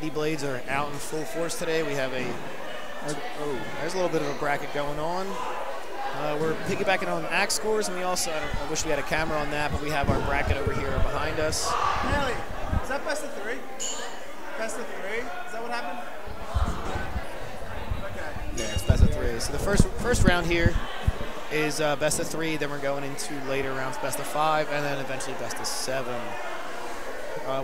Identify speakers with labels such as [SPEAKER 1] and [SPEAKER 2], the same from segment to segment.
[SPEAKER 1] Lady Blades are out in full force today. We have there's a little bit of a bracket going on. We're piggybacking on axe scores, and we also, I wish we had a camera on that, but we have our bracket over here behind us.
[SPEAKER 2] Haley, is that best of 3? Best of 3? Is that what happened? Okay.
[SPEAKER 1] Yeah, it's best of 3. So the first round here is best of 3. Then we're going into later rounds, best of 5, and then eventually best of 7.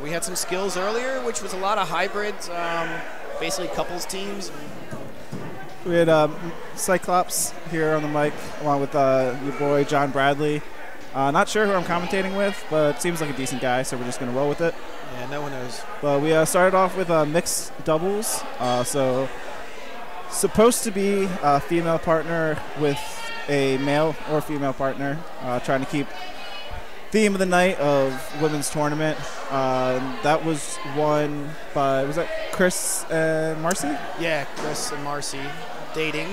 [SPEAKER 1] We had some skills earlier, which was a lot of hybrids, basically couples teams.
[SPEAKER 3] We had Cyclops here on the mic, along with your boy John Bradley. Not sure who I'm commentating with, but seems like a decent guy, so we're just going to roll with it.
[SPEAKER 1] Yeah, no one knows.
[SPEAKER 3] But we started off with mixed doubles. So supposed to be a female partner with a male or female partner, trying to keep theme of the night of women's tournament. That was won by, was that Chris and Marcy?
[SPEAKER 1] Yeah, Chris and Marcy dating.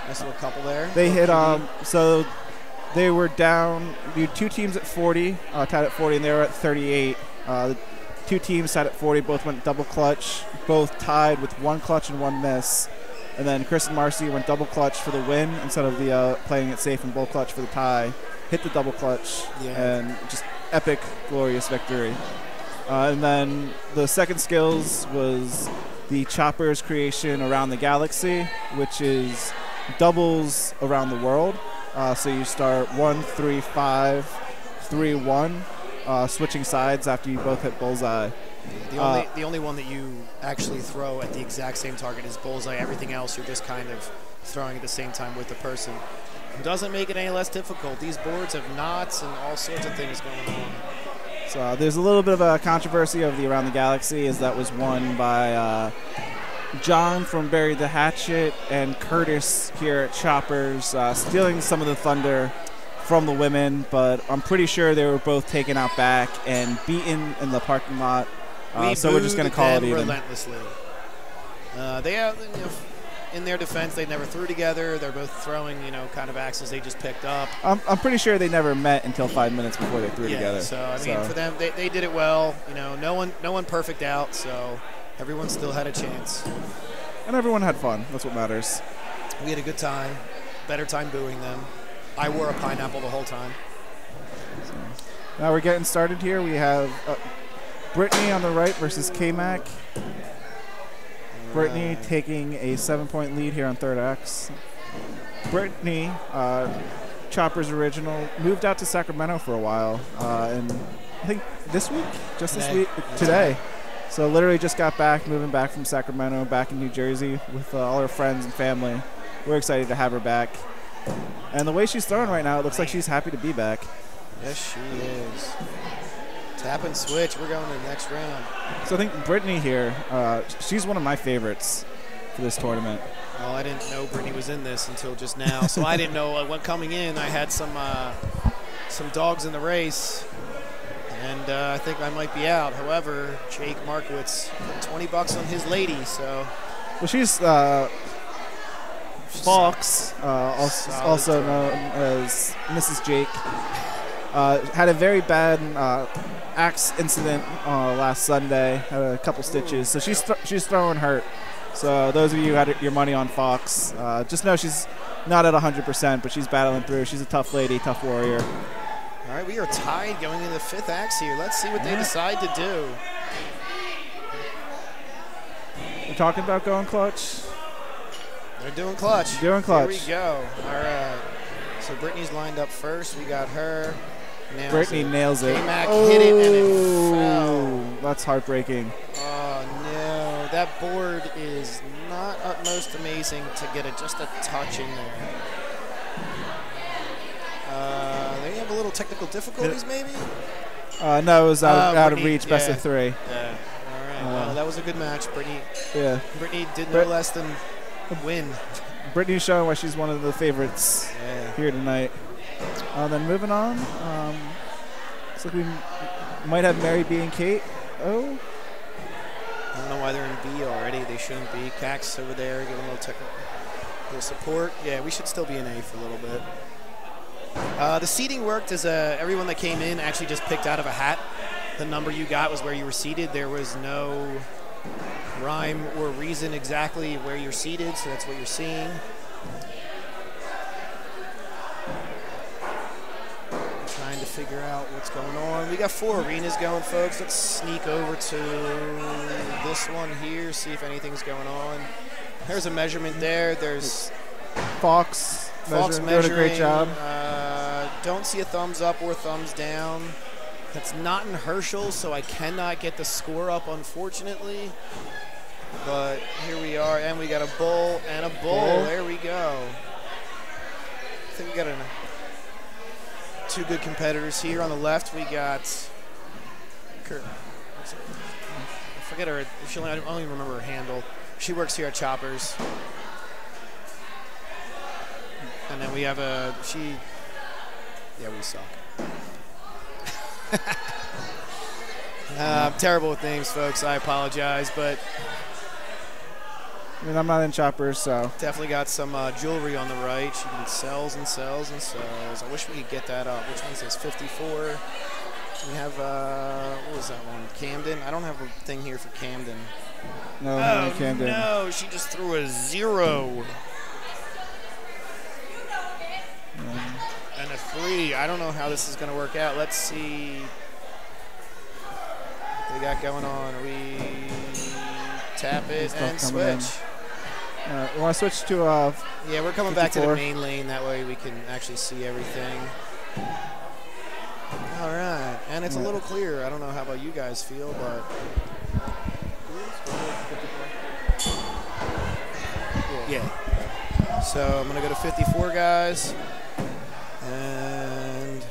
[SPEAKER 1] Nice little couple there.
[SPEAKER 3] They hit, so they were down, you had 2 teams at 40, tied at 40, and they were at 38. The 2 teams tied at 40, both went double clutch, both tied with 1 clutch and 1 miss. And then Chris and Marcy went double clutch for the win instead of the playing it safe and bull clutch for the tie. Hit the double clutch, and just epic, glorious victory. And then the second skills was the Chopper's creation around the galaxy, which is doubles around the world. So you start 1, 3, 5, 3, 1, switching sides after you both hit bullseye.
[SPEAKER 1] The only one that you actually throw at the exact same target is bullseye. Everything else you're just kind of throwing at the same time with the person. It doesn't make it any less difficult. These boards have knots and all sorts of things going on.
[SPEAKER 3] So there's a little bit of a controversy of the Around the Galaxy, as that was won by John from Bury the Hatchet and Curtis here at Choppers, stealing some of the thunder from the women, but I'm pretty sure they were both taken out back and beaten in the parking lot. So we're just going to call it even.
[SPEAKER 1] Relentlessly. They have, in their defense, they never threw together. They're both throwing, kind of axes they just picked up.
[SPEAKER 3] I'm pretty sure they never met until 5 minutes before they threw together.
[SPEAKER 1] So I mean, for them, they did it well. No one perfect out, so everyone still had a chance.
[SPEAKER 3] And everyone had fun. That's what matters.
[SPEAKER 1] We had a good time. Better time booing them. I wore a pineapple the whole time.
[SPEAKER 3] So now we're getting started here. We have Brittany on the right versus K-Mac. Brittany taking a 7-point lead here on third X. Brittany, Chopper's original, moved out to Sacramento for a while. And I think this week? Just this week? Today. So literally just got back, moving back from Sacramento, back in New Jersey with all her friends and family. We're excited to have her back. And the way she's throwing right now, it looks like she's happy to be back.
[SPEAKER 1] Yes, she is. Tap and switch. We're going to the next round.
[SPEAKER 3] So I think Brittany here, she's one of my favorites for this tournament.
[SPEAKER 1] Well, I didn't know Brittany was in this until just now, so I didn't know when coming in. I had some dogs in the race, and I think I might be out. However, Jake Markowitz put $20 on his lady, so.
[SPEAKER 3] Well, she's Fox, also known as Mrs. Jake. Had a very bad axe incident last Sunday. Had a couple stitches, so she's throwing hurt. So those of you who had your money on Fox, just know she's not at 100%, but she's battling through. She's a tough lady, tough warrior.
[SPEAKER 1] All right, we are tied going into the 5th axe here. Let's see what they decide to do.
[SPEAKER 3] We're talking about going clutch.
[SPEAKER 1] They're doing clutch.
[SPEAKER 3] Doing clutch.
[SPEAKER 1] Here we go. All right. So Brittany's lined up first. We got her.
[SPEAKER 3] Brittany nails it.
[SPEAKER 1] K-Mac hit it and it fell.
[SPEAKER 3] That's heartbreaking.
[SPEAKER 1] Oh, no. That board is not utmost amazing to get just a touch in there. They have a little technical difficulties, maybe?
[SPEAKER 3] No, it was out of reach, best of 3.
[SPEAKER 1] Yeah. All right. Well, that was a good match. Brittany did no less than win.
[SPEAKER 3] Brittany's showing why she's one of the favorites here tonight. Then moving on, looks like we might have Mary B and Kate. Oh.
[SPEAKER 1] I don't know why they're in B already. They shouldn't be. Cax over there giving a little technical support. Yeah, we should still be in A for a little bit. The seating worked as everyone that came in actually just picked out of a hat. The number you got was where you were seated. There was no rhyme or reason exactly where you're seated, so that's what you're seeing. Trying to figure out what's going on. We got 4 arenas going, folks. Let's sneak over to this one here, see if anything's going on. There's a measurement there. There's
[SPEAKER 3] Fox
[SPEAKER 1] measuring.
[SPEAKER 3] Doing a great job.
[SPEAKER 1] Don't see a thumbs up or thumbs down. That's not in Herschel, so I cannot get the score up, unfortunately. But here we are, and we got a bull and a bull. There we go. I think we got 2 good competitors here. On the left, we got Kurt. I forget her. I don't even remember her handle. She works here at Choppers. And then we have yeah, we suck. I'm terrible with names, folks. I apologize, but
[SPEAKER 3] I mean, I'm not in Choppers, so.
[SPEAKER 1] Definitely got some jewelry on the right. She sells and sells and sells. I wish we could get that up. Which one says 54? We have, what was that one? Camden? I don't have a thing here for Camden.
[SPEAKER 3] No, Camden.
[SPEAKER 1] No, she just threw a 0. And a 3. I don't know how this is going to work out. Let's see what they got going on. We tap it and switch.
[SPEAKER 3] We want to switch to
[SPEAKER 1] yeah, we're coming
[SPEAKER 3] 54.
[SPEAKER 1] back to the main lane. That way we can actually see everything. All right. And it's a little clearer. I don't know how about you guys feel, but. Yeah. So I'm going to go to 54, guys. And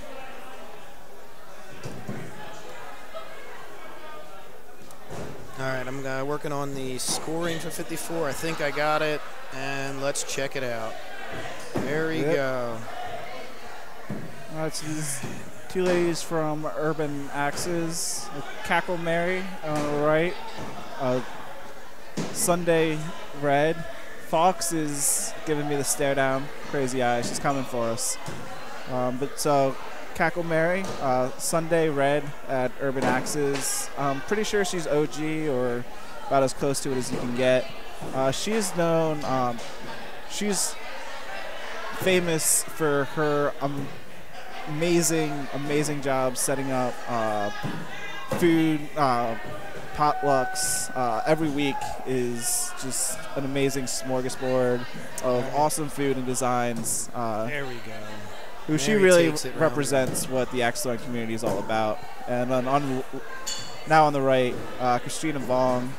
[SPEAKER 1] all right, I'm working on the scoring for 54. I think I got it, and let's check it out. There we go.
[SPEAKER 3] It's these 2 ladies from Urban Axes. Cackle Mary on the right. Sunday Red. Fox is giving me the stare down, crazy eyes. She's coming for us. But so, Cackle Mary, Sunday Red at Urban Axes. I'm pretty sure she's OG or about as close to it as you can get. She's known, she's famous for her amazing job setting up food, potlucks. Every week is just an amazing smorgasbord of awesome food and designs.
[SPEAKER 1] There we go.
[SPEAKER 3] Who she really represents what the axe throwing community is all about. And now on the right, Christina Vong.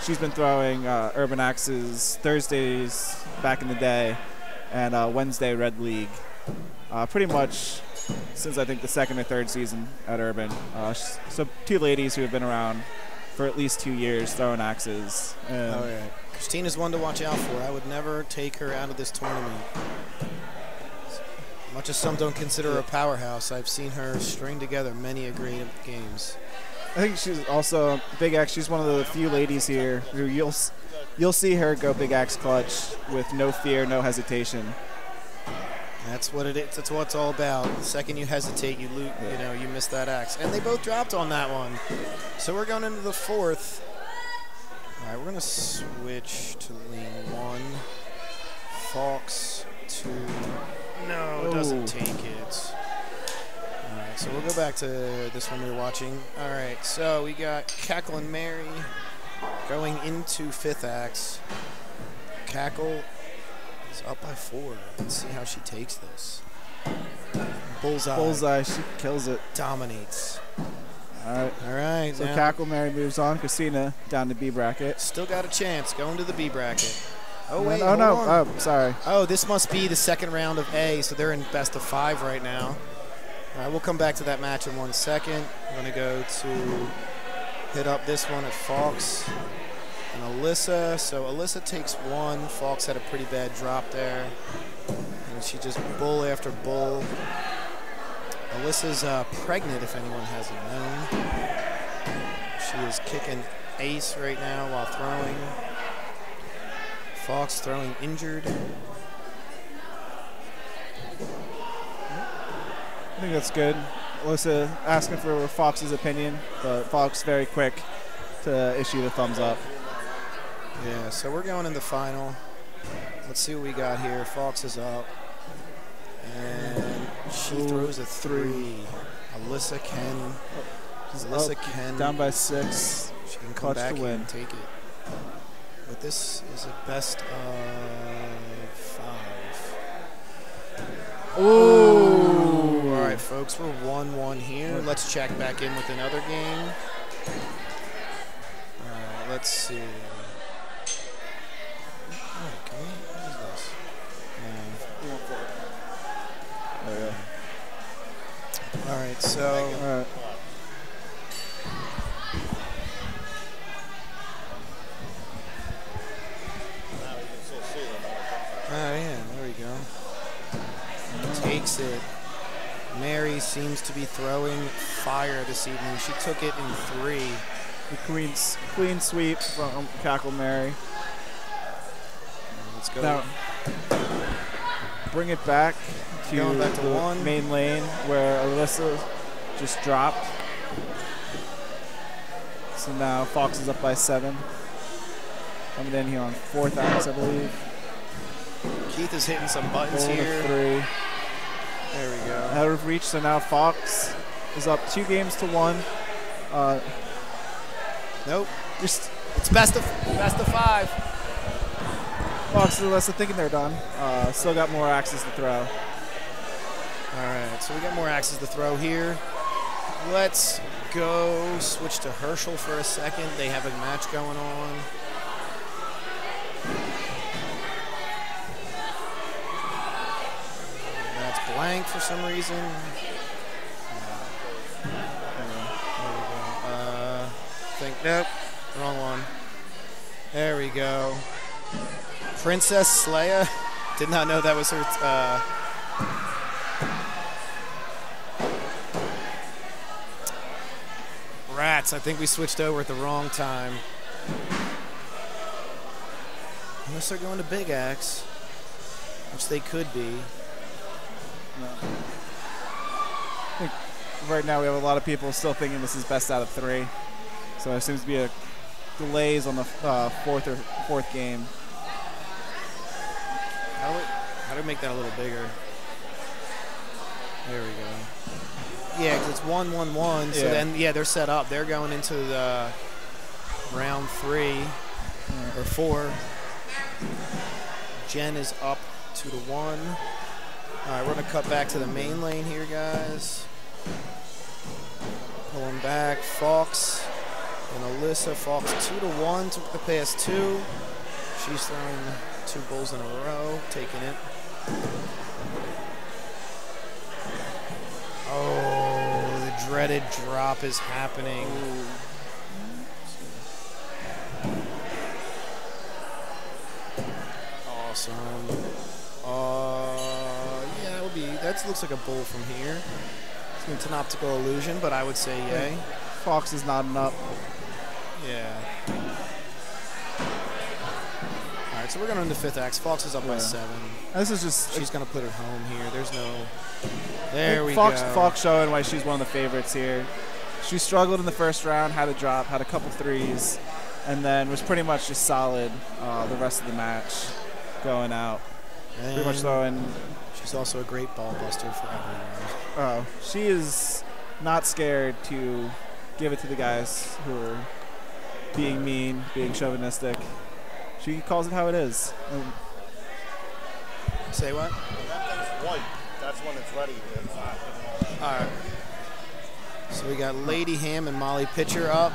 [SPEAKER 3] She's been throwing Urban Axes Thursdays back in the day and Wednesday Red League. Pretty much since I think the 2nd or 3rd season at Urban. So 2 ladies who have been around for at least 2 years throwing axes.
[SPEAKER 1] Oh, yeah. Christina's one to watch out for. I would never take her out of this tournament. Much as some don't consider her a powerhouse, I've seen her string together many a great games.
[SPEAKER 3] I think she's also a big axe. She's one of the few ladies here who you'll see her go big axe clutch with no fear, no hesitation.
[SPEAKER 1] That's what it is. That's what it's all about. The second you hesitate, you lose. You know, you miss that axe. And they both dropped on that one. So we're going into the 4th. All right, we're going to switch to lane 1. Fox to. No, it doesn't take it. All right, so we'll go back to this one we were watching. All right, so we got Cackle and Mary going into 5th axe. Cackle is up by 4. Let's see how she takes this. Bullseye.
[SPEAKER 3] Bullseye, she kills it.
[SPEAKER 1] Dominates.
[SPEAKER 3] All right. So
[SPEAKER 1] now
[SPEAKER 3] Cackle Mary moves on. Christina down to B bracket.
[SPEAKER 1] still got a chance going to the B bracket. Oh, wait.
[SPEAKER 3] Oh, no.
[SPEAKER 1] On.
[SPEAKER 3] Oh, sorry.
[SPEAKER 1] Oh, this must be the 2nd round of A, so they're in best of 5 right now. All right, we'll come back to that match in 1 second. I'm going to go to hit up this one at Fox and Alyssa. So Alyssa takes 1. Fox had a pretty bad drop there. And she just bull after bull. Alyssa's pregnant, if anyone hasn't known. She is kicking ace right now while throwing. Fox throwing injured.
[SPEAKER 3] I think that's good. Alyssa asking for Fox's opinion, but Fox very quick to issue the thumbs up.
[SPEAKER 1] Yeah, so we're going in the final. Let's see what we got here. Fox is up. And she throws a 3. Alyssa can. Alyssa can.
[SPEAKER 3] Down by 6.
[SPEAKER 1] She can come
[SPEAKER 3] Clutch
[SPEAKER 1] back
[SPEAKER 3] to
[SPEAKER 1] here
[SPEAKER 3] win.
[SPEAKER 1] and take it. But this is a best of 5.
[SPEAKER 3] Ooh.
[SPEAKER 1] All right, folks, we're 1-1 here. Let's check back in with another game. All right, let's see. Okay, what is this? All right, so oh yeah, there we go. Takes it. Mary seems to be throwing fire this evening. She took it in 3.
[SPEAKER 3] The clean sweep from Cackle Mary.
[SPEAKER 1] Let's go.
[SPEAKER 3] Now, bring it back to
[SPEAKER 1] the
[SPEAKER 3] the main lane where Alyssa just dropped. So now Fox is up by 7. Coming in here on 4th axe, I believe.
[SPEAKER 1] Keith is hitting some buttons
[SPEAKER 3] Goal to
[SPEAKER 1] here.
[SPEAKER 3] 3.
[SPEAKER 1] There we go.
[SPEAKER 3] Out of reach, so now Fox is up 2 games to 1.
[SPEAKER 1] Nope. It's best of 5.
[SPEAKER 3] Fox and Alyssa thinking they're done. Still got more axes to throw.
[SPEAKER 1] All right, so we got more axes to throw here. Let's go switch to Herschel for a second. They have a match going on. That's blank for some reason. Nope, wrong one. There we go. Princess Leia. Did not know that was her. Rats. I think we switched over at the wrong time. Unless they're going to Big Axe, which they could be.
[SPEAKER 3] I think right now we have a lot of people still thinking this is best out of 3. So there seems to be delays on the fourth game.
[SPEAKER 1] How do we make that a little bigger? There we go. Yeah, because it's 1-1-1. So then, they're set up. They're going into the round 3 or 4. Jen is up 2-1. All right, we're going to cut back to the main lane here, guys. Pulling back, Fox and Alyssa. Fox 2-1, took the pass 2. She's throwing 2 bulls in a row, taking it. Oh, the dreaded drop is happening. Awesome. Yeah, that looks like a bull from here. It's an optical illusion, but I would say yay.
[SPEAKER 3] Fox is nodding up.
[SPEAKER 1] Yeah. All right, so we're going into 5th axe. Fox is up by 7.
[SPEAKER 3] This is just...
[SPEAKER 1] She's going to put it home here. There's no... There we
[SPEAKER 3] go.
[SPEAKER 1] Fox
[SPEAKER 3] showing why she's one of the favorites here. She struggled in the first round, had a drop, had a couple threes, and then was pretty much just solid the rest of the match going out.
[SPEAKER 1] And
[SPEAKER 3] pretty much throwing...
[SPEAKER 1] She's also a great ball buster for everyone.
[SPEAKER 3] She is not scared to give it to the guys who are being mean, being chauvinistic. She calls it how it is.
[SPEAKER 1] Say what?
[SPEAKER 4] That thing's white. That's when it's ready.
[SPEAKER 1] All right. So we got Lady Ham and Molly Pitcher up.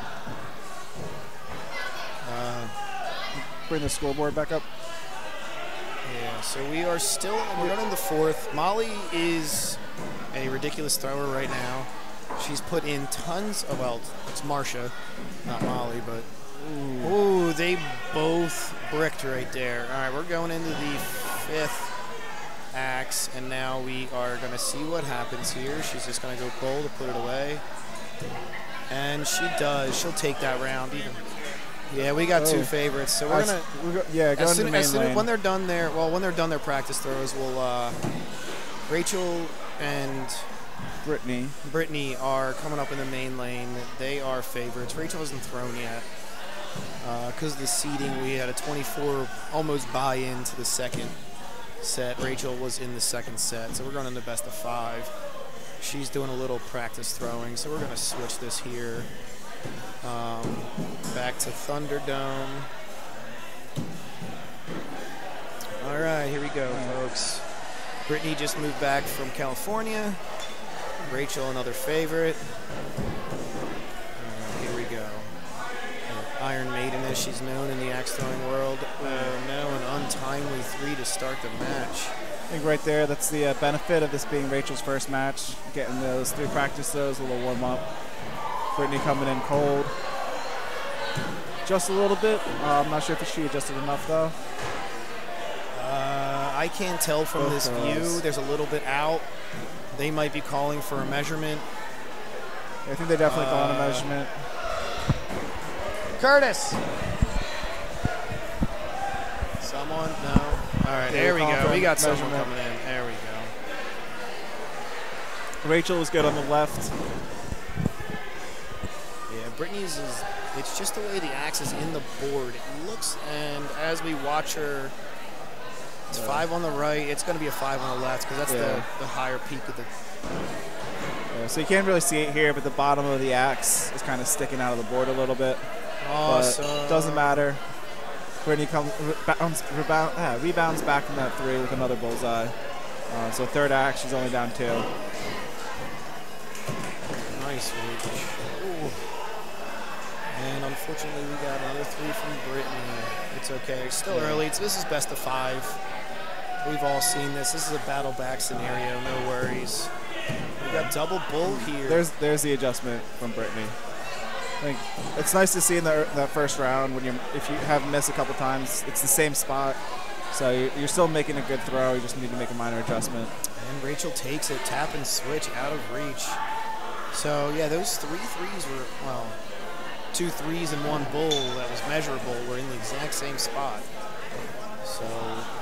[SPEAKER 3] Bring the scoreboard back up.
[SPEAKER 1] Yeah, so we're in the 4th. Molly is a ridiculous thrower right now. She's put in tons of, it's Marsha, not Molly, but ooh, they both bricked right there. All right, we're going into the 5th axe, and now we are going to see what happens here. She's just going to go bold to put it away. And she does. She'll take that round even. Yeah, we got 2 favorites, so we're gonna.
[SPEAKER 3] Go into the main lane.
[SPEAKER 1] When they're done their practice throws, we'll. Rachel and
[SPEAKER 3] Brittany
[SPEAKER 1] are coming up in the main lane. They are favorites. Rachel hasn't thrown yet. Because of the seeding, we had a 24 almost buy-in to the second set. Rachel was in the second set, so we're going into best of 5. She's doing a little practice throwing, so we're going to switch this here. Back to Thunderdome. All right, here we go, folks. Brittany just moved back from California. Rachel, another favorite. Here we go. Iron Maiden, as she's known in the axe throwing world. Now an untimely 3 to start the match.
[SPEAKER 3] I think right there, that's the benefit of this being Rachel's first match. Getting those 3 practice throws, a little warm up. Brittany coming in cold. Just a little bit. I'm not sure if she adjusted enough though.
[SPEAKER 1] I can't tell from this view. There's a little bit out. They might be calling for a measurement.
[SPEAKER 3] I think they definitely call on a measurement.
[SPEAKER 1] Curtis! Someone? No. All right, there we go. We got someone coming in. There we go.
[SPEAKER 3] Rachel was good on the left.
[SPEAKER 1] Yeah, Brittany's is, it's just the way the axe is in the board. It looks, and as we watch her, it's 5 on the right. It's going to be a 5 on the left because that's the higher peak of the.
[SPEAKER 3] Yeah, so you can't really see it here, but the bottom of the axe is kind of sticking out of the board a little bit.
[SPEAKER 1] Awesome.
[SPEAKER 3] But doesn't matter. Brittany rebounds back from that 3 with another bullseye. So third axe, she's only down 2.
[SPEAKER 1] Nice reach. Ooh. And unfortunately, we got another 3 from Brittany. It's okay. It's still early. This is best of 5. We've all seen this. This is a battle back scenario. No worries. We got double bull here.
[SPEAKER 3] There's the adjustment from Brittany. I think it's nice to see in that first round when if you have missed a couple times, it's the same spot. So you're still making a good throw. You just need to make a minor adjustment.
[SPEAKER 1] And Rachel takes it, tap and switch, out of reach. So yeah, those 3 threes were, well, 2 threes and 1 bull that was measurable were in the exact same spot. So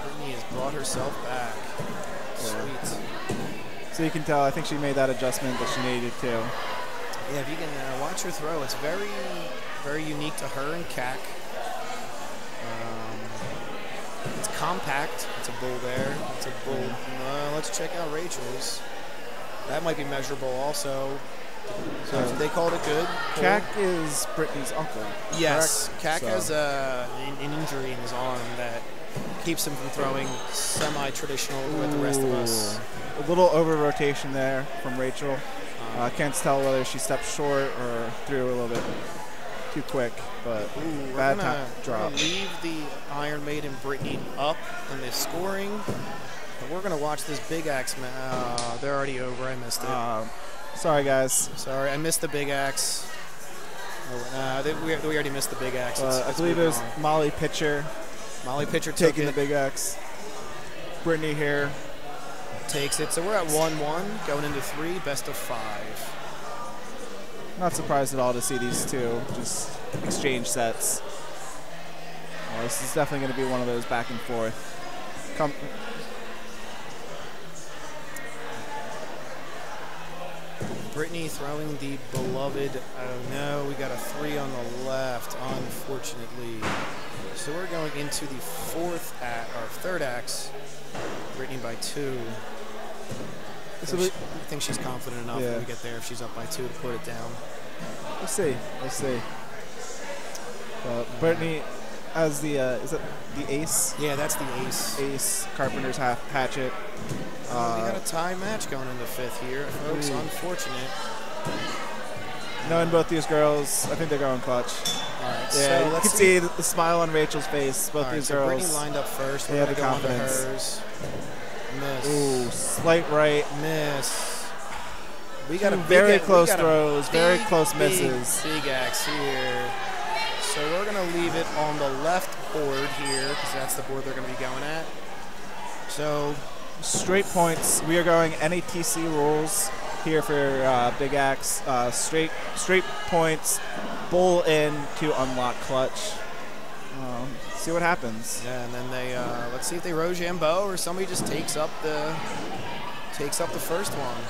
[SPEAKER 1] Brittany has brought herself back. Sweet.
[SPEAKER 3] So you can tell, I think she made that adjustment that she needed to.
[SPEAKER 1] Yeah, if you can watch her throw, it's very, very unique to her and CAC. It's compact. It's a bull there. It's a bull. Let's check out Rachel's. That might be measurable also. So they called it good.
[SPEAKER 3] CAC is Brittany's uncle.
[SPEAKER 1] Yes, CAC
[SPEAKER 3] so
[SPEAKER 1] has an injury in his arm that keeps him from throwing semi-traditional with the rest of us.
[SPEAKER 3] A little over rotation there from Rachel. I can't tell whether she stepped short or threw a little bit too quick, but bad time drop.
[SPEAKER 1] We're gonna leave the Iron Maiden Brittany up in the scoring. And we're gonna watch this big axe. They're already over. I missed it.
[SPEAKER 3] Sorry, guys.
[SPEAKER 1] Sorry, I missed the big axe. We already missed the big axe.
[SPEAKER 3] I believe it was Molly Pitcher.
[SPEAKER 1] Molly Pitcher
[SPEAKER 3] taking the big axe. Brittany here
[SPEAKER 1] takes it. So we're at 1-1, going into 3, best of 5.
[SPEAKER 3] Not surprised at all to see these two just exchange sets. Well, this is definitely going to be one of those back and forth.
[SPEAKER 1] Brittany throwing the beloved, oh no, we got a 3 on the left, unfortunately. So we're going into the third axe. Brittany by 2. I think she's confident enough when we get there if she's up by 2 to put it down.
[SPEAKER 3] We'll see. We'll see. Brittany has the, is it the ace?
[SPEAKER 1] Yeah, that's the ace.
[SPEAKER 3] Ace, Carpenter's hatchet.
[SPEAKER 1] We got a tie match going into 5th here, folks. Unfortunate.
[SPEAKER 3] Knowing both these girls, I think they're going clutch.
[SPEAKER 1] All right,
[SPEAKER 3] yeah,
[SPEAKER 1] so
[SPEAKER 3] you can see the smile on Rachel's face. Both these girls.
[SPEAKER 1] Brittany lined up first.
[SPEAKER 3] They have the confidence.
[SPEAKER 1] Hers. Miss.
[SPEAKER 3] Ooh, slight right.
[SPEAKER 1] Miss. We got
[SPEAKER 3] very close throws, very close misses.
[SPEAKER 1] Big axe here. So we're going to leave it on the left board here because that's the board they're going to be going at. So
[SPEAKER 3] straight points. We are going NATC rules here for Big Axe. Straight points, bull in to unlock clutch. See what happens.
[SPEAKER 1] Yeah, and then they let's see if they Rochambeau or somebody just takes up the first one.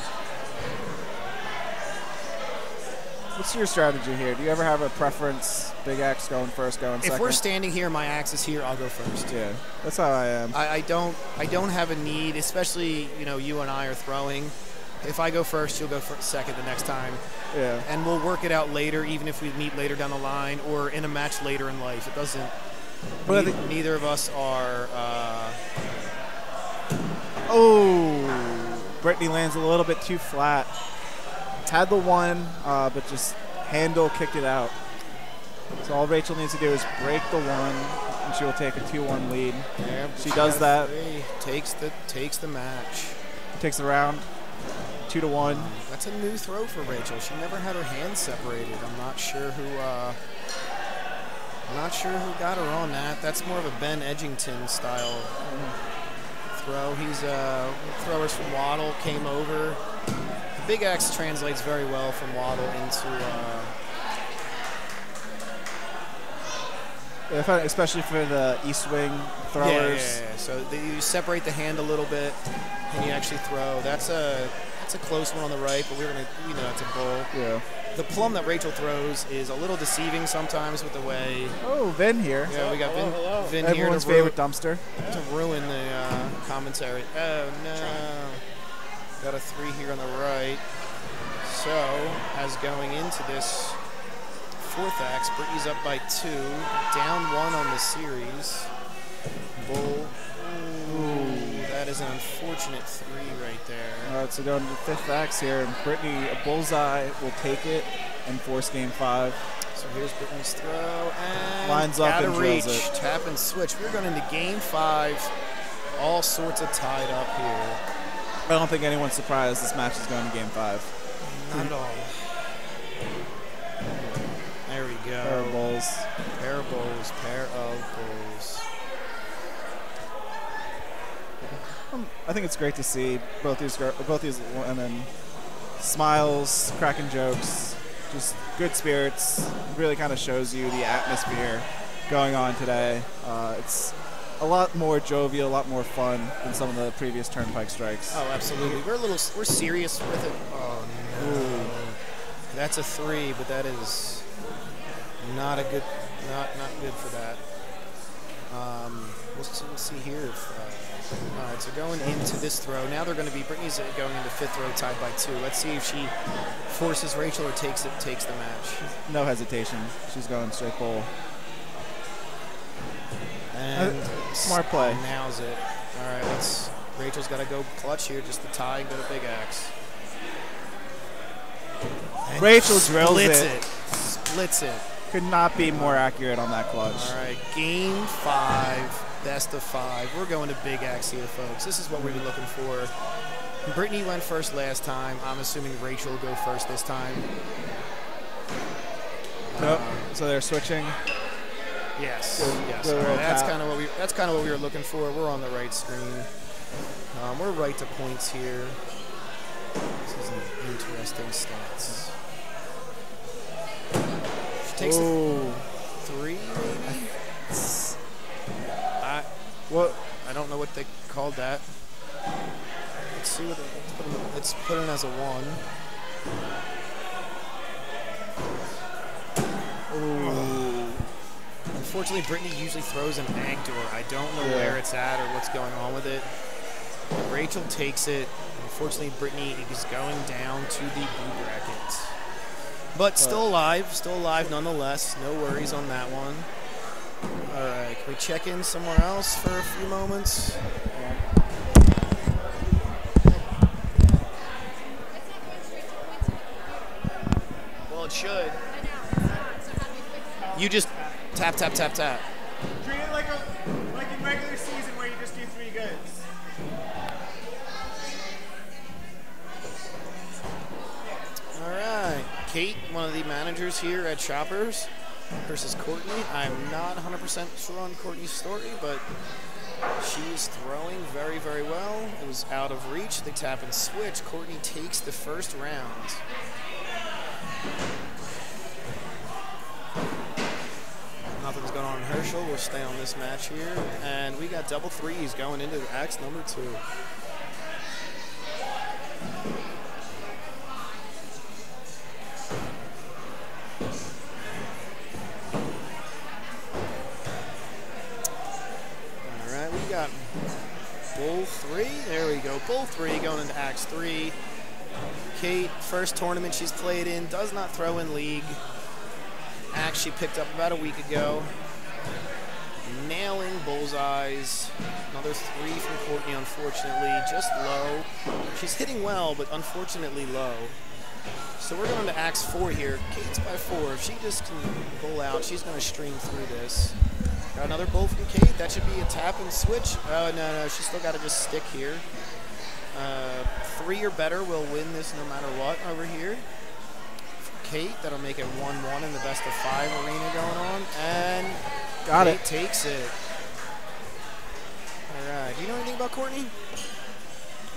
[SPEAKER 3] What's your strategy here? Do you ever have a preference? Big axe going first, going second?
[SPEAKER 1] If we're standing here, my axe is here, I'll go first.
[SPEAKER 3] Yeah, that's how I am.
[SPEAKER 1] I don't have a need, especially, you know, you and I are throwing. If I go first, you'll go second the next time.
[SPEAKER 3] Yeah.
[SPEAKER 1] And we'll work it out later, even if we meet later down the line or in a match later in life. It doesn't.
[SPEAKER 3] But
[SPEAKER 1] neither of us are.
[SPEAKER 3] Oh, Brittany lands a little bit too flat. Had the one, but just handle kicked it out. So all Rachel needs to do is break the one, and she will take a 2-1 lead.
[SPEAKER 1] Yeah,
[SPEAKER 3] she does that.
[SPEAKER 1] Takes the match.
[SPEAKER 3] Takes the round. 2-1.
[SPEAKER 1] That's a new throw for Rachel. She never had her hands separated. I'm not sure who got her on that. That's more of a Ben Edgington style throw. He's throwers from Waddle came over. The big axe translates very well from Waddle into.
[SPEAKER 3] Especially for the east wing throwers.
[SPEAKER 1] Yeah. So you separate the hand a little bit, and you actually throw. That's a close one on the right, but we know it's a bull.
[SPEAKER 3] Yeah.
[SPEAKER 1] The plum that Rachel throws is a little deceiving sometimes with the way.
[SPEAKER 3] Oh, Vin here.
[SPEAKER 1] Yeah, we got Vin
[SPEAKER 3] Everyone's
[SPEAKER 1] here
[SPEAKER 3] favorite dumpster.
[SPEAKER 1] To ruin the commentary. Oh, no. Got a 3 here on the right. So, as going into this 4th axe, Brittany's up by 2. Down 1 on the series. Bull. Ooh, that is an unfortunate 3 right there.
[SPEAKER 3] All right, so going to the 5th axe here, and Brittany, a bullseye, will take it and force game 5.
[SPEAKER 1] So here's Brittany's throw, and
[SPEAKER 3] lines up and
[SPEAKER 1] reach,
[SPEAKER 3] drills it.
[SPEAKER 1] Tap and switch. We're going into game 5. All sorts of tied up here.
[SPEAKER 3] I don't think anyone's surprised this match is going to game 5.
[SPEAKER 1] Not at all. There we go.
[SPEAKER 3] Pair of bulls.
[SPEAKER 1] Pair of bulls. Pair of bulls.
[SPEAKER 3] I think it's great to see both these women smiles, cracking jokes, just good spirits. It really kind of shows you the atmosphere going on today. It's a lot more jovial, a lot more fun than some of the previous Turnpike Strikes.
[SPEAKER 1] Oh, absolutely. We're serious with it. Oh no. Ooh. That's a 3, but that is not good for that. We'll see here if. All right, so going into this throw, now they're going to be, Brittany's going into 5th throw tied by 2. Let's see if she forces Rachel or takes the match.
[SPEAKER 3] No hesitation. She's going straight bull.
[SPEAKER 1] And
[SPEAKER 3] smart play.
[SPEAKER 1] Nails it. All right, Rachel's got to go clutch here, just the tie and go to big axe. And
[SPEAKER 3] Rachel drills it.
[SPEAKER 1] Splits it.
[SPEAKER 3] Could not be more accurate on that clutch.
[SPEAKER 1] All right, game 5. Best of 5. We're going to big axe here, folks. This is what we've been looking for. Brittany went first last time. I'm assuming Rachel will go first this time.
[SPEAKER 3] Nope. So they're switching.
[SPEAKER 1] Yes. Yes. Right. That's kind of what we were looking for. We're on the right screen. We're right to points here. This is an interesting stance. She takes the 3, maybe. I don't know what they called that. Let's see what let's put in as a 1. Ooh. Unfortunately, Brittany usually throws an ag door. I don't know where it's at or what's going on with it. Rachel takes it. Unfortunately, Brittany is going down to the blue bracket. But still alive nonetheless. No worries on that one. All right, can we check in somewhere else for a few moments? Well, it should. You just tap, tap, tap, tap.
[SPEAKER 2] Treat it like in regular season where you just do 3 goods.
[SPEAKER 1] All right, Kate, one of the managers here at Shoppers, versus Courtney. I'm not 100% sure on Courtney's story, but she's throwing very, very well. It was out of reach. They tap and switch. Courtney takes the first round. Nothing's going on in Herschel. We'll stay on this match here. And we got double 3s going into axe number 2. got Bull 3. There we go. Bull 3 going into Axe 3. Kate, first tournament she's played in, does not throw in league. Axe she picked up about a week ago. Nailing bullseyes. Another 3 from Courtney, unfortunately. Just low. She's hitting well, but unfortunately low. So we're going to Axe 4 here. Kate's by 4. If she just can bull out, she's going to stream through this. Got another bull from Kate. That should be a tap and switch. Oh, no. She's still got to just stick here. 3 or better will win this no matter what over here. For Kate, that'll make it 1-1 in the best of 5 arena going on. And
[SPEAKER 3] Got
[SPEAKER 1] Kate
[SPEAKER 3] it.
[SPEAKER 1] takes it. All right. Do you know anything about Courtney?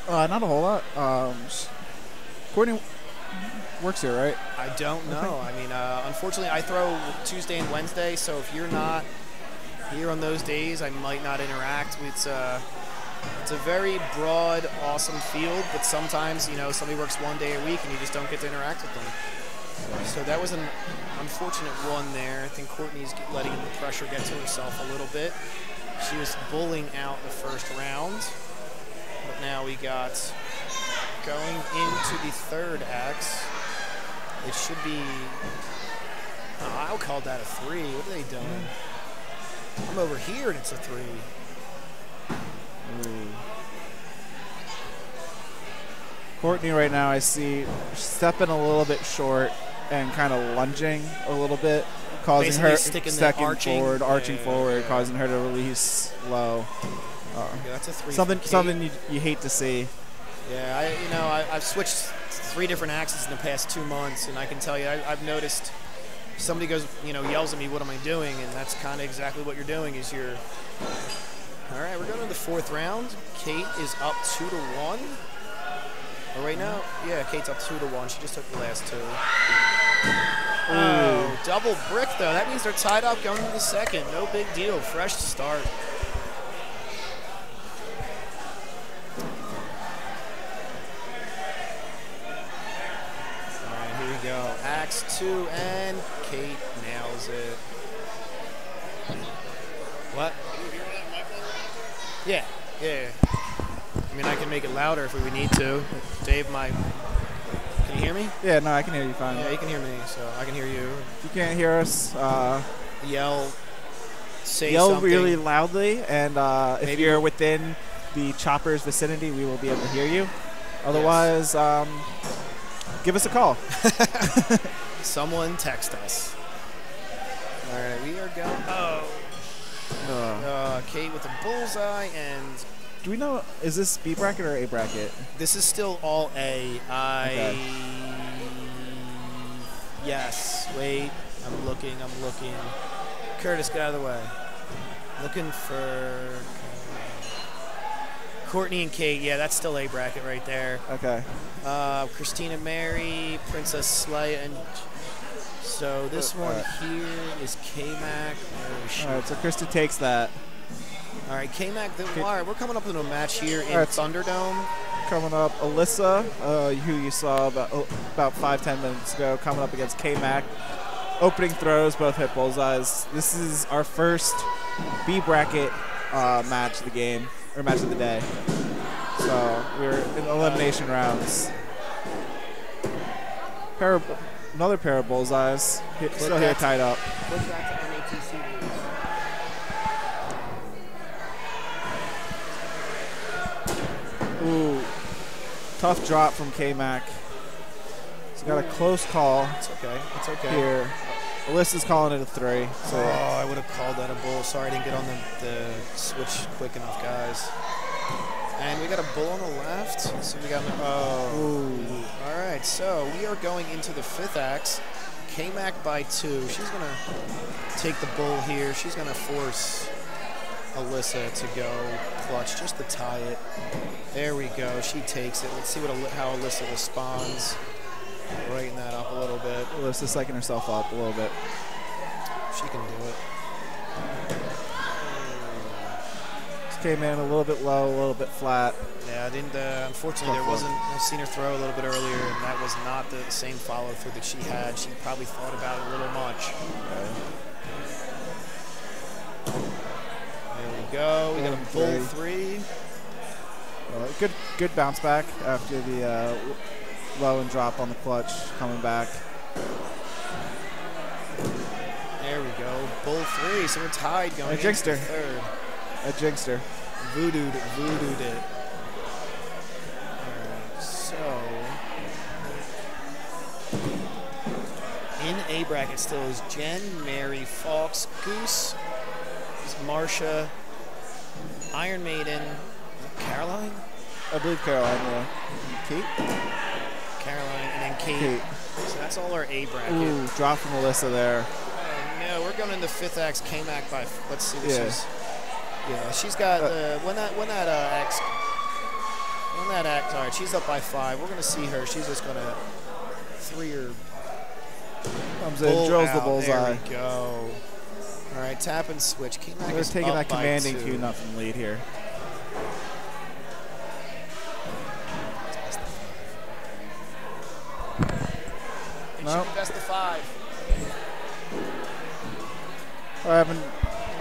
[SPEAKER 3] Not a whole lot. Courtney works here, right?
[SPEAKER 1] I don't know. I mean, unfortunately, I throw Tuesday and Wednesday, so if you're not here on those days, I might not interact. It's a very broad, awesome field, but sometimes, you know, somebody works 1 day a week and you just don't get to interact with them. So that was an unfortunate one there. I think Courtney's letting the pressure get to herself a little bit. She was bulling out the first round, but now we got going into the third axe. It should be, I'll call that a 3. What are they doing? I'm over here and it's a 3.
[SPEAKER 3] Ooh. Courtney right now, I see stepping a little bit short and kind of lunging a little bit, causing
[SPEAKER 1] Basically
[SPEAKER 3] her
[SPEAKER 1] sticking the
[SPEAKER 3] second
[SPEAKER 1] arching.
[SPEAKER 3] forward, arching
[SPEAKER 1] Yeah,
[SPEAKER 3] forward,
[SPEAKER 1] yeah.
[SPEAKER 3] causing her to release low.
[SPEAKER 1] Yeah, that's a 3.
[SPEAKER 3] Something you hate to see.
[SPEAKER 1] Yeah, I've switched 3 different axes in the past 2 months, and I can tell you, I've noticed somebody goes, yells at me, what am I doing? And that's kind of exactly what you're doing is you're, all right, we're going to the 4th round. Kate is up 2-1. Oh, right now, yeah, Kate's up 2-1. She just took the last 2. Oh, double brick, though. That means they're tied up going to the second. No big deal. Fresh start. All right, here we go. Axe 2, and Kate nails it. What? Yeah. I mean, I can make it louder if we need to. Dave, can you hear me?
[SPEAKER 3] Yeah, no, I can hear you fine.
[SPEAKER 1] Yeah, you can hear me, so I can hear you.
[SPEAKER 3] If you can't hear us,
[SPEAKER 1] Yell
[SPEAKER 3] yell
[SPEAKER 1] something.
[SPEAKER 3] really loudly, and if
[SPEAKER 1] Maybe
[SPEAKER 3] you're within the chopper's vicinity, we will be able to hear you. Otherwise, give us a call.
[SPEAKER 1] Someone text us. All right, we are going. Kate with a bullseye, and
[SPEAKER 3] Do we know, is this B bracket or A bracket?
[SPEAKER 1] this is still all A.
[SPEAKER 3] Okay.
[SPEAKER 1] Yes. Wait. I'm looking. Curtis, get out of the way. Looking for Courtney and Kate. Yeah, that's still A bracket right there.
[SPEAKER 3] Okay.
[SPEAKER 1] Christina Mary, Princess Leia, and so this one here is K-Mac.
[SPEAKER 3] All right, so Krista takes that.
[SPEAKER 1] All right, K-Mac. All right, we're coming up into a match here in
[SPEAKER 3] right,
[SPEAKER 1] Thunderdome.
[SPEAKER 3] Coming up, Alyssa, who you saw about 5-10 minutes ago, coming up against K-Mac. Opening throws, both hit bullseyes. This is our first B bracket match of the game, or match of the day. So we're in elimination rounds. Another pair of bullseyes. Still here tied up.
[SPEAKER 1] Click back to MATC rules.
[SPEAKER 3] Ooh, tough drop from K-Mac. He's got a close call.
[SPEAKER 1] It's okay. It's okay.
[SPEAKER 3] Here. Alyssa's calling it a 3. So
[SPEAKER 1] I would have called that a bull. Sorry, I didn't get on the switch quick enough, guys. And we got a bull on the left. So we got
[SPEAKER 3] Ooh.
[SPEAKER 1] All right, so we are going into the 5th axe. K-Mac by 2. She's going to take the bull here. She's going to force Alyssa to go clutch just to tie it. There we go. She takes it. Let's see how Alyssa responds. Brighten that up a little bit.
[SPEAKER 3] Alyssa's psyching herself up a little bit.
[SPEAKER 1] She can do it.
[SPEAKER 3] Just came in a little bit low, a little bit flat.
[SPEAKER 1] Yeah, I didn't. Unfortunately, there wasn't. I've seen her throw a little bit earlier, and that was not the same follow through that she had. She probably thought about it a little much. There we go. We got a bull three.
[SPEAKER 3] Good bounce back after the low and drop on the clutch, coming back.
[SPEAKER 1] There we go. Bull three. So we're tied going into the third.
[SPEAKER 3] A jinxter.
[SPEAKER 1] Voodooed it. So in A bracket still is Jen, Mary, Fox, Goose, Marsha, Iron Maiden, Caroline?
[SPEAKER 3] I believe Caroline, yeah. Kate?
[SPEAKER 1] Caroline, and then Kate. So that's all our A bracket.
[SPEAKER 3] Ooh, drop from Alyssa there.
[SPEAKER 1] No, we're going into fifth X, K-Mac by, let's see, this is, yeah, she's got, when that X, all right, she's up by 5. We're going to see her. She's just going to 3 or
[SPEAKER 3] comes in, drills the bullseye.
[SPEAKER 1] There we go. All right, tap and switch. K-Mac
[SPEAKER 3] We're
[SPEAKER 1] is
[SPEAKER 3] taking
[SPEAKER 1] up
[SPEAKER 3] that commanding
[SPEAKER 1] by 2.
[SPEAKER 3] 2-0 lead here.
[SPEAKER 1] Nope. Best of 5.
[SPEAKER 3] We're having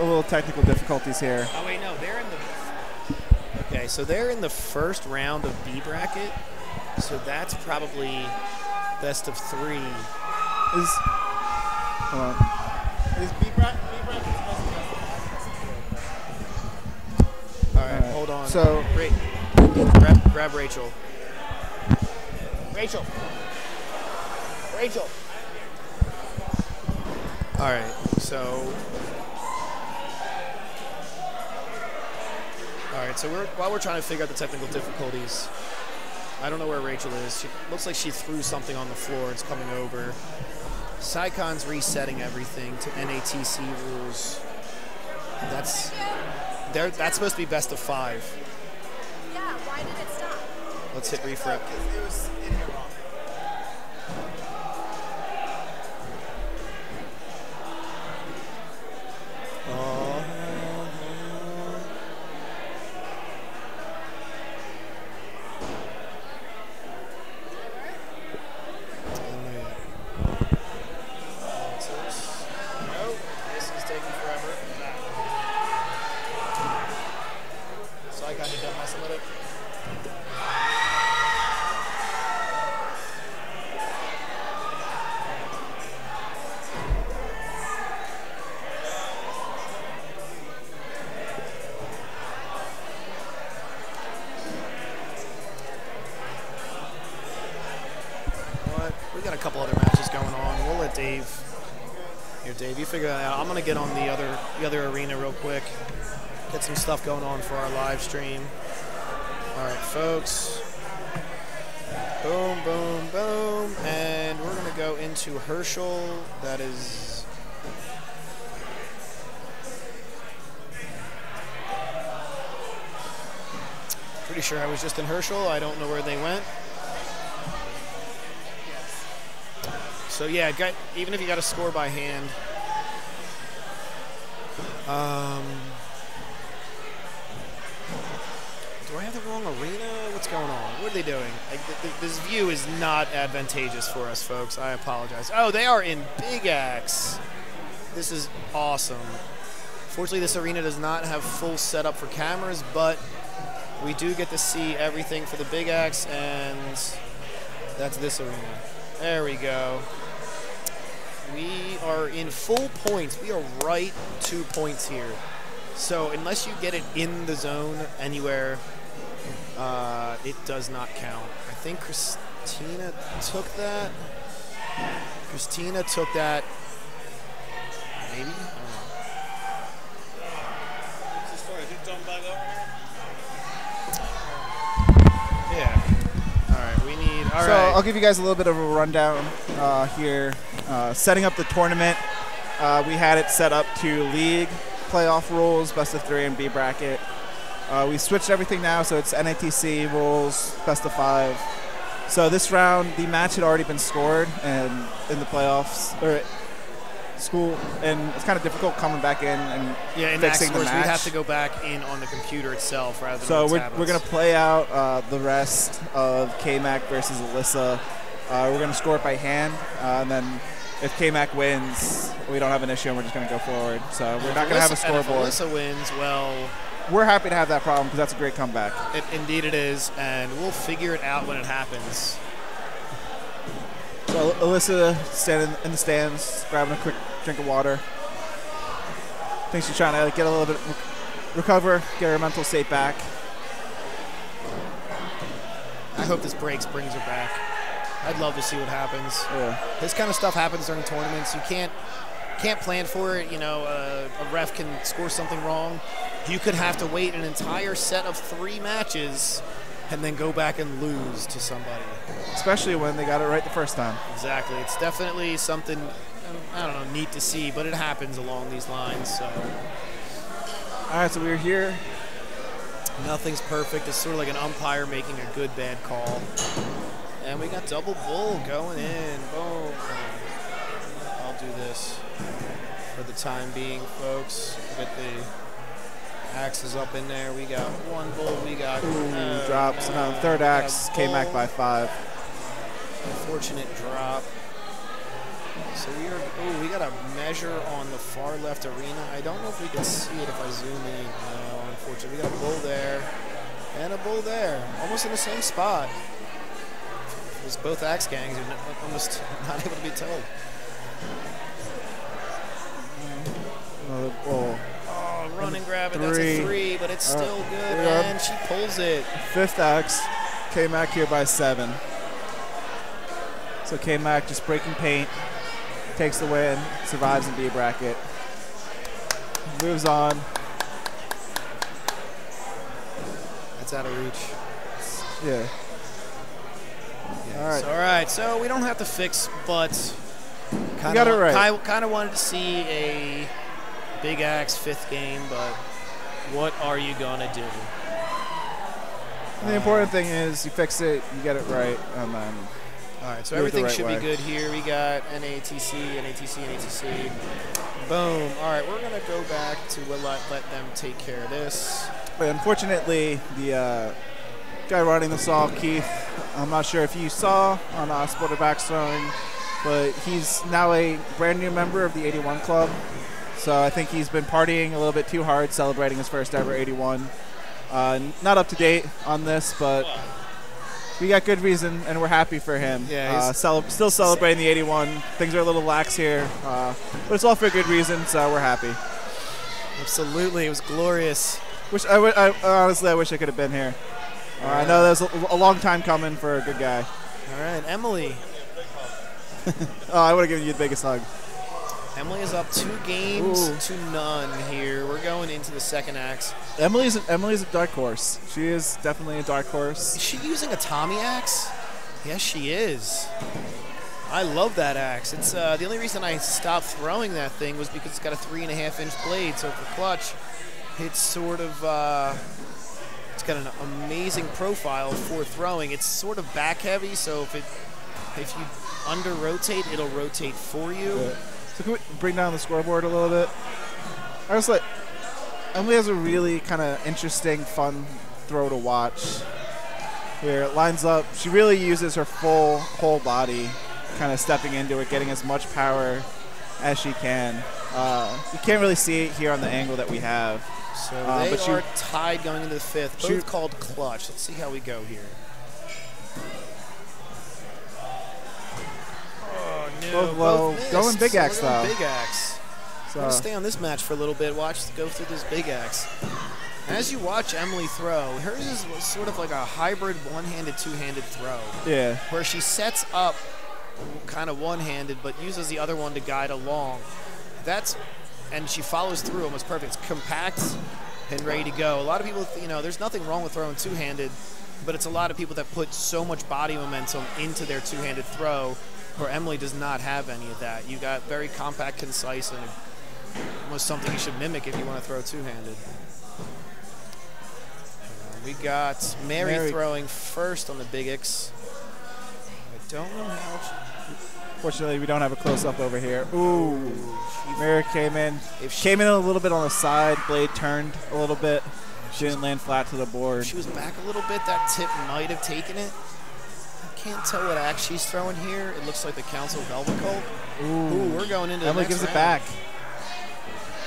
[SPEAKER 3] a little technical difficulties here.
[SPEAKER 1] Oh wait, no, they're in the. Okay, so they're in the first round of B bracket. So that's probably best of 3.
[SPEAKER 3] Hold on.
[SPEAKER 2] Is B bracket supposed to
[SPEAKER 1] All right, hold on.
[SPEAKER 3] So
[SPEAKER 1] grab Rachel. Rachel. All right, so. While we're trying to figure out the technical difficulties, I don't know where Rachel is. She looks like she threw something on the floor. It's coming over. Sycon's resetting everything to NATC rules. That's supposed to be best of 5.
[SPEAKER 5] Yeah, why did it stop?
[SPEAKER 1] Let's hit refresh.
[SPEAKER 2] It was in here wrong.
[SPEAKER 1] Dave, you figure that out. I'm gonna get on the other arena real quick. Get some stuff going on for our live stream. All right, folks. Boom, boom, boom, and we're gonna go into Herschel. That is. Pretty sure I was just in Herschel. I don't know where they went. So yeah, even if you got to score by hand. Do I have the wrong arena? What's going on? What are they doing? This view is not advantageous for us, folks. I apologize. Oh, they are in Big X. This is awesome. Fortunately, this arena does not have full setup for cameras, but we do get to see everything for the Big X, and that's this arena. There we go. We are in full points. We are right 2 points here. So unless you get it in the zone anywhere, it does not count. I think Christina took that. Maybe? Yeah. All right, we need... All right.
[SPEAKER 3] So I'll give you guys a little bit of a rundown here. Setting up the tournament, we had it set up to league playoff rules, best of 3 and B bracket. We switched everything now, so it's NATC rules, best of 5. So this round, the match had already been scored and in the playoffs, or school, and it's kind of difficult coming back in and fixing the match.
[SPEAKER 1] We'd have to go back in on the computer itself rather than
[SPEAKER 3] so
[SPEAKER 1] on the
[SPEAKER 3] we're going to play out the rest of K-Mac versus Alyssa. We're going to score it by hand, and then if K-Mac wins, we don't have an issue and we're just going to go forward. So we're not going to have a scoreboard.
[SPEAKER 1] If Alyssa wins, well,
[SPEAKER 3] we're happy to have that problem because that's a great comeback.
[SPEAKER 1] Indeed it is, and we'll figure it out when it happens.
[SPEAKER 3] So Alyssa standing in the stands, grabbing a quick drink of water. Thinks she's trying to get a little bit, recover, get her mental state back.
[SPEAKER 1] I hope this breaks brings her back. I'd love to see what happens.
[SPEAKER 3] Yeah.
[SPEAKER 1] This kind of stuff happens during tournaments. You can't plan for it. You know, a ref can score something wrong. You could have to wait an entire set of 3 matches and then go back and lose to somebody.
[SPEAKER 3] Especially when they got it right the first time.
[SPEAKER 1] Exactly. It's definitely something, I don't know, neat to see, but it happens along these lines. So.
[SPEAKER 3] All right, so we're here.
[SPEAKER 1] Nothing's perfect. It's sort of like an umpire making a good, bad call. And we got double bull going in. Boom. I'll do this for the time being, folks. Get the axes up in there. We got 1 bull. We got
[SPEAKER 3] drops. No, third axe came back by 5.
[SPEAKER 1] Unfortunate drop. So we got a measure on the far left arena. I don't know if we can see it if I zoom in. No, unfortunately. We got a bull there and a bull there. Almost in the same spot. Because both axe gangs are almost not able to be told.
[SPEAKER 3] Another bull.
[SPEAKER 1] Oh, run and grab it. That's a 3, but it's still good. And she pulls it.
[SPEAKER 3] 5th axe came back here by 7. So K-Mac just breaking paint, takes the win, survives in B bracket, moves on.
[SPEAKER 1] That's out of reach.
[SPEAKER 3] Yeah.
[SPEAKER 1] Yes. All right. So we don't have to fix, but kind of wanted to see a big axe 5th game, but what are you gonna do?
[SPEAKER 3] And the important thing is you fix it, you get it right, and then.
[SPEAKER 1] All right, so everything should be good here. We got NATC. Boom. All right, we're going to go back to let them take care of this.
[SPEAKER 3] But unfortunately, the guy running this all, Keith, I'm not sure if you saw on Sported Backstone, but he's now a brand new member of the 81 Club. So I think he's been partying a little bit too hard, celebrating his first ever 81. Not up to date on this, but we got good reason, and we're happy for him.
[SPEAKER 1] Yeah,
[SPEAKER 3] still celebrating the 81. Things are a little lax here, but it's all for good reason, so we're happy.
[SPEAKER 1] Absolutely. It was glorious.
[SPEAKER 3] Honestly, I wish I could have been here. I know that was a long time coming for a good guy.
[SPEAKER 1] All right, Emily.
[SPEAKER 3] I would have given you the biggest hug.
[SPEAKER 1] Emily is up 2 games to none here. We're going into the second axe.
[SPEAKER 3] Emily's a dark horse. She is definitely a dark horse.
[SPEAKER 1] Is she using a Tommy axe? Yes, she is. I love that axe. It's the only reason I stopped throwing that thing was because it's got a 3.5-inch blade. So for clutch, it's sort of it's got an amazing profile for throwing. It's sort of back heavy, so if you under rotate, it'll rotate for you.
[SPEAKER 3] Yeah. So can we bring down the scoreboard a little bit? Emily has a really kind of interesting, fun throw to watch. Here, it lines up. She really uses her whole body, kind of stepping into it, getting as much power as she can. You can't really see it here on the angle that we have.
[SPEAKER 1] So they are tied going into the 5th, both called clutch. Let's see how we go here.
[SPEAKER 3] Both low, going big axe though.
[SPEAKER 1] Big axe. So I'm gonna stay on this match for a little bit. Go through this big axe. As you watch Emily throw, hers is sort of like a hybrid one-handed, two-handed throw.
[SPEAKER 3] Yeah.
[SPEAKER 1] Where she sets up kind of one-handed, but uses the other one to guide along. And she follows through almost perfect. It's compact and ready to go. A lot of people, there's nothing wrong with throwing two-handed, but it's a lot of people that put so much body momentum into their two-handed throw, where Emily does not have any of that. You got very compact, concise, and almost something you should mimic if you want to throw two-handed. We got Mary throwing first on the Big X. I don't know how.
[SPEAKER 3] Fortunately, we don't have a close-up over here. Ooh. Mary came in. Came in a little bit on the side. Blade turned a little bit. She didn't land flat to the board.
[SPEAKER 1] If she was back a little bit, that tip might have taken it. can't tell what axe she's throwing here. It looks like the Council Velvet Cult.
[SPEAKER 3] Ooh,
[SPEAKER 1] We're going into the
[SPEAKER 3] Emily
[SPEAKER 1] next
[SPEAKER 3] gives
[SPEAKER 1] round.
[SPEAKER 3] it back.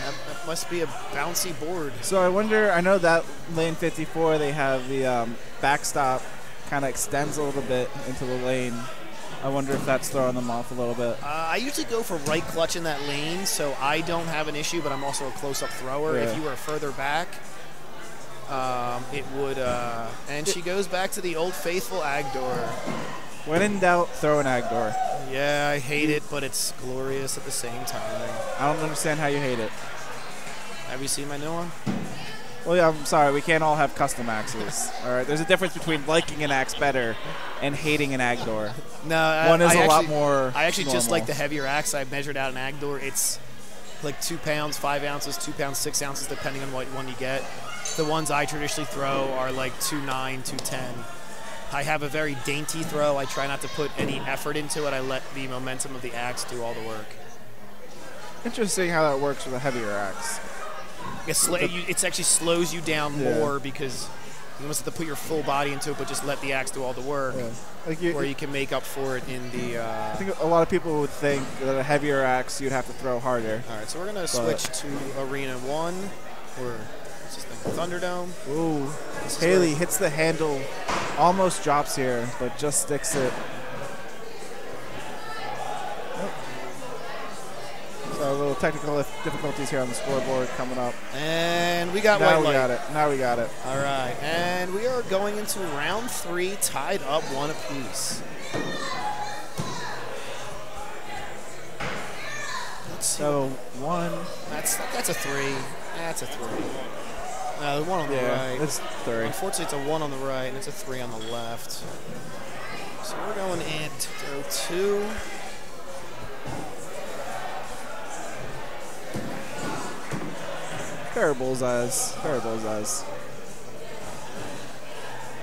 [SPEAKER 1] That must be a bouncy board.
[SPEAKER 3] So I wonder, I know that lane 54, they have the backstop kind of extends a little bit into the lane. I wonder if that's throwing them off a little bit.
[SPEAKER 1] I usually go for right clutch in that lane, so I don't have an issue, but I'm also a close-up thrower.
[SPEAKER 3] Yeah.
[SPEAKER 1] If you were further back, it would, and she goes back to the old faithful Agdor.
[SPEAKER 3] When in doubt, throw an Agdor.
[SPEAKER 1] Yeah, I hate it, but it's glorious at the same time.
[SPEAKER 3] I don't understand how you hate it.
[SPEAKER 1] Have you seen my new one?
[SPEAKER 3] Well, yeah, I'm sorry, we can't all have custom axes. All right, there's a difference between liking an axe better and hating an Agdor.
[SPEAKER 1] No,
[SPEAKER 3] One is
[SPEAKER 1] I
[SPEAKER 3] a lot
[SPEAKER 1] actually-
[SPEAKER 3] more
[SPEAKER 1] I actually just
[SPEAKER 3] normal.
[SPEAKER 1] like the heavier axe. I measured out an Agdor. It's like 2 pounds, 5 ounces, 2 pounds, 6 ounces, depending on what one you get. The ones I traditionally throw are like 2.9, 2.10. I have a very dainty throw. I try not to put any effort into it. I let the momentum of the axe do all the work.
[SPEAKER 3] Interesting how that works with a heavier axe.
[SPEAKER 1] It actually slows you down
[SPEAKER 3] Yeah.
[SPEAKER 1] more because you almost have to put your full body into it, but just let the axe do all the work,
[SPEAKER 3] Yeah. Like
[SPEAKER 1] where you can make up for it in the.
[SPEAKER 3] I think a lot of people would think that a heavier axe you'd have to throw harder.
[SPEAKER 1] All right, so we're gonna switch to Arena 1, or what's this thing? Thunderdome.
[SPEAKER 3] Ooh,
[SPEAKER 1] This is
[SPEAKER 3] Haley
[SPEAKER 1] where-
[SPEAKER 3] hits the handle, almost drops here, but just sticks it. So a little technical difficulties here on the scoreboard coming up.
[SPEAKER 1] And we got
[SPEAKER 3] Now
[SPEAKER 1] white
[SPEAKER 3] we
[SPEAKER 1] light.
[SPEAKER 3] got it. Now we got it.
[SPEAKER 1] All right, and we are going into round 3, tied up 1 apiece. Let's see.
[SPEAKER 3] So one,
[SPEAKER 1] That's a 3. That's a 3. The one on the
[SPEAKER 3] yeah,
[SPEAKER 1] right.
[SPEAKER 3] it's 3.
[SPEAKER 1] Unfortunately, it's a 1 on the right, and it's a 3 on the left. So we're going into throw 2.
[SPEAKER 3] Pair of bullseyes. Pair of bullseyes.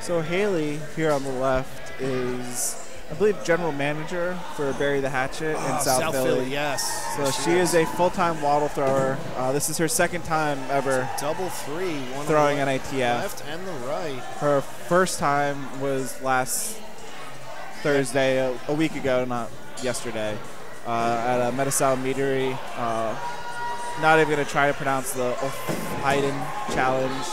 [SPEAKER 3] So Haley here on the left is, I believe, general manager for Bury the Hatchet in South Philly.
[SPEAKER 1] Yes.
[SPEAKER 3] So
[SPEAKER 1] Yes,
[SPEAKER 3] she is a full-time waddle thrower. This is her second time ever
[SPEAKER 1] double 3, one
[SPEAKER 3] throwing
[SPEAKER 1] on the
[SPEAKER 3] NITF.
[SPEAKER 1] left and the right.
[SPEAKER 3] Her first time was last Thursday, a week ago, not yesterday, at a Metasal meadery. Not even going to try to pronounce the Haydn Challenge,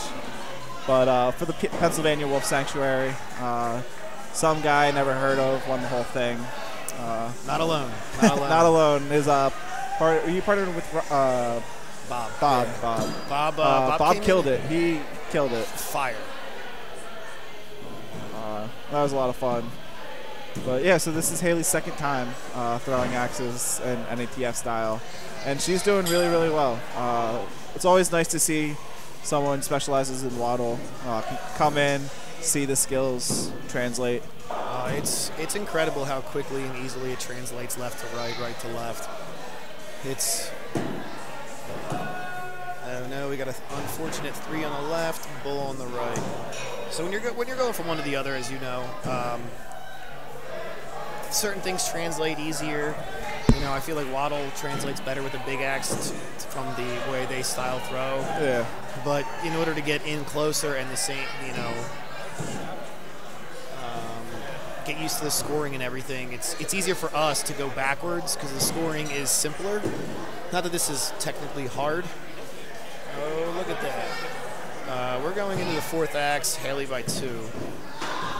[SPEAKER 3] but for the Pennsylvania Wolf Sanctuary, some guy I never heard of won the whole thing.
[SPEAKER 1] Not alone. Not alone.
[SPEAKER 3] Not alone is part. Are you partnered with
[SPEAKER 1] Bob.
[SPEAKER 3] Bob?
[SPEAKER 1] Yeah.
[SPEAKER 3] Bob.
[SPEAKER 1] Bob came
[SPEAKER 3] killed
[SPEAKER 1] in
[SPEAKER 3] it. He killed it.
[SPEAKER 1] Fire.
[SPEAKER 3] That was a lot of fun. But yeah, so this is Haley's second time throwing axes in NATF style, and she's doing really, really well. It's always nice to see someone specializes in waddle come in, see the skills translate.
[SPEAKER 1] It's incredible how quickly and easily it translates left to right, right to left. It's oh no, we got an unfortunate 3 on the left, bull on the right. So when you're going from one to the other, as you know, certain things translate easier. You know, I feel like waddle translates better with a big axe from the way they style throw.
[SPEAKER 3] Yeah.
[SPEAKER 1] But in order to get in closer and the same, get used to the scoring and everything, it's easier for us to go backwards because the scoring is simpler. Not that this is technically hard. Oh, look at that. We're going into the 4th axe, Haley by 2.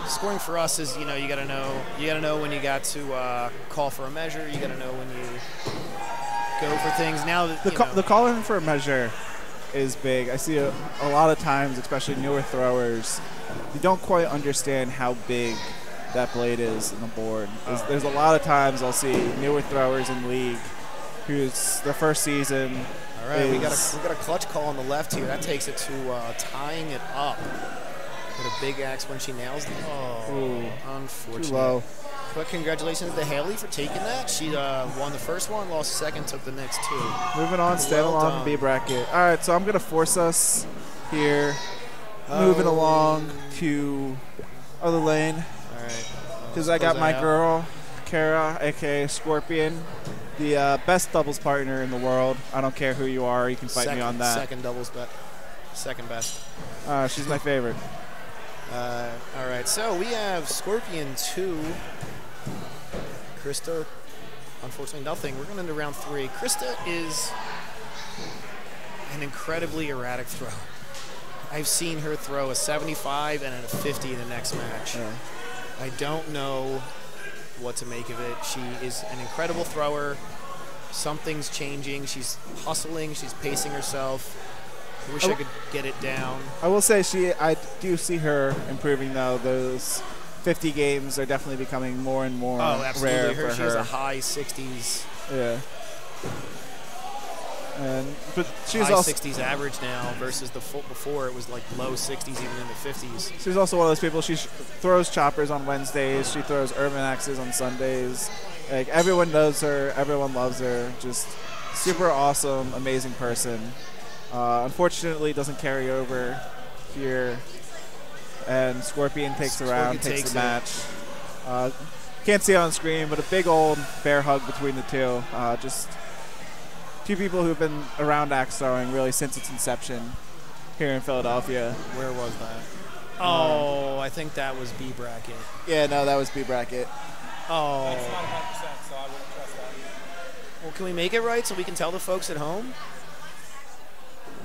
[SPEAKER 1] Scoring for us is, you gotta know when you got to call for a measure. You gotta know when you go for things. Now that
[SPEAKER 3] The calling for a measure is big. I see a lot of times, especially newer throwers, you don't quite understand how big that blade is in the board. There's a lot of times I'll see newer throwers in league who's their first season.
[SPEAKER 1] All right, we got a clutch call on the left here. That takes it to tying it up. With a big axe when she nails it. Oh,
[SPEAKER 3] Ooh,
[SPEAKER 1] unfortunate.
[SPEAKER 3] too low.
[SPEAKER 1] But congratulations to Haley for taking that. She won the first one, lost the second, took the next 2.
[SPEAKER 3] Moving on, staying
[SPEAKER 1] Well
[SPEAKER 3] along
[SPEAKER 1] done.
[SPEAKER 3] the B bracket. All right, so I'm going to force us here, moving along to other lane,
[SPEAKER 1] All right.
[SPEAKER 3] because I got my girl, Kara, a.k.a. Scorpion, the best doubles partner in the world. I don't care who you are. You can fight me on that.
[SPEAKER 1] Second doubles bet. Second best.
[SPEAKER 3] She's my favorite.
[SPEAKER 1] All right, so we have Scorpion 2. Krista, unfortunately, nothing. We're going into round 3. Krista is an incredibly erratic throw. I've seen her throw a 75 and a 50 in the next match.
[SPEAKER 3] Yeah.
[SPEAKER 1] I don't know what to make of it. She is an incredible thrower. Something's changing. She's hustling. She's pacing herself. I wish I could get it down.
[SPEAKER 3] I will say I do see her improving though. Those 50 games are definitely becoming more and more rare for
[SPEAKER 1] She
[SPEAKER 3] her.
[SPEAKER 1] has a high 60s.
[SPEAKER 3] Yeah. But she's
[SPEAKER 1] high
[SPEAKER 3] also
[SPEAKER 1] 60s average now versus before it was like low 60s, even in the 50s.
[SPEAKER 3] she's also one of those people. She throws choppers on Wednesdays. She throws urban axes on Sundays. Like everyone knows her. Everyone loves her. Just super awesome, amazing person. Unfortunately, doesn't carry over here. And Scorpion takes the round, takes the match. Can't see it on screen, but a big old bear hug between the two. Just two people who've been around axe throwing really since its inception here in Philadelphia.
[SPEAKER 1] Where was that? Oh, I think that was B bracket.
[SPEAKER 3] Yeah, no, that was B bracket.
[SPEAKER 1] Oh.
[SPEAKER 2] That's not 100%, so I wouldn't trust that.
[SPEAKER 1] Well, can we make it right so we can tell the folks at home?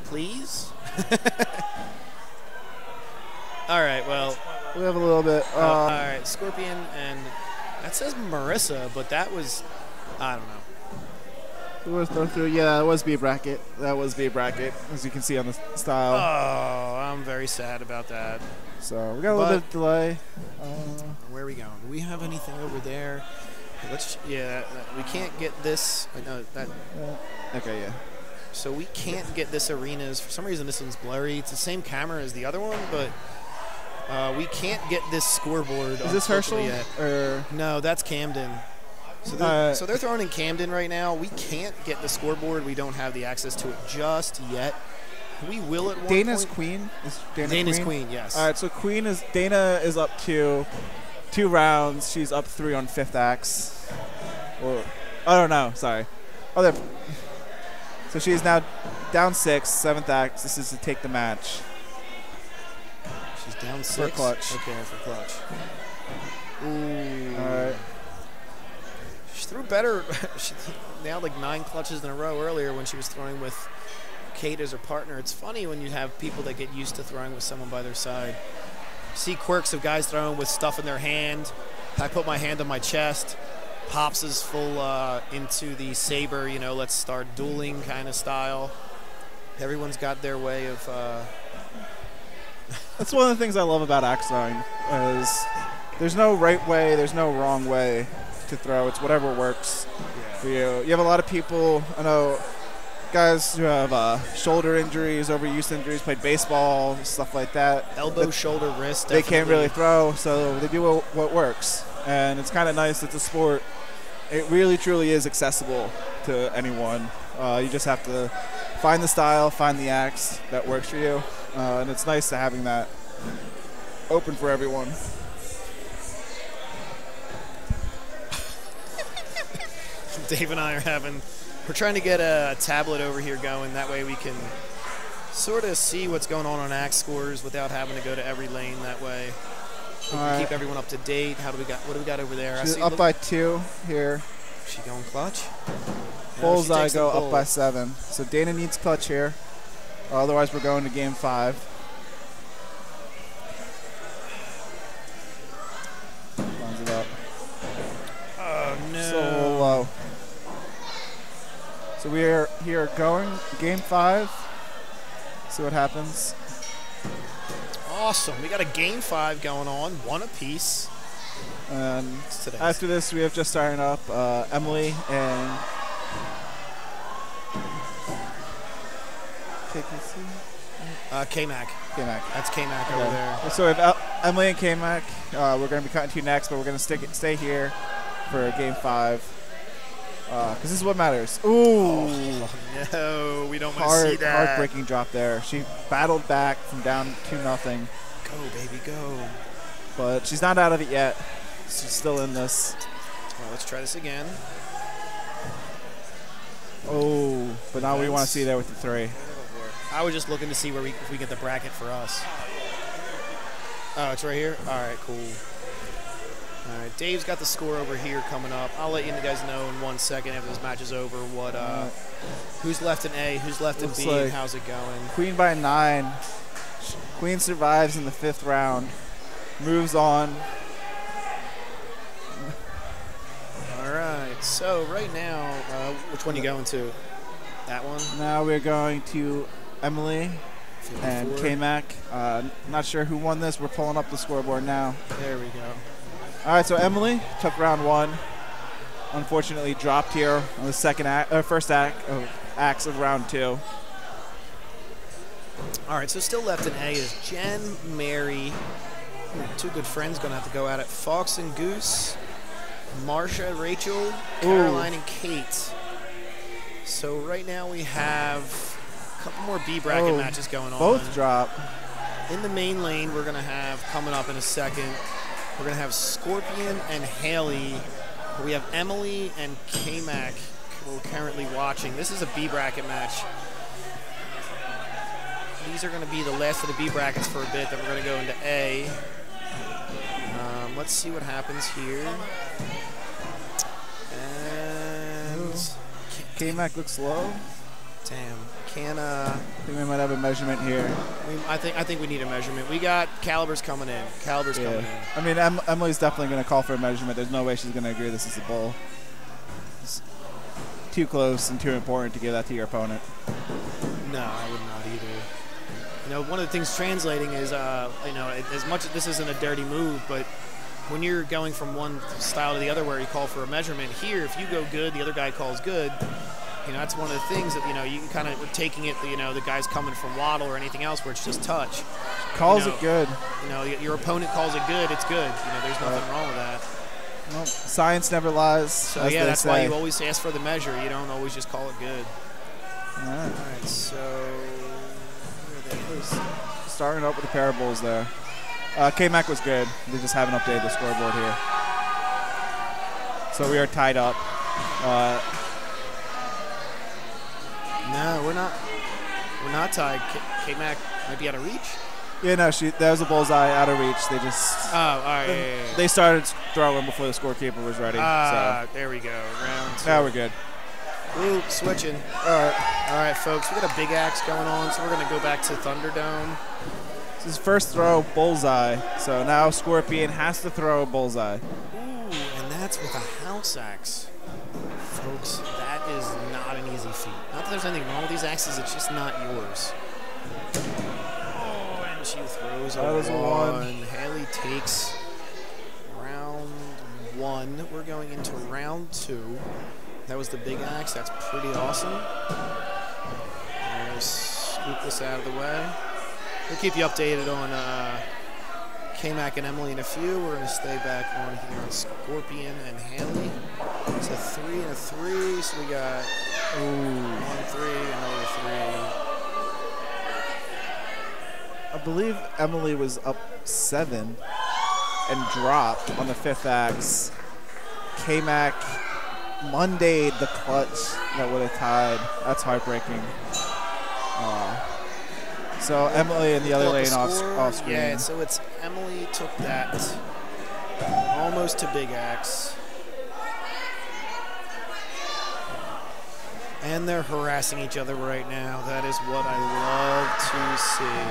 [SPEAKER 1] Please? All right, well.
[SPEAKER 3] We have a little bit.
[SPEAKER 1] All right, Scorpion, and that says Marissa, but that was, I don't know.
[SPEAKER 3] Who was thrown through? Yeah, it was B bracket. That was B bracket, as you can see on the style.
[SPEAKER 1] Oh, I'm very sad about that.
[SPEAKER 3] So we got a little bit of delay.
[SPEAKER 1] Where are we going? Do we have anything over there? We can't get this. I know that.
[SPEAKER 3] Okay, yeah.
[SPEAKER 1] So we can't get this arenas. For some reason, this one's blurry. It's the same camera as the other one, but we can't get this scoreboard.
[SPEAKER 3] Is this Herschel?
[SPEAKER 1] Yet.
[SPEAKER 3] Or
[SPEAKER 1] No, that's Camden. So they're throwing in Camden right now. We can't get the scoreboard. We don't have the access to it just yet. We will at one
[SPEAKER 3] Dana's
[SPEAKER 1] point.
[SPEAKER 3] Queen? Is
[SPEAKER 1] Dana's Queen, yes.
[SPEAKER 3] All right, so Dana is up 2 rounds. She's up 3 on 5th axe. Or, oh, no, sorry. Oh, so she's now down 6, 7th axe. This is to take the match.
[SPEAKER 1] She's down 6?
[SPEAKER 3] For clutch.
[SPEAKER 1] Okay, for clutch. Ooh.
[SPEAKER 3] All right.
[SPEAKER 1] She threw better. She nailed like 9 clutches in a row earlier when she was throwing with Kate as her partner. It's funny when you have people that get used to throwing with someone by their side. See quirks of guys throwing with stuff in their hand. I put my hand on my chest. Pops is full into the saber, let's start dueling kind of style. Everyone's got their way of.
[SPEAKER 3] That's one of the things I love about axe throwing is there's no right way, there's no wrong way to throw. It's whatever works for you. You have a lot of people, I know, guys who have shoulder injuries, overuse injuries, played baseball, stuff like that.
[SPEAKER 1] Elbow, shoulder, wrist.
[SPEAKER 3] They can't really throw, so they do what works. And it's kind of nice that the sport, it really truly is accessible to anyone. You just have to find the style, find the axe that works for you. And it's nice to having that open for everyone.
[SPEAKER 1] Dave and I we're trying to get a tablet over here going. That way we can sort of see what's going on axe scores without having to go to every lane that way. We can keep everyone up to date. What do we got over there?
[SPEAKER 3] She's up by 2 here.
[SPEAKER 1] Is she going clutch?
[SPEAKER 3] Bullseye go up by 7. So Dana needs clutch here. Otherwise, we're going to game 5. Lines it up.
[SPEAKER 1] Oh, no.
[SPEAKER 3] So low. So we are here going game 5. See what happens.
[SPEAKER 1] Awesome. We got a game 5 going on, 1 apiece.
[SPEAKER 3] And after this, we have just starting up Emily and
[SPEAKER 1] K-Mac.
[SPEAKER 3] K-Mac.
[SPEAKER 1] That's K-Mac over there.
[SPEAKER 3] So we have Emily and K-Mac. We're going to be cutting to next, but we're going to stay here for game 5. Because this is what matters. Ooh.
[SPEAKER 1] Oh, no, we don't want to see that.
[SPEAKER 3] Heartbreaking drop there. She battled back from down 2-0.
[SPEAKER 1] Go, baby, go.
[SPEAKER 3] But she's not out of it yet. She's still in this.
[SPEAKER 1] Well, let's try this again.
[SPEAKER 3] Oh, but now we want to see there with the 3.
[SPEAKER 1] I was just looking to see if we get the bracket for us. Oh, it's right here? All right, cool. All right, Dave's got the score over here coming up. I'll let you guys know in 1 second after this match is over what who's left in A, who's left in B,
[SPEAKER 3] like
[SPEAKER 1] and how's it going.
[SPEAKER 3] Queen by 9. Queen survives in the 5th round. Moves on.
[SPEAKER 1] All right, so right now, which one are you going to? That one?
[SPEAKER 3] Now we're going to Emily and
[SPEAKER 1] 54.
[SPEAKER 3] K-Mac. Not sure who won this. We're pulling up the scoreboard now.
[SPEAKER 1] There we go.
[SPEAKER 3] All right, so Emily took round 1. Unfortunately, dropped here on the first acts of round 2.
[SPEAKER 1] All right, so still left in A is Jen, Mary, two good friends going to have to go at it. Fox and Goose, Marsha, Rachel, Caroline, and Kate. So right now we have a couple more B bracket matches going on.
[SPEAKER 3] Both drop.
[SPEAKER 1] In the main lane, we're going to have, coming up in a second, we're going to have Scorpion and Haley. We have Emily and K-Mac who we're currently watching. This is a B bracket match. These are going to be the last of the B brackets for a bit. Then we're going to go into A. Let's see what happens here. And
[SPEAKER 3] K-Mac looks low.
[SPEAKER 1] damn,
[SPEAKER 3] I think we might have a measurement here.
[SPEAKER 1] I think we need a measurement. We got Caliber's coming in. Caliber's coming in.
[SPEAKER 3] I mean, Emily's definitely going to call for a measurement. There's no way she's going to agree this is a bull. It's too close and too important to give that to your opponent.
[SPEAKER 1] No, I would not either. You know, one of the things translating is, you know, as much as this isn't a dirty move, but when you're going from one style to the other where you call for a measurement, here, if you go good, the other guy calls good, you know, that's one of the things that, you know, you kind of taking it, you know, the guy's coming from waddle or anything else where it's just touch.
[SPEAKER 3] Calls
[SPEAKER 1] you know,
[SPEAKER 3] it good.
[SPEAKER 1] You know, your opponent calls it good, it's good. You know, there's nothing wrong with that.
[SPEAKER 3] Well, science never lies.
[SPEAKER 1] So,
[SPEAKER 3] as
[SPEAKER 1] yeah,
[SPEAKER 3] they
[SPEAKER 1] that's
[SPEAKER 3] say.
[SPEAKER 1] why you always ask for the measure. You don't always just call it good.
[SPEAKER 3] All right.
[SPEAKER 1] All right, so where are they?
[SPEAKER 3] Starting up with a pair of bulls there. K-Mac was good. They just haven't updated the scoreboard here. So we are tied up.
[SPEAKER 1] No, we're not. We're not tied. K-Mac might be out of reach.
[SPEAKER 3] Yeah, no, that was a bullseye out of reach. They just
[SPEAKER 1] Oh, all right. Yeah.
[SPEAKER 3] they started throwing before the scorekeeper was ready. So
[SPEAKER 1] There we go. Round 2.
[SPEAKER 3] now we're good.
[SPEAKER 1] Ooh, switching.
[SPEAKER 3] All right.
[SPEAKER 1] All right, folks. We got a big axe going on, so we're going to go back to Thunderdome.
[SPEAKER 3] This is first throw, bullseye. So now Scorpion has to throw a bullseye.
[SPEAKER 1] Ooh, and that's with a house axe. Folks, that is not an easy feat. Not that there's anything wrong with these axes, it's just not yours. Oh, and she throws
[SPEAKER 3] That was a one.
[SPEAKER 1] Haley takes round 1. We're going into round 2. That was the big axe. That's pretty awesome. I'll scoop this out of the way. We'll keep you updated on K-Mac and Emily in a few. We're going to stay back on here on Scorpion and Haley. It's a 3 and a 3, so we got 1, 3, another 3.
[SPEAKER 3] I believe Emily was up 7 and dropped on the 5th axe. K-Mac Monday'd the clutch that would have tied. That's heartbreaking. So Emily in the other lane off screen.
[SPEAKER 1] Yeah, so it's Emily took that almost to big axe. And they're harassing each other right now. That is what I love to see.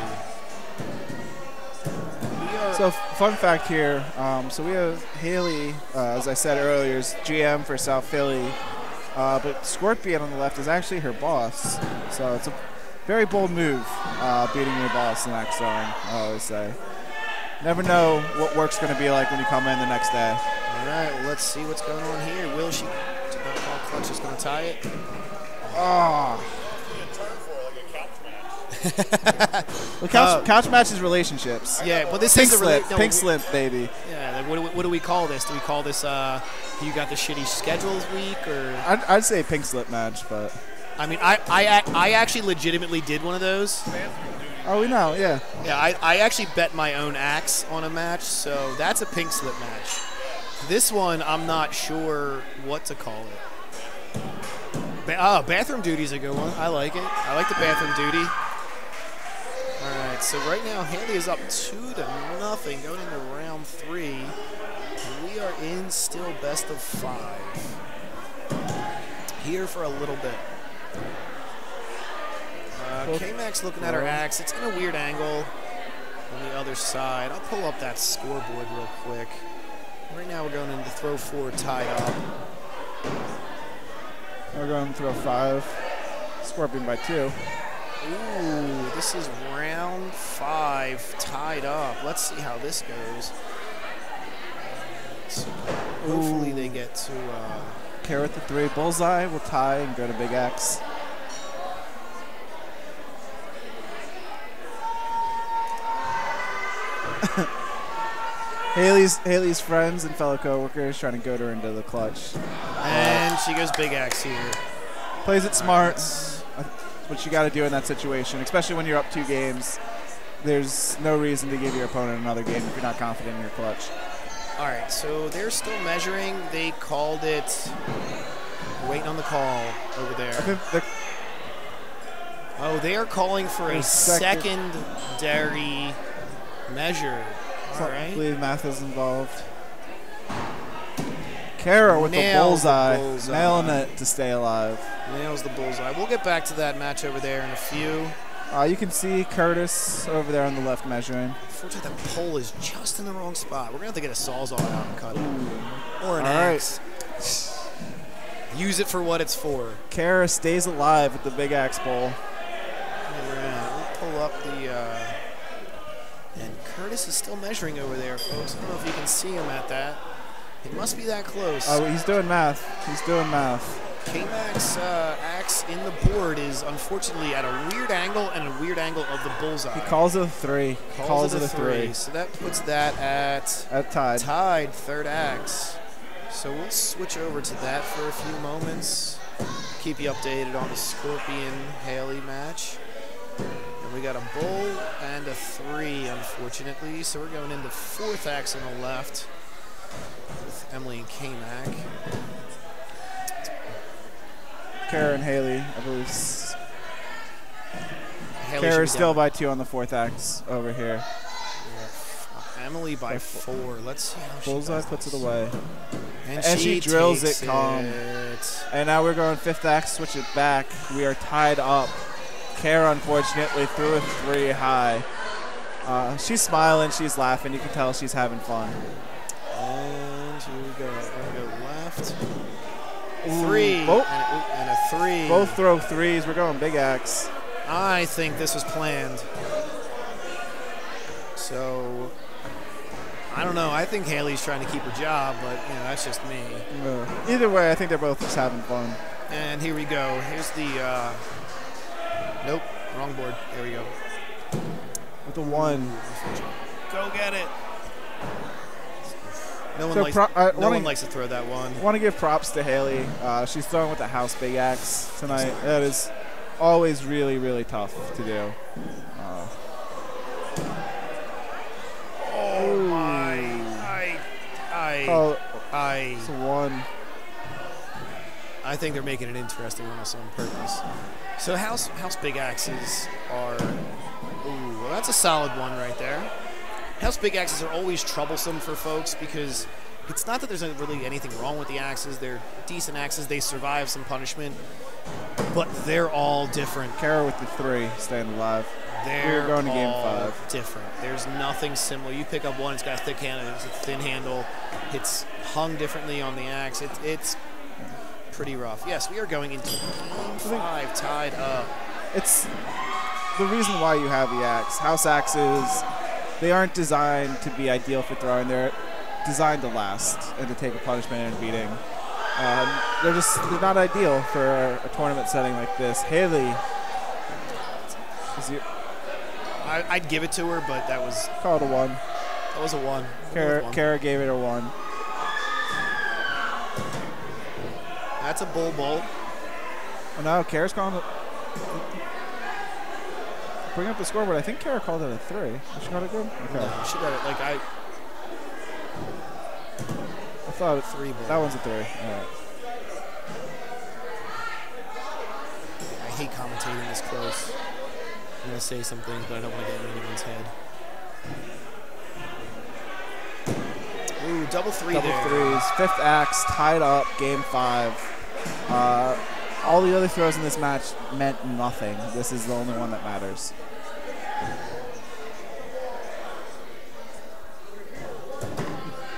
[SPEAKER 3] So fun fact here, so we have Haley, as I said earlier, is GM for South Philly, but Scorpion on the left is actually her boss. So it's a very bold move, beating your boss in axe throwing, I always say. Never know what work's going to be like when you come in the next day.
[SPEAKER 1] All right, well, let's see what's going on here. Will she did not call clutch is going to tie it?
[SPEAKER 3] Oh. Well, couch matches relationships.
[SPEAKER 1] Yeah, well, this
[SPEAKER 3] Pink
[SPEAKER 1] is
[SPEAKER 3] slip,
[SPEAKER 1] no,
[SPEAKER 3] pink slip, baby.
[SPEAKER 1] Yeah, what do we call this? Do we call this you got the shitty schedules week, or?
[SPEAKER 3] I'd say pink slip match, but.
[SPEAKER 1] I mean, I actually legitimately did one of those.
[SPEAKER 3] Oh, we know, yeah.
[SPEAKER 1] Yeah, I actually bet my own axe on a match, so that's a pink slip match. This one, I'm not sure what to call it. Bathroom duty's a good one. I like it. I like the bathroom duty. All right, right, so right now Haley is up 2-0 going into round 3. And we are in still best of 5. Here for a little bit. K-Max looking at her axe. It's in a weird angle on the other side. I'll pull up that scoreboard real quick. Right now we're going into throw 4 tied up.
[SPEAKER 3] We're going throw 5. Scorpion by 2.
[SPEAKER 1] Ooh, this is round 5 tied up. Let's see how this goes. So hopefully they get to...
[SPEAKER 3] Kara with the 3. Bullseye will tie and go to Big X. Haley's friends and fellow coworkers trying to goad her into the clutch.
[SPEAKER 1] And she goes Big X here.
[SPEAKER 3] Plays it smart. That's what you got to do in that situation, especially when you're up 2 games. There's no reason to give your opponent another game if you're not confident in your clutch.
[SPEAKER 1] All right, so they're still measuring. They called it. Waiting on the call over there. Oh, they are calling for a secondary measure. All right.
[SPEAKER 3] I believe math is involved. Kara with the bullseye. Nailing it to stay alive.
[SPEAKER 1] Nails the bullseye. We'll get back to that match over there in a few.
[SPEAKER 3] You can see Curtis over there on the left measuring.
[SPEAKER 1] Unfortunately, that pole is just in the wrong spot. We're going to have to get a Sawzall out and cut it. Or an axe. Use it for what it's for.
[SPEAKER 3] Kara stays alive with the Big Axe pole.
[SPEAKER 1] We'll pull up the... and Curtis is still measuring over there, folks. I don't know if you can see him at that. It must be that close.
[SPEAKER 3] Oh, he's doing math. He's doing math.
[SPEAKER 1] K-Mac's axe in the board is unfortunately at a weird angle and a weird angle of the bullseye.
[SPEAKER 3] He calls it a 3.
[SPEAKER 1] Calls it a 3. So that puts that at
[SPEAKER 3] tied.
[SPEAKER 1] Tied, 3rd axe. So we'll switch over to that for a few moments. Keep you updated on the Scorpion Haley match. And we got a bull and a 3, unfortunately. So we're going into 4th axe on the left with Emily and K-Mac.
[SPEAKER 3] Kara and Haley, I believe. Kara's still by 2 on the 4th axe over here.
[SPEAKER 1] Yeah. Emily by 4. Let's see how
[SPEAKER 3] Bullseye puts it away.
[SPEAKER 1] And
[SPEAKER 3] she drills it calm. And now we're going 5th axe, switch it back. We are tied up. Kara, unfortunately, threw a 3 high. She's smiling, she's laughing. You can tell she's having fun.
[SPEAKER 1] And here we go. We're going to go left.
[SPEAKER 3] Ooh,
[SPEAKER 1] 3 and a 3.
[SPEAKER 3] Both throw 3s. We're going Big Axe.
[SPEAKER 1] I think this was planned. So, I don't know. I think Haley's trying to keep her job, but you know that's just me.
[SPEAKER 3] Either way, I think they're both just having fun.
[SPEAKER 1] And here we go. Here's the. Nope, wrong board. There we go.
[SPEAKER 3] With the 1.
[SPEAKER 1] Go get it. No one, likes to throw that one.
[SPEAKER 3] I want to give props to Haley. She's throwing with the house Big Axe tonight. That is always really, really tough to do.
[SPEAKER 1] Oh my!
[SPEAKER 3] It's a 1.
[SPEAKER 1] I think they're making it interesting on us on purpose. So house Big Axes are. Ooh, well that's a solid one right there. House Big Axes are always troublesome for folks because it's not that there's really anything wrong with the axes. They're decent axes. They survive some punishment, but they're all different.
[SPEAKER 3] Kara with the 3, staying alive.
[SPEAKER 1] They're
[SPEAKER 3] going to game
[SPEAKER 1] all
[SPEAKER 3] 5.
[SPEAKER 1] different. There's nothing similar. You pick up one, it's got a thick handle, it's a thin handle. It's hung differently on the axe. It's pretty rough. Yes, we are going into game 5 tied up.
[SPEAKER 3] It's the reason why you have the axe. House axes, they aren't designed to be ideal for throwing. They're designed to last and to take a punishment and a beating. They're not ideal for a tournament setting like this. Haley,
[SPEAKER 1] I'd give it to her, but that was
[SPEAKER 3] called a 1.
[SPEAKER 1] That was a 1.
[SPEAKER 3] Kara gave it a 1.
[SPEAKER 1] That's a bull.
[SPEAKER 3] Oh no, Kara's calling it. Bring up the scoreboard. I think Kara called it a 3. She got it good? Okay.
[SPEAKER 1] No, she got it. Like I
[SPEAKER 3] thought
[SPEAKER 1] 3 bull.
[SPEAKER 3] That one's a 3. All right.
[SPEAKER 1] I hate commentating this close. I'm going to say some things, but I don't want to get in anyone's head. Ooh, double three
[SPEAKER 3] Double
[SPEAKER 1] there.
[SPEAKER 3] threes. Fifth axe, tied up, game 5. All the other throws in this match meant nothing. This is the only one that matters.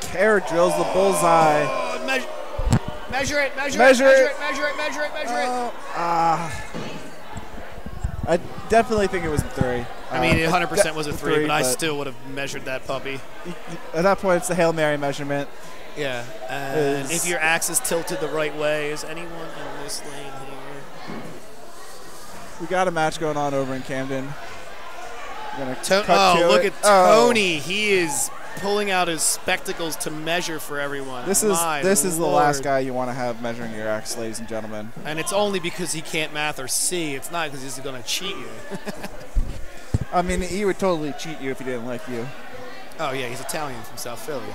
[SPEAKER 3] Kerr drills the bullseye.
[SPEAKER 1] Oh, measure it.
[SPEAKER 3] I definitely think it was a 3.
[SPEAKER 1] I mean, it 100% was a 3, but I still would have measured that puppy.
[SPEAKER 3] At that point, it's the Hail Mary measurement.
[SPEAKER 1] Yeah, and if your axe is tilted the right way, is anyone in this lane here?
[SPEAKER 3] We got a match going on over in Camden.
[SPEAKER 1] Look at Tony. He is pulling out his spectacles to measure for everyone.
[SPEAKER 3] This is the last guy you want to have measuring your axe, ladies and gentlemen.
[SPEAKER 1] And it's only because he can't math or see. It's not because he's going to cheat you.
[SPEAKER 3] I mean, he would totally cheat you if he didn't like you.
[SPEAKER 1] Oh, yeah, he's Italian from South Philly.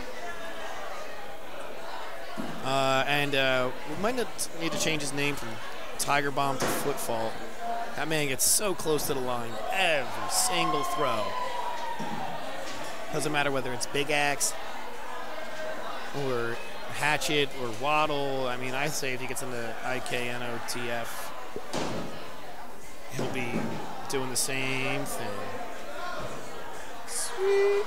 [SPEAKER 1] We might need to change his name from Tiger Bomb to Foot Fault. That man gets so close to the line every single throw. Doesn't matter whether it's big axe or hatchet or waddle. I mean, I say if he gets into IKNOTF, he'll be doing the same thing. Sweet.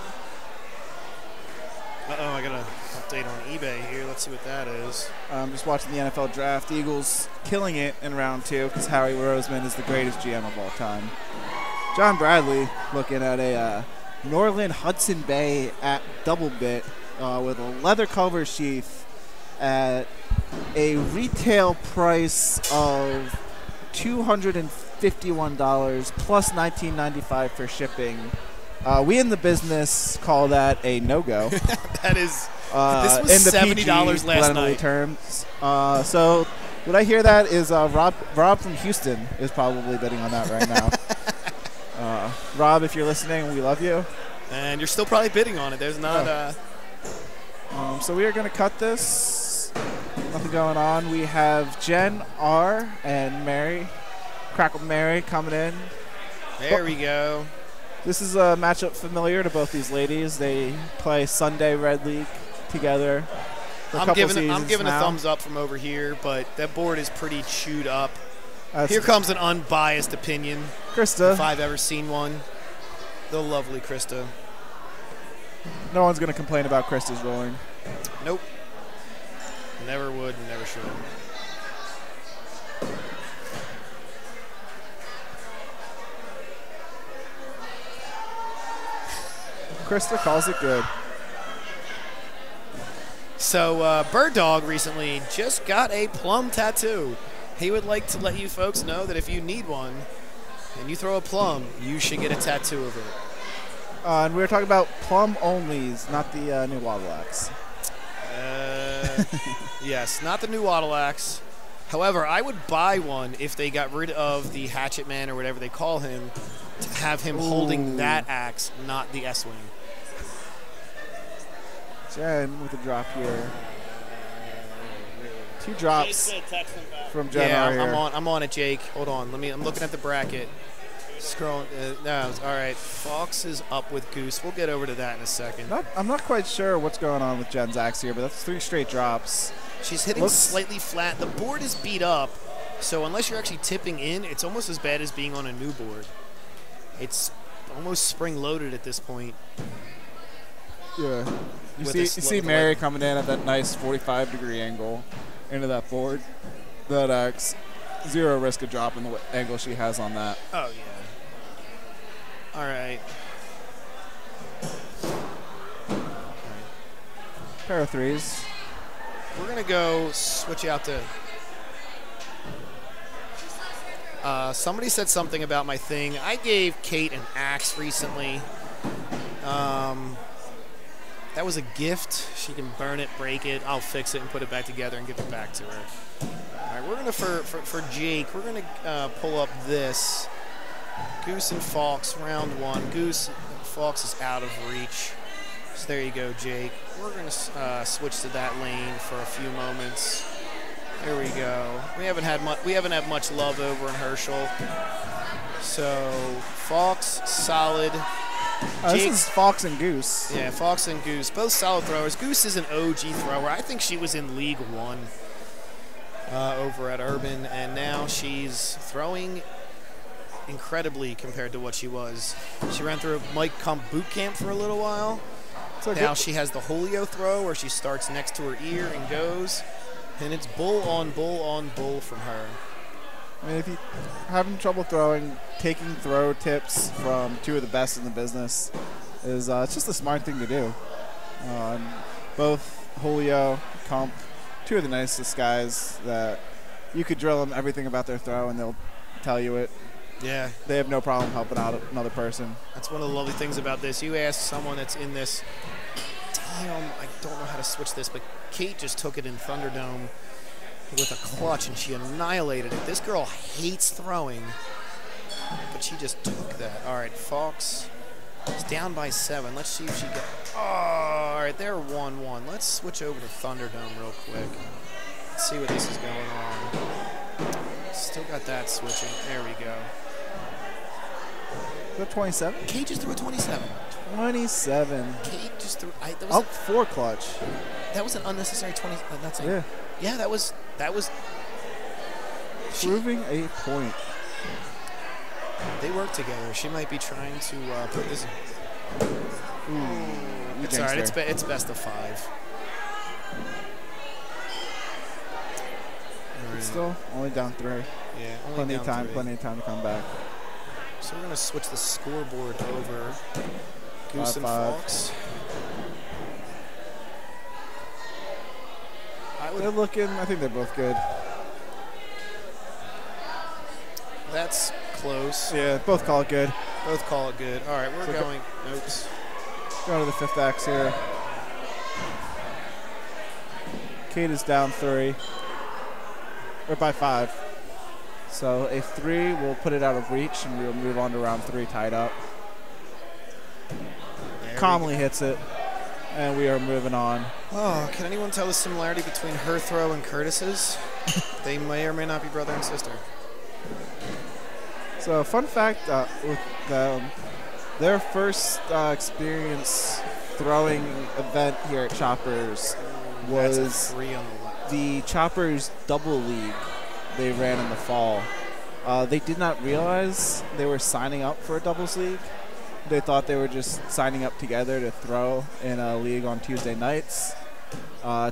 [SPEAKER 1] Uh-oh, I got an update on eBay here. Let's see what that is.
[SPEAKER 3] I'm just watching the NFL draft. Eagles killing it in round 2 because Howie Roseman is the greatest GM of all time. John Bradley looking at a Norland Hudson Bay at double bit with a leather cover sheath at a retail price of $251 plus $19.95 for shipping. We in the business call that a no-go.
[SPEAKER 1] That is, this was $70 last night.
[SPEAKER 3] Terms. So what I hear that is Rob from Houston is probably bidding on that right now. Rob, if you're listening, we love you.
[SPEAKER 1] And you're still probably bidding on it. There's not
[SPEAKER 3] so we are going to cut this. Nothing going on. We have Jen R. and Mary, Crackle Mary, coming in.
[SPEAKER 1] There we go.
[SPEAKER 3] This is a matchup familiar to both these ladies. They play Sunday Red League together.
[SPEAKER 1] I'm giving a thumbs up from over here, but that board is pretty chewed up. Here comes an unbiased opinion.
[SPEAKER 3] Krista.
[SPEAKER 1] If I've ever seen one. The lovely Krista.
[SPEAKER 3] No one's going to complain about Krista's rolling.
[SPEAKER 1] Nope. Never would, never should.
[SPEAKER 3] Krista calls it good.
[SPEAKER 1] So Bird Dog recently just got a plum tattoo. He would like to let you folks know that if you need one and you throw a plum, you should get a tattoo of it.
[SPEAKER 3] And we were talking about plum onlys, not the new Waddle Axe.
[SPEAKER 1] Yes, not the new Waddle Axe. However, I would buy one if they got rid of the Hatchet Man or whatever they call him to have him holding that axe, not the S-Wing.
[SPEAKER 3] Jen with a drop here. 2 drops from Jen.
[SPEAKER 1] Yeah, I'm on it, Jake. Hold on. I'm looking at the bracket. Scrolling. No, all right. Fox is up with Goose. We'll get over to that in a second.
[SPEAKER 3] I'm not quite sure what's going on with Jen's axe here, but that's 3 straight drops.
[SPEAKER 1] She's hitting slightly flat. The board is beat up, so unless you're actually tipping in, it's almost as bad as being on a new board. It's almost spring-loaded at this point.
[SPEAKER 3] Yeah. You see Mary coming in at that nice 45-degree angle into that board. That axe, 0 risk of dropping the angle she has on that.
[SPEAKER 1] Oh, yeah. All right.
[SPEAKER 3] Pair of 3s.
[SPEAKER 1] We're going to go switch out to... somebody said something about my thing. I gave Kate an axe recently. That was a gift. She can burn it, break it. I'll fix it and put it back together and give it back to her. All right, we're going to, for Jake, we're going to pull up this. Goose and Fox, round 1. Goose, Fox is out of reach. So there you go, Jake. We're going to switch to that lane for a few moments. There we go. We haven't had much love over in Herschel. So Fox, solid.
[SPEAKER 3] This is Fox and Goose.
[SPEAKER 1] Yeah, Fox and Goose, both solid throwers. Goose is an OG thrower. I think she was in League One over at Urban, and now she's throwing incredibly compared to what she was. She ran through a Mike Comp boot camp for a little while.
[SPEAKER 3] So
[SPEAKER 1] Now she has the Julio throw where she starts next to her ear and goes, and it's bull on bull on bull from her.
[SPEAKER 3] I mean, if you're having trouble throwing, taking throw tips from two of the best in the business is it's just a smart thing to do. Both Julio, Comp, two of the nicest guys that you could drill them everything about their throw and they'll tell you it.
[SPEAKER 1] Yeah.
[SPEAKER 3] They have no problem helping out another person.
[SPEAKER 1] That's one of the lovely things about this. You ask someone that's in this, damn, I don't know how to switch this, but Kate just took it in Thunderdome with a clutch, and she annihilated it. This girl hates throwing, but she just took that. All right, Fox is down by 7. Let's see if she gets. Oh, all right, they're 1-1. Let's switch over to Thunderdome real quick. Let's see what this is going on. Still got that switching. There we go.
[SPEAKER 3] Is that 27?
[SPEAKER 1] Kate just threw a 27.
[SPEAKER 3] 27.
[SPEAKER 1] Kate just threw. That was
[SPEAKER 3] Up 4 clutch.
[SPEAKER 1] that was an unnecessary 20. That's
[SPEAKER 3] Yeah.
[SPEAKER 1] Yeah, that was.
[SPEAKER 3] Proving a point.
[SPEAKER 1] They work together. She might be trying to put this.
[SPEAKER 3] Ooh,
[SPEAKER 1] It's all right. It's best of 5.
[SPEAKER 3] Still only down 3.
[SPEAKER 1] Yeah, only
[SPEAKER 3] Plenty
[SPEAKER 1] down
[SPEAKER 3] of time.
[SPEAKER 1] 3.
[SPEAKER 3] Plenty of time to come back.
[SPEAKER 1] So we're gonna switch the scoreboard over. Goose and
[SPEAKER 3] 5-5.
[SPEAKER 1] Fox.
[SPEAKER 3] They're looking. I think they're both good.
[SPEAKER 1] That's close.
[SPEAKER 3] Yeah, both call it good.
[SPEAKER 1] Both call it good. All right, we're
[SPEAKER 3] So
[SPEAKER 1] going. Oops.
[SPEAKER 3] Going to the 5th axe here. Kate is down 3. Or by 5. So a 3 will put it out of reach, and we'll move on to round 3 tied up. Calmly hits it, and we are moving on.
[SPEAKER 1] Oh, can anyone tell the similarity between her throw and Curtis's? They may or may not be brother and sister.
[SPEAKER 3] So fun fact, with their first experience throwing event here at Choppers
[SPEAKER 1] That's a
[SPEAKER 3] was
[SPEAKER 1] 3 on the left.
[SPEAKER 3] the Choppers Double League they ran in the fall. They did not realize they were signing up for a doubles league. They thought they were just signing up together to throw in a league on Tuesday nights.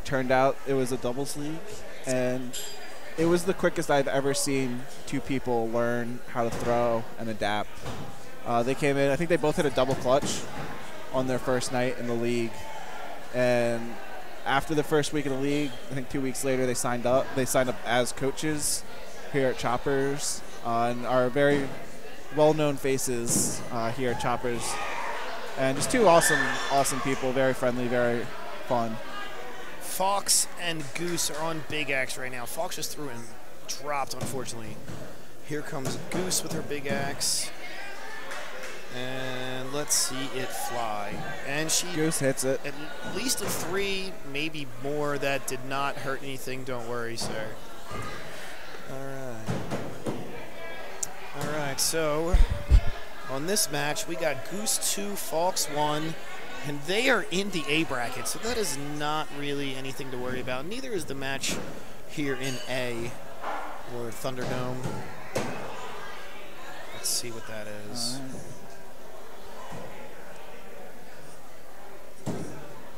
[SPEAKER 3] Turned out it was a doubles league, and it was the quickest I've ever seen 2 people learn how to throw and adapt. They came in, I think they both hit a double clutch on their first night in the league, and after the first week of the league, I think 2 weeks later they signed up. They signed up as coaches here at Choppers, and are very well-known faces here at Choppers, and just 2 awesome people, very friendly, very fun.
[SPEAKER 1] Fox and Goose are on big axe right now. Fox just threw and dropped, unfortunately. Here comes Goose with her big axe. And let's see it fly. And she
[SPEAKER 3] Goose hits it.
[SPEAKER 1] at least a 3, maybe more. That did not hurt anything. Don't worry, sir. All right, so on this match, we got Goose 2, Fox 1, and they are in the A bracket, so that is not really anything to worry about. Neither is the match here in A, or Thunderdome. Let's see what that is.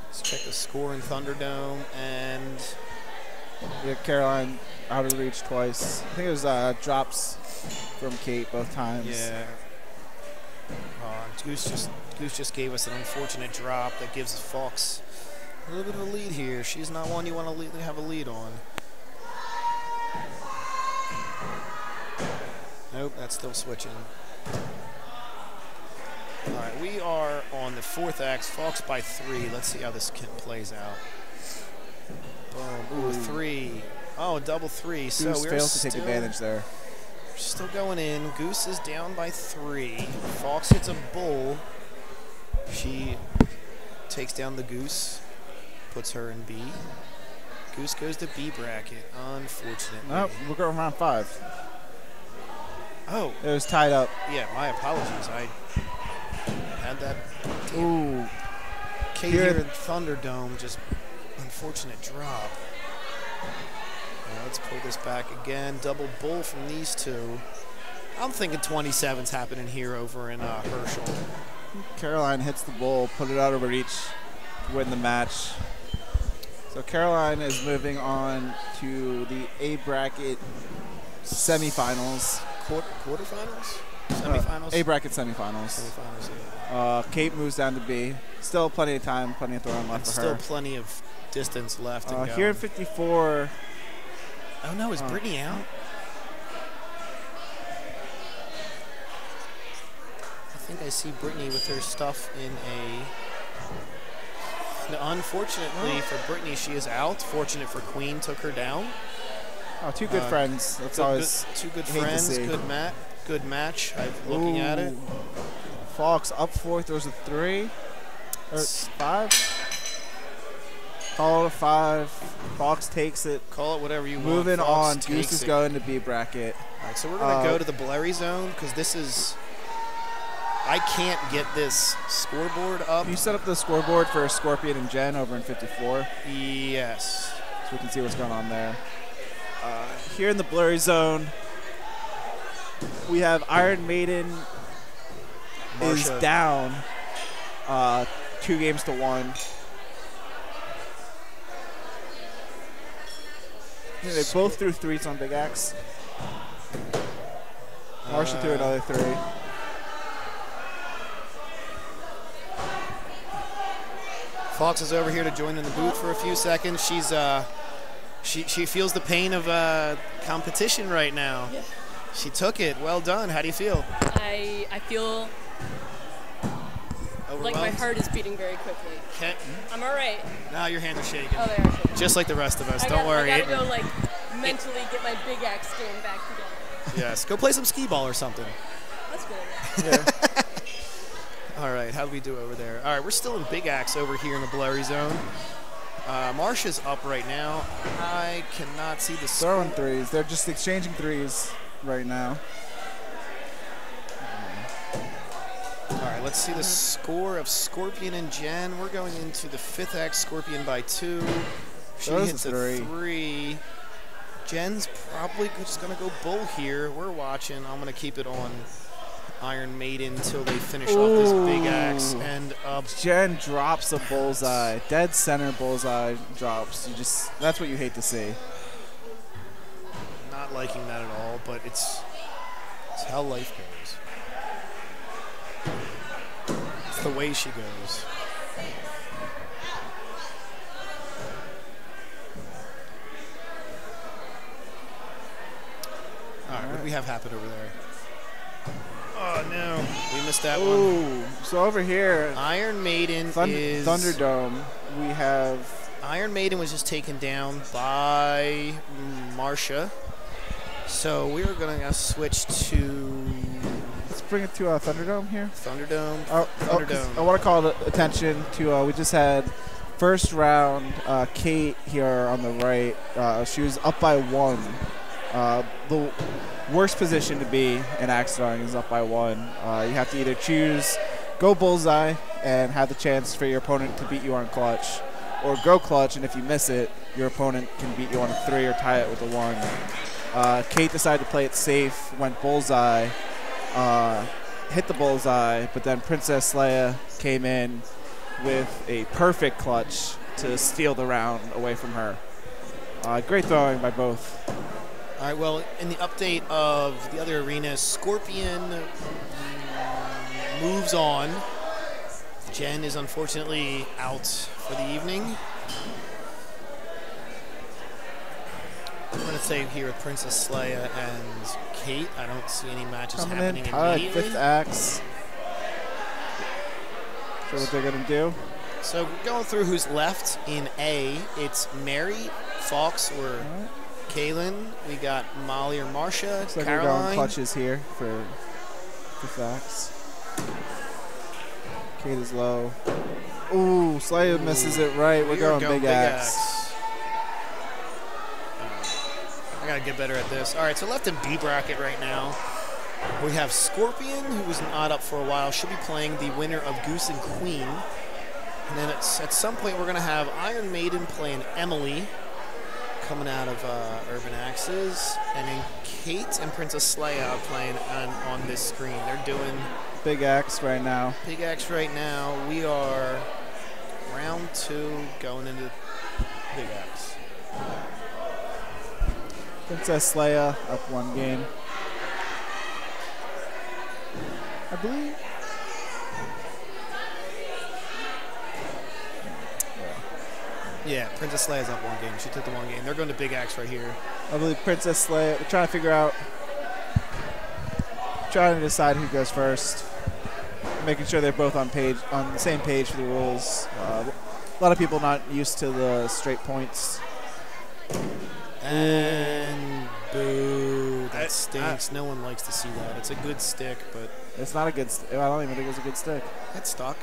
[SPEAKER 1] Let's check the score in Thunderdome, and
[SPEAKER 3] Yeah, Caroline out of reach twice. I think it was drops from Kate both times.
[SPEAKER 1] yeah. Goose just gave us an unfortunate drop that gives Fox a little bit of a lead here. She's not one you want to have a lead on. Nope, that's still switching. All right, we are on the 4th axe. Fox by 3. Let's see how this plays out. Boom. Ooh, 3. Oh, double 3.
[SPEAKER 3] Goose
[SPEAKER 1] So we're
[SPEAKER 3] fails to take advantage there.
[SPEAKER 1] Still going in. Goose is down by 3. Fox hits a bull. She takes down the Goose, puts her in B. Goose goes to B bracket, unfortunately.
[SPEAKER 3] Nope, we're going round 5.
[SPEAKER 1] Oh,
[SPEAKER 3] It was tied up.
[SPEAKER 1] yeah, my apologies. I had that.
[SPEAKER 3] Ooh.
[SPEAKER 1] Kate
[SPEAKER 3] Here-
[SPEAKER 1] here in Thunderdome, just unfortunate drop. Let's pull this back again. Double bull from these two. I'm thinking 27's happening here over in Herschel.
[SPEAKER 3] Caroline hits the bull, put it out of reach to win the match. So Caroline is moving on to the A bracket semifinals.
[SPEAKER 1] Quarterfinals? Semifinals?
[SPEAKER 3] A bracket semifinals.
[SPEAKER 1] Semifinals, yeah.
[SPEAKER 3] Kate moves down to B. Still plenty of time, plenty of throwing left for
[SPEAKER 1] Still
[SPEAKER 3] her.
[SPEAKER 1] plenty of distance left. And
[SPEAKER 3] Here in 54.
[SPEAKER 1] oh no, is Brittany out? I think I see Brittany with her stuff in a. No, unfortunately for Brittany, she is out. Fortunate for Queen, took her down.
[SPEAKER 3] Oh, two good friends. That's always
[SPEAKER 1] two good
[SPEAKER 3] hate to
[SPEAKER 1] friends.
[SPEAKER 3] see.
[SPEAKER 1] Good match. I'm looking at it.
[SPEAKER 3] Fox up 4, throws a 3 or 5. Call it a 5. Fox takes it.
[SPEAKER 1] Call it whatever you want.
[SPEAKER 3] Moving
[SPEAKER 1] Fox
[SPEAKER 3] on.
[SPEAKER 1] takes
[SPEAKER 3] Goose is
[SPEAKER 1] it.
[SPEAKER 3] going to B bracket.
[SPEAKER 1] All right, so we're going to go to the blurry zone because this is. I can't get this scoreboard up.
[SPEAKER 3] Can you set up the scoreboard for Scorpion and Jen over in 54?
[SPEAKER 1] Yes.
[SPEAKER 3] So we can see what's going on there. Here in the blurry zone, we have Iron Maiden is
[SPEAKER 1] Marsha.
[SPEAKER 3] down 2 games to 1. Yeah, they both threw 3s on Big Axe. Marsha threw another 3.
[SPEAKER 1] Fox is over here to join in the booth for a few seconds. She's she feels the pain of competition right now.
[SPEAKER 6] Yeah.
[SPEAKER 1] She took it. Well done. How do you feel?
[SPEAKER 6] I feel like my heart is beating very quickly.
[SPEAKER 1] Okay.
[SPEAKER 6] I'm all right.
[SPEAKER 1] Now your hands are shaking.
[SPEAKER 6] Oh, they are shaking.
[SPEAKER 1] Just like the rest of us.
[SPEAKER 6] I
[SPEAKER 1] Don't worry.
[SPEAKER 6] I gotta go like mentally get my Big Axe game back together.
[SPEAKER 1] Yes. Go play some skee ball or something.
[SPEAKER 6] That's good.
[SPEAKER 1] All right. How do we do over there? All right. We're still in Big Axe over here in the blurry zone. Marsha's up right now. I cannot see the score.
[SPEAKER 3] Throwing 3s. They're just exchanging 3s right now.
[SPEAKER 1] All right, let's see the score of Scorpion and Jen. We're going into the 5th act, Scorpion by 2. She
[SPEAKER 3] Those
[SPEAKER 1] hits
[SPEAKER 3] are
[SPEAKER 1] a
[SPEAKER 3] 3.
[SPEAKER 1] 3. Jen's probably just going to go bull here. We're watching. I'm going to keep it on Iron Maiden until they finish off this Big Axe. And
[SPEAKER 3] Jen drops a bullseye. Dead center bullseye drops. That's what you hate to see.
[SPEAKER 1] not liking that at all, but it's how life goes. It's the way she goes. All right, what do we have happen over there? Oh, no. We missed that one.
[SPEAKER 3] Ooh, so over here,
[SPEAKER 1] Iron Maiden is...
[SPEAKER 3] Thunderdome, we have...
[SPEAKER 1] Iron Maiden was just taken down by Marsha. So we're going to switch to...
[SPEAKER 3] Let's bring it to Thunderdome here.
[SPEAKER 1] Thunderdome.
[SPEAKER 3] I want to call attention to, we just had first round, Kate here on the right. She was up by 1. The worst position to be in axe throwing is up by 1. You have to either choose go bullseye and have the chance for your opponent to beat you on clutch, or go clutch, and if you miss it, your opponent can beat you on a 3 or tie it with a 1. Kate decided to play it safe, went bullseye, hit the bullseye, but then Princess Leia came in with a perfect clutch to steal the round away from her. Great throwing by both.
[SPEAKER 1] All right, well, in the update of the other arena, Scorpion moves on. Jen is unfortunately out for the evening. I'm going to say here with Princess Leia and Kate, I don't see any matches
[SPEAKER 3] Coming
[SPEAKER 1] happening
[SPEAKER 3] in, tied,
[SPEAKER 1] immediately.
[SPEAKER 3] 5th axe. So what they're going to do?
[SPEAKER 1] So we're going through who's left in A. It's Mary, Fox, or Kaylin. We got Molly or Marsha,
[SPEAKER 3] Looks like we're going
[SPEAKER 1] Caroline.
[SPEAKER 3] clutches here for 5th axe. Kate is low. Ooh, Slaya misses it right. We're going big axe.
[SPEAKER 1] I gotta get better at this. All right, so left in B bracket right now. We have Scorpion, who was not up for a while. She'll be playing the winner of Goose and Queen. And then at some point, we're going to have Iron Maiden playing Emily, coming out of Urban Axes. And then Kate and Princess Leia are playing on this screen. They're doing
[SPEAKER 3] Big Axe right now.
[SPEAKER 1] Big Axe right now. We are round 2 going into Big Axe.
[SPEAKER 3] Princess Leia up 1 game. I believe.
[SPEAKER 1] Yeah, Princess Leia's up 1 game. She took the 1 game. They're going to Big Axe right here.
[SPEAKER 3] I believe Princess Leia. We're trying to figure out. Trying to decide who goes first. Making sure they're both on the same page for the rules. A lot of people not used to the straight points.
[SPEAKER 1] And boo. That stinks. No one likes to see that. It's a good stick, but
[SPEAKER 3] It's not a good stick. I don't even think it was a good stick.
[SPEAKER 1] it's stuck.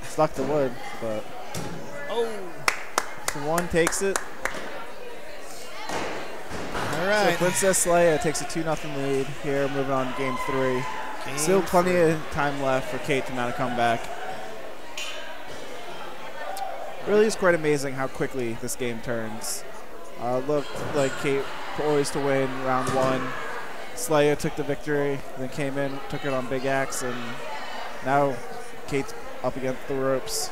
[SPEAKER 3] Stuck the wood, but
[SPEAKER 1] Oh.
[SPEAKER 3] so 1 takes it.
[SPEAKER 1] All
[SPEAKER 3] So
[SPEAKER 1] right.
[SPEAKER 3] Princess Leia takes a 2-0 lead here, moving on to game 3.
[SPEAKER 1] Game
[SPEAKER 3] Still plenty
[SPEAKER 1] 3.
[SPEAKER 3] of time left for Kate to mount a comeback. Really is quite amazing how quickly this game turns. Looked like Kate poised to win round 1. Leia took the victory, then came in, took it on Big Axe, and now Kate's up against the ropes.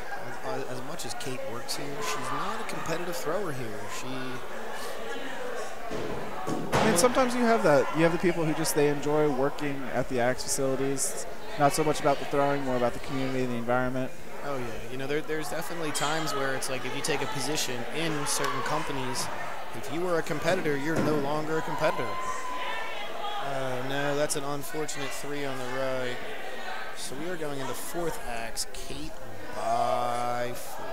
[SPEAKER 1] As much as Kate works here, she's not a competitive thrower here.
[SPEAKER 3] I mean, sometimes you have that. You have the people who just, they enjoy working at the Axe facilities. Not so much about the throwing, more about the community and the environment.
[SPEAKER 1] Oh, yeah. You know, there's definitely times where it's like if you take a position in certain companies, if you were a competitor, you're no longer a competitor. Oh, no, that's an unfortunate 3 on the right. So we are going into 4th axe. Kate by 4.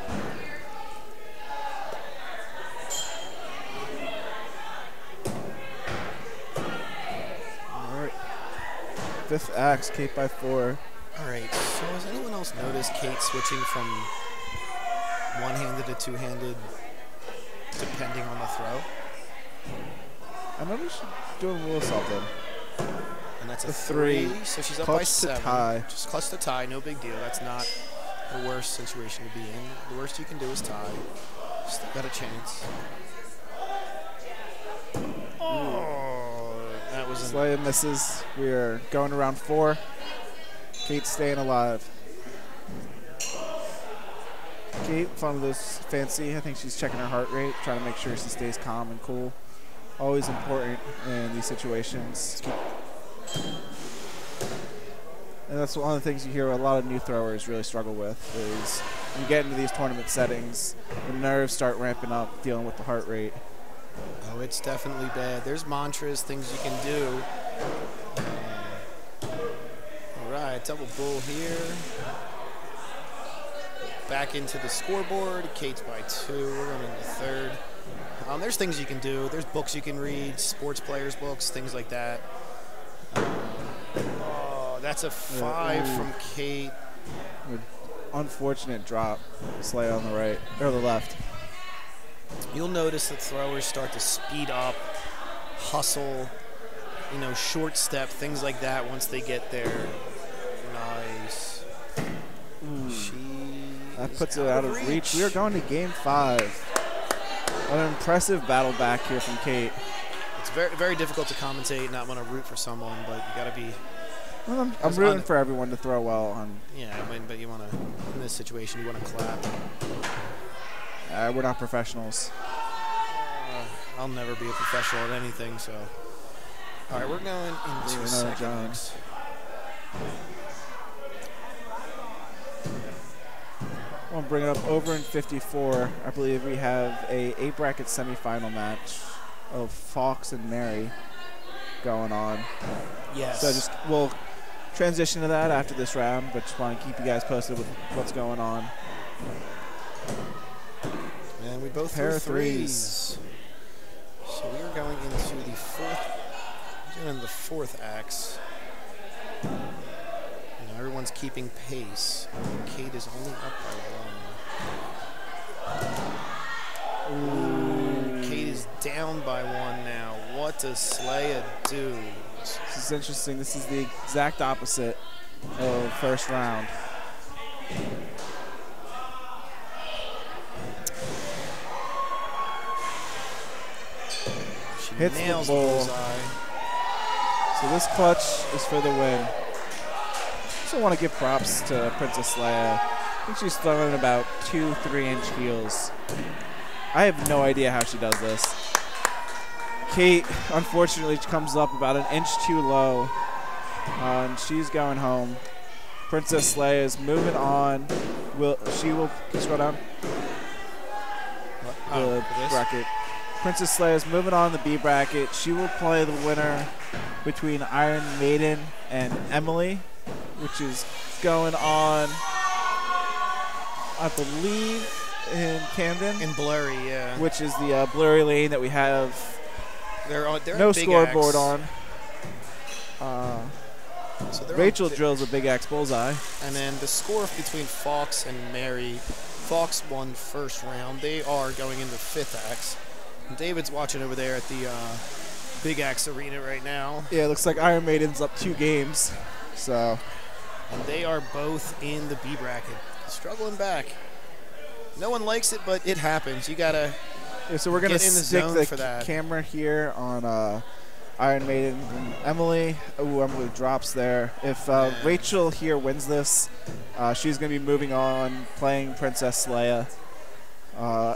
[SPEAKER 3] All right. 5th axe, Kate by 4.
[SPEAKER 1] All right, so has anyone else noticed Kate switching from one-handed to two-handed depending on the throw?
[SPEAKER 3] I noticed she's doing a little something.
[SPEAKER 1] And that's a
[SPEAKER 3] The
[SPEAKER 1] 3,
[SPEAKER 3] three.
[SPEAKER 1] so she's up by
[SPEAKER 3] Clutch to
[SPEAKER 1] 7.
[SPEAKER 3] tie.
[SPEAKER 1] Just clutch to tie, no big deal. That's not the worst situation to be in. The worst you can do is tie. Still got a chance. Oh, that was an
[SPEAKER 3] Leia misses. We are going to round 4. Kate's staying alive. Kate, fun of this fancy. I think she's checking her heart rate, trying to make sure she stays calm and cool. Always important in these situations. And that's one of the things you hear a lot of new throwers really struggle with is when you get into these tournament settings, the nerves start ramping up dealing with the heart rate.
[SPEAKER 1] Oh, it's definitely bad. There's mantras, things you can do. All right, double bull here. Back into the scoreboard. Kate's by 2. We're going into 3rd. There's things you can do. There's books you can read, sports players' books, things like that. Oh, that's a 5 from Kate.
[SPEAKER 3] Unfortunate drop. Slay on the right, or the left.
[SPEAKER 1] You'll notice that throwers start to speed up, hustle, you know, short step, things like that once they get there. Nice.
[SPEAKER 3] That puts it out of reach. We are going to game 5. An impressive battle back here from Kate.
[SPEAKER 1] It's very, very difficult to commentate, not want to root for someone, but you got to be.
[SPEAKER 3] Well, I'm rooting for everyone to throw well.
[SPEAKER 1] Yeah, I mean, but you want to, in this situation, you want to clap.
[SPEAKER 3] We're not professionals.
[SPEAKER 1] I'll never be a professional at anything, so. All right, we're going into second axe.
[SPEAKER 3] I want to bring it up over in 54. I believe we have a 8-bracket semifinal match of Fox and Mary going on.
[SPEAKER 1] Yes.
[SPEAKER 3] So we'll transition to that after this round, but just want to keep you guys posted with what's going on.
[SPEAKER 1] And we both
[SPEAKER 3] Pair
[SPEAKER 1] threw
[SPEAKER 3] of
[SPEAKER 1] threes. So we are going into the 4th axe. Everyone's keeping pace. Kate is only up by 1. Ooh, Kate is down by 1 now. What does Leia do?
[SPEAKER 3] She's is interesting. This is the exact opposite of first round.
[SPEAKER 1] She
[SPEAKER 3] Hits
[SPEAKER 1] nails
[SPEAKER 3] the
[SPEAKER 1] the
[SPEAKER 3] bull.
[SPEAKER 1] bullseye.
[SPEAKER 3] So this clutch is for the win. Also want to give props to Princess Leia. I think she's throwing about 2 3-inch heels. I have no idea how she does this. Kate, unfortunately, comes up about an inch too low, and she's going home. Princess Leia is moving on. She will scroll down the bracket. Princess Leia is moving on the B bracket. She will play the winner between Iron Maiden and Emily, which is going on, I believe, in Camden.
[SPEAKER 1] In Blurry, yeah.
[SPEAKER 3] Which is the blurry lane that we have
[SPEAKER 1] They're
[SPEAKER 3] no
[SPEAKER 1] Big
[SPEAKER 3] scoreboard
[SPEAKER 1] Axe.
[SPEAKER 3] on.
[SPEAKER 1] So they're
[SPEAKER 3] Rachel
[SPEAKER 1] on
[SPEAKER 3] drills a big axe bullseye.
[SPEAKER 1] And then the score between Fox and Mary. Fox won first round. They are going into fifth axe. And David's watching over there at the Big Axe Arena right now.
[SPEAKER 3] Yeah, it looks like Iron Maiden's up 2 games. So
[SPEAKER 1] And they are both in the B bracket. Struggling back. No one likes it, but it happens. You gotta
[SPEAKER 3] yeah, so we're gonna
[SPEAKER 1] get in the
[SPEAKER 3] stick
[SPEAKER 1] zone
[SPEAKER 3] the
[SPEAKER 1] for that.
[SPEAKER 3] camera here on Iron Maiden and Emily. Ooh, Emily drops there. If Rachel here wins this, she's gonna be moving on, playing Princess Leia.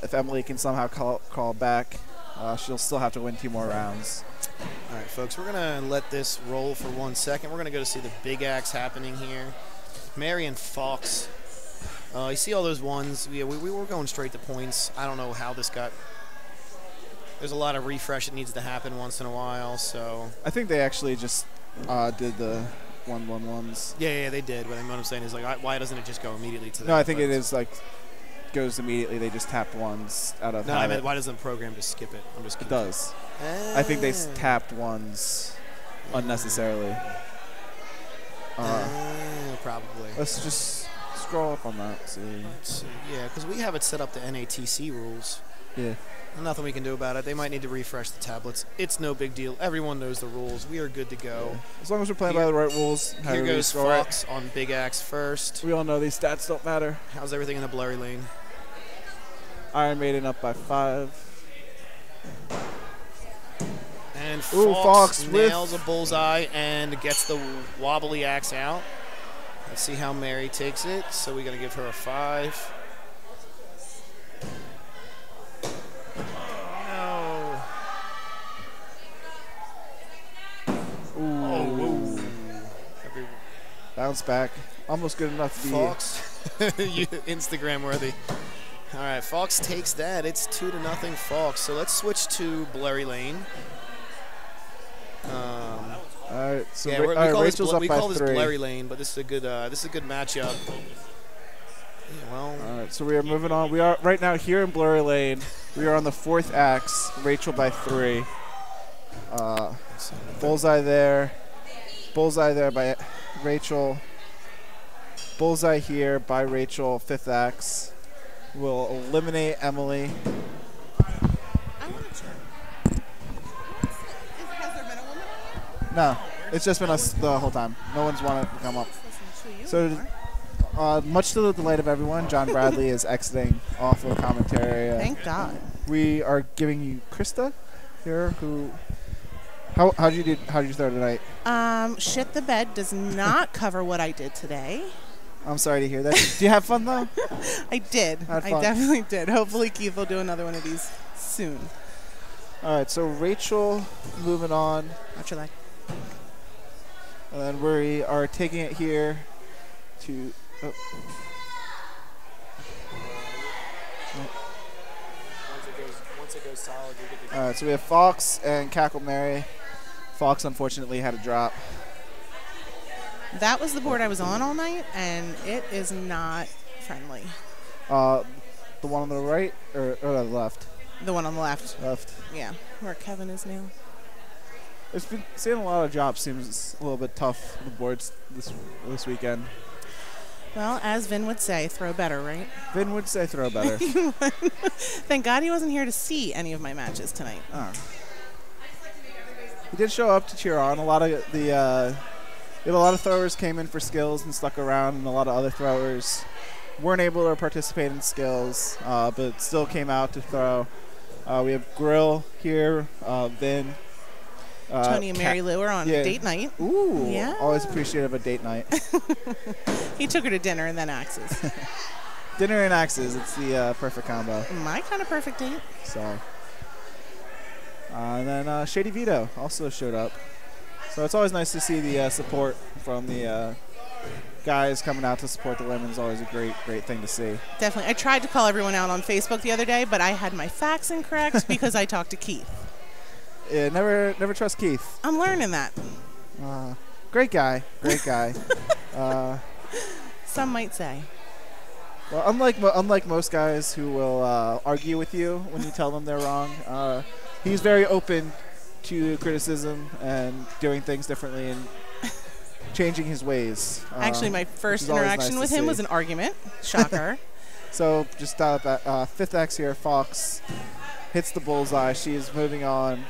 [SPEAKER 3] If Emily can somehow call back, she'll still have to win 2 more rounds.
[SPEAKER 1] All right, folks, we're going to let this roll for 1 second. We're going to go to see the Big Axe happening here. Mary and Fox. You see all those ones? Yeah, we were going straight to points. I don't know how this got. There's a lot of refresh that needs to happen once in a while, so.
[SPEAKER 3] I think they actually just did the 1-1-1s.
[SPEAKER 1] Yeah, they did. But what I'm saying is, like, why doesn't it just go immediately to that?
[SPEAKER 3] No, I think it is like goes immediately. They just tapped ones out of
[SPEAKER 1] No, I
[SPEAKER 3] habit.
[SPEAKER 1] meant, why doesn't the program just skip it? I'm just
[SPEAKER 3] It
[SPEAKER 1] kidding.
[SPEAKER 3] does. I think they tapped ones unnecessarily.
[SPEAKER 1] Probably.
[SPEAKER 3] Let's just scroll up on that. See.
[SPEAKER 1] Let's see. Yeah, because we have it set up to NATC rules.
[SPEAKER 3] Yeah.
[SPEAKER 1] Nothing we can do about it. They might need to refresh the tablets. It's no big deal. Everyone knows the rules. We are good to go.
[SPEAKER 3] As long as we're playing by the right rules.
[SPEAKER 1] Here goes Fox on Big Axe first.
[SPEAKER 3] We all know these stats don't matter.
[SPEAKER 1] How's everything in the blurry lane?
[SPEAKER 3] Iron Maiden up by 5.
[SPEAKER 1] And
[SPEAKER 3] Ooh,
[SPEAKER 1] Fox
[SPEAKER 3] Fox
[SPEAKER 1] nails a bullseye and gets the wobbly axe out. Let's see how Mary takes it. So we got to give her a 5. Oh, no.
[SPEAKER 3] Ooh. Bounce back. Almost good enough to be.
[SPEAKER 1] Fox, Instagram worthy. All right, Fox takes that. It's 2-0 Fox. So let's switch to blurry lane.
[SPEAKER 3] All right, so
[SPEAKER 1] Yeah,
[SPEAKER 3] Rachel's up
[SPEAKER 1] we
[SPEAKER 3] by
[SPEAKER 1] call this
[SPEAKER 3] 3.
[SPEAKER 1] blurry lane, but this is a good matchup. Yeah, well,
[SPEAKER 3] All right, so we are moving on. We are right now here in blurry lane. We are on the 4th axe. Rachel by 3. Bullseye there. Bullseye there by Rachel. Bullseye here by Rachel. 5th axe. Will eliminate Emily.
[SPEAKER 2] I want to check. Has there been a woman?
[SPEAKER 3] No, it's just been us the whole time. No one's wanted to come up.
[SPEAKER 2] Listen to you.
[SPEAKER 3] So, much to the delight of everyone, John Bradley is exiting off of commentary.
[SPEAKER 2] Thank God.
[SPEAKER 3] We are giving you Krista here, who. How did you throw tonight?
[SPEAKER 2] Shit the bed does not cover what I did today.
[SPEAKER 3] I'm sorry to hear that. Do you have fun though?
[SPEAKER 2] I did.
[SPEAKER 3] Had
[SPEAKER 2] I
[SPEAKER 3] fun.
[SPEAKER 2] definitely did. Hopefully Keith will do another one of these soon.
[SPEAKER 3] All right, so Rachel moving on,
[SPEAKER 2] Watch your leg.
[SPEAKER 3] and then we are taking it here to. Oh.
[SPEAKER 1] once it goes solid, you're good to
[SPEAKER 3] All right, so we have Fox and Cackle Mary. Fox unfortunately had a drop.
[SPEAKER 2] That was the board I was on all night, and it is not friendly.
[SPEAKER 3] The one on the right or the left?
[SPEAKER 2] The one on the left.
[SPEAKER 3] Left.
[SPEAKER 2] Yeah, where Kevin is now.
[SPEAKER 3] It's been seeing a lot of drops. Seems a little bit tough on the boards this weekend.
[SPEAKER 2] Well, as Vin would say, throw better, right?
[SPEAKER 3] Vin would say throw better.
[SPEAKER 2] Thank God he wasn't here to see any of my matches tonight.
[SPEAKER 3] Oh. he did show up to cheer on. A lot of a lot of throwers came in for skills and stuck around, and a lot of other throwers weren't able to participate in skills, but still came out to throw. We have Grill here, Vin.
[SPEAKER 2] Tony and Mary Lou are on date night.
[SPEAKER 3] Ooh,
[SPEAKER 2] yeah.
[SPEAKER 3] Always appreciative of date night.
[SPEAKER 2] He took her to dinner and then axes.
[SPEAKER 3] Dinner and axes, it's the perfect combo.
[SPEAKER 2] My kind of perfect date.
[SPEAKER 3] So, and then Shady Vito also showed up. So it's always nice to see the support from the guys coming out to support the women. Is always a great thing to see.
[SPEAKER 2] Definitely. I tried to call everyone out on Facebook the other day, but I had my facts incorrect because I talked to Keith.
[SPEAKER 3] Yeah, never trust Keith.
[SPEAKER 2] I'm learning that.
[SPEAKER 3] Great guy.
[SPEAKER 2] Some might say.
[SPEAKER 3] Well, unlike most guys who will argue with you when you tell them they're wrong, he's very open to criticism and doing things differently and changing his ways.
[SPEAKER 2] Actually, my first interaction with him was an argument. Shocker.
[SPEAKER 3] So just fifth X here, Fox hits the bullseye. She is moving on.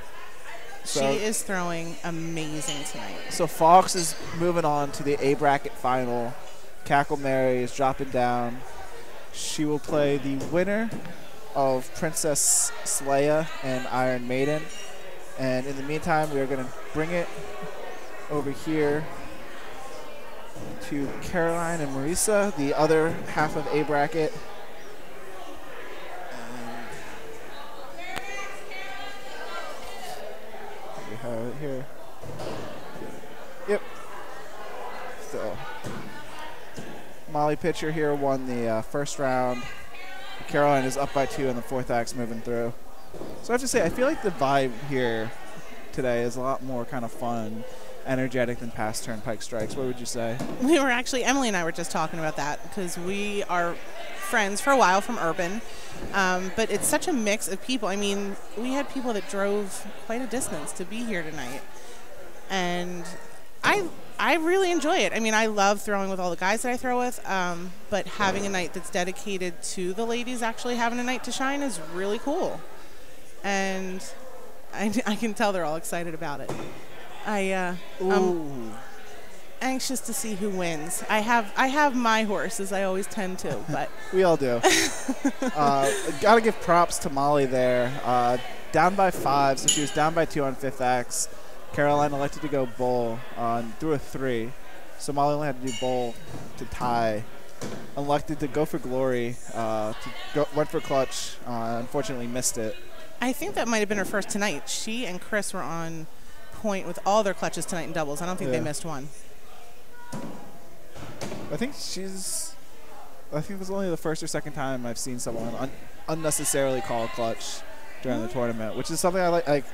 [SPEAKER 3] So
[SPEAKER 2] she is throwing amazing tonight.
[SPEAKER 3] So Fox is moving on to the A bracket final. Cackle Mary is dropping down. She will play the winner of Princess Sleia and Iron Maiden. And in the meantime, we are going to bring it over here to Caroline and Marisa, the other half of A bracket. We have it here. Yep. So Molly Pitcher here won the first round. Caroline is up by 2 in the fourth axe moving through. So I have to say, I feel like the vibe here today is a lot more kind of fun, energetic than past Turnpike Strikes. What would you say?
[SPEAKER 2] We were actually, Emily and I were just talking about that because we are friends for a while from Urban, but it's such a mix of people. I mean, we had people that drove quite a distance to be here tonight, and I really enjoy it. I mean, I love throwing with all the guys that I throw with, but having a night that's dedicated to the ladies actually having a night to shine is really cool. And I can tell they're all excited about it. I'm anxious to see who wins. I have my horse, as I always tend to, but
[SPEAKER 3] we all do. Gotta give props to Molly there. Down by 5, so she was down by 2 on fifth axe. Caroline elected to go bull through a 3, so Molly only had to do bull to tie. Elected to go for glory, went for clutch. Unfortunately, missed it.
[SPEAKER 2] I think that might have been her first tonight. She and Chris were on point with all their clutches tonight in doubles. I don't think they missed one.
[SPEAKER 3] I think it was only the first or second time I've seen someone unnecessarily call a clutch during the tournament, which is something I like.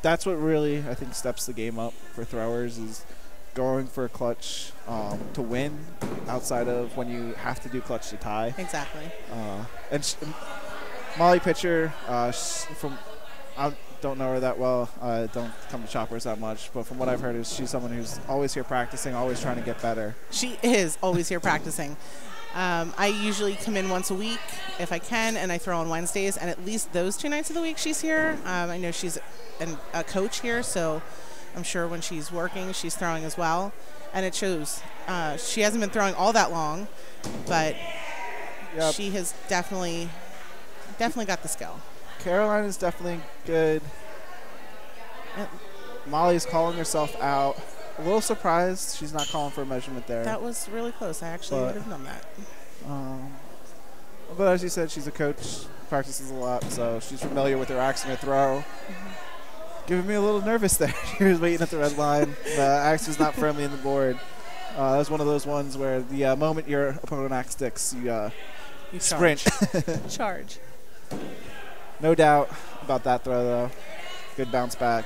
[SPEAKER 3] That's what really, I think, steps the game up for throwers, is going for a clutch to win outside of when you have to do clutch to tie.
[SPEAKER 2] Exactly.
[SPEAKER 3] Molly Pitcher, I don't know her that well. I don't come to Choppers that much, but from what I've heard, is she's someone who's always here practicing, always trying to get better.
[SPEAKER 2] She is always here practicing. I usually come in once a week if I can, and I throw on Wednesdays, and at least those 2 nights of the week she's here. I know she's a coach here, so I'm sure when she's working, she's throwing as well, and it shows. She hasn't been throwing all that long, but she has definitely got the skill.
[SPEAKER 3] Caroline is definitely good. Molly's calling herself out. A little surprised she's not calling for a measurement there.
[SPEAKER 2] That was really close. I actually would have known that.
[SPEAKER 3] But as you said, she's a coach, practices a lot, so she's familiar with her axe and her throw. Giving me a little nervous there. She was waiting at the red line. The axe was not firmly in the board. That was one of those ones where the moment your opponent axe sticks, you sprint.
[SPEAKER 2] Charge.
[SPEAKER 3] No doubt about that throw, though. Good bounce back.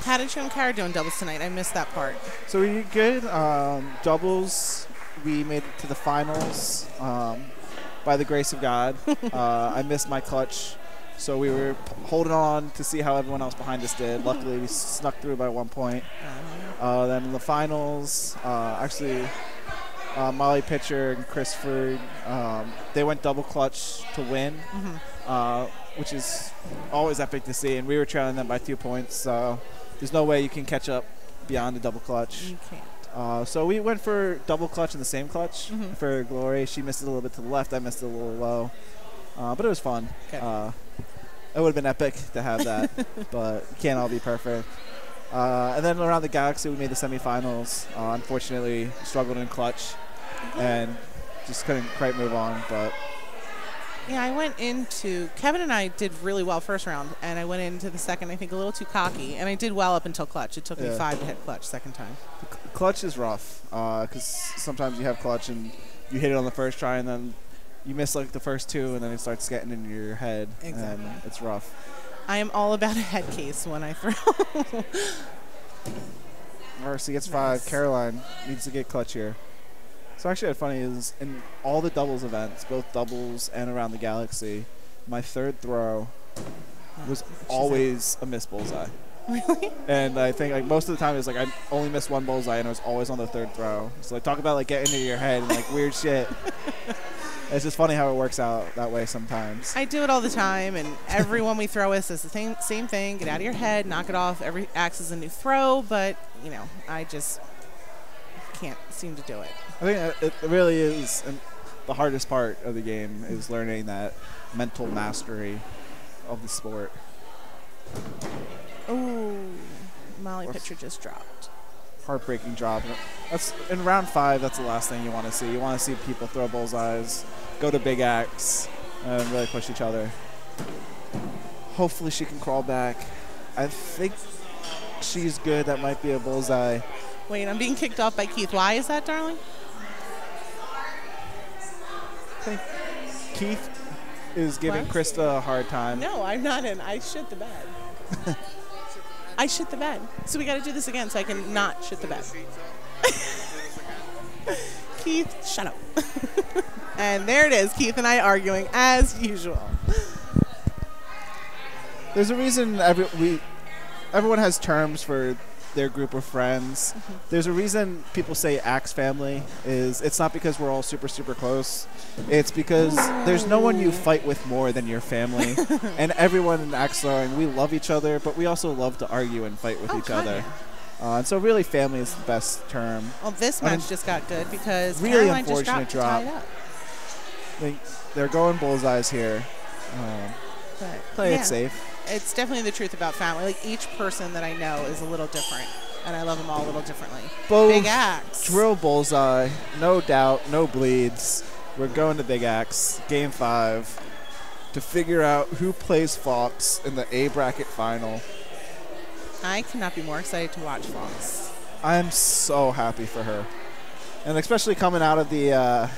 [SPEAKER 2] How did you and Kara do in doubles tonight? I missed that part.
[SPEAKER 3] So we did good. Doubles, we made it to the finals by the grace of God. I missed my clutch, so we were holding on to see how everyone else behind us did. Luckily, we snuck through by 1 point. Then in the finals, Molly Pitcher and Chris Ford, they went double clutch to win. which is always epic to see. And we were trailing them by 2 points, so there's no way you can catch up beyond the double clutch.
[SPEAKER 2] You can't.
[SPEAKER 3] So we went for double clutch in the same clutch for Glory. She missed it a little bit to the left. I missed it a little low. But it was fun.
[SPEAKER 2] Okay.
[SPEAKER 3] It would have been epic to have that, but it can't all be perfect. And then around the Galaxy, we made the semifinals. Unfortunately, struggled in clutch and just couldn't quite move on. But
[SPEAKER 2] yeah, I went into Kevin and I did really well first round, and I went into the second, I think, a little too cocky, and I did well up until clutch. It took me 5 to hit clutch second time.
[SPEAKER 3] Clutch is rough because sometimes you have clutch and you hit it on the first try, and then you miss like the first 2, and then it starts getting in your head.
[SPEAKER 2] Exactly.
[SPEAKER 3] And it's rough.
[SPEAKER 2] I am all about a head case when I throw.
[SPEAKER 3] Mercy gets 5. Caroline needs to get clutch here. So actually what's funny is in all the doubles events, both doubles and around the Galaxy, my third throw was always a missed bullseye.
[SPEAKER 2] Really?
[SPEAKER 3] And I think like most of the time it was like I only missed 1 bullseye and it was always on the third throw. So like talk about like getting into your head and like weird shit. It's just funny how it works out that way sometimes.
[SPEAKER 2] I do it all the time, and everyone we throw with says the same thing. Get out of your head, knock it off. Every axe is a new throw, but, you know, I just can't seem to do it.
[SPEAKER 3] I think it really is the hardest part of the game is learning that mental mastery of the sport.
[SPEAKER 2] Ooh, Molly pitcher just dropped.
[SPEAKER 3] Heartbreaking drop. That's in round 5. That's the last thing you want to see. You want to see people throw bullseyes, go to big axe, and really push each other. Hopefully she can crawl back. I think she's good. That might be a bullseye.
[SPEAKER 2] Wait, I'm being kicked off by Keith. Why is that, darling?
[SPEAKER 3] I think Keith is giving
[SPEAKER 2] What?
[SPEAKER 3] Krista a hard time.
[SPEAKER 2] No, I'm not in. I shit the bed. I shit the bed. So we got to do this again so I can not shit the bed. Keith, shut up. And there it is, Keith and I arguing as usual.
[SPEAKER 3] There's a reason everyone has terms for their group of friends. There's a reason people say Axe family. It's not because we're all super, super close. It's because there's no one you fight with more than your family. And everyone in Axe throwing, we love each other, but we also love to argue and fight with each other. And so really family is the best term.
[SPEAKER 2] Well, this match just got good because
[SPEAKER 3] really
[SPEAKER 2] Caroline just
[SPEAKER 3] unfortunate
[SPEAKER 2] dropped
[SPEAKER 3] drop.
[SPEAKER 2] to tie it up.
[SPEAKER 3] They're going bullseyes here.
[SPEAKER 2] But
[SPEAKER 3] Play
[SPEAKER 2] yeah,
[SPEAKER 3] it safe.
[SPEAKER 2] it's definitely the truth about family. Like, each person that I know is a little different, and I love them all a little differently.
[SPEAKER 3] Both
[SPEAKER 2] Big Axe.
[SPEAKER 3] drill bullseye, no doubt, no bleeds. We're going to Big Axe, Game 5, to figure out who plays Fox in the A bracket final.
[SPEAKER 2] I cannot be more excited to watch Fox.
[SPEAKER 3] I'm so happy for her, and especially coming out of the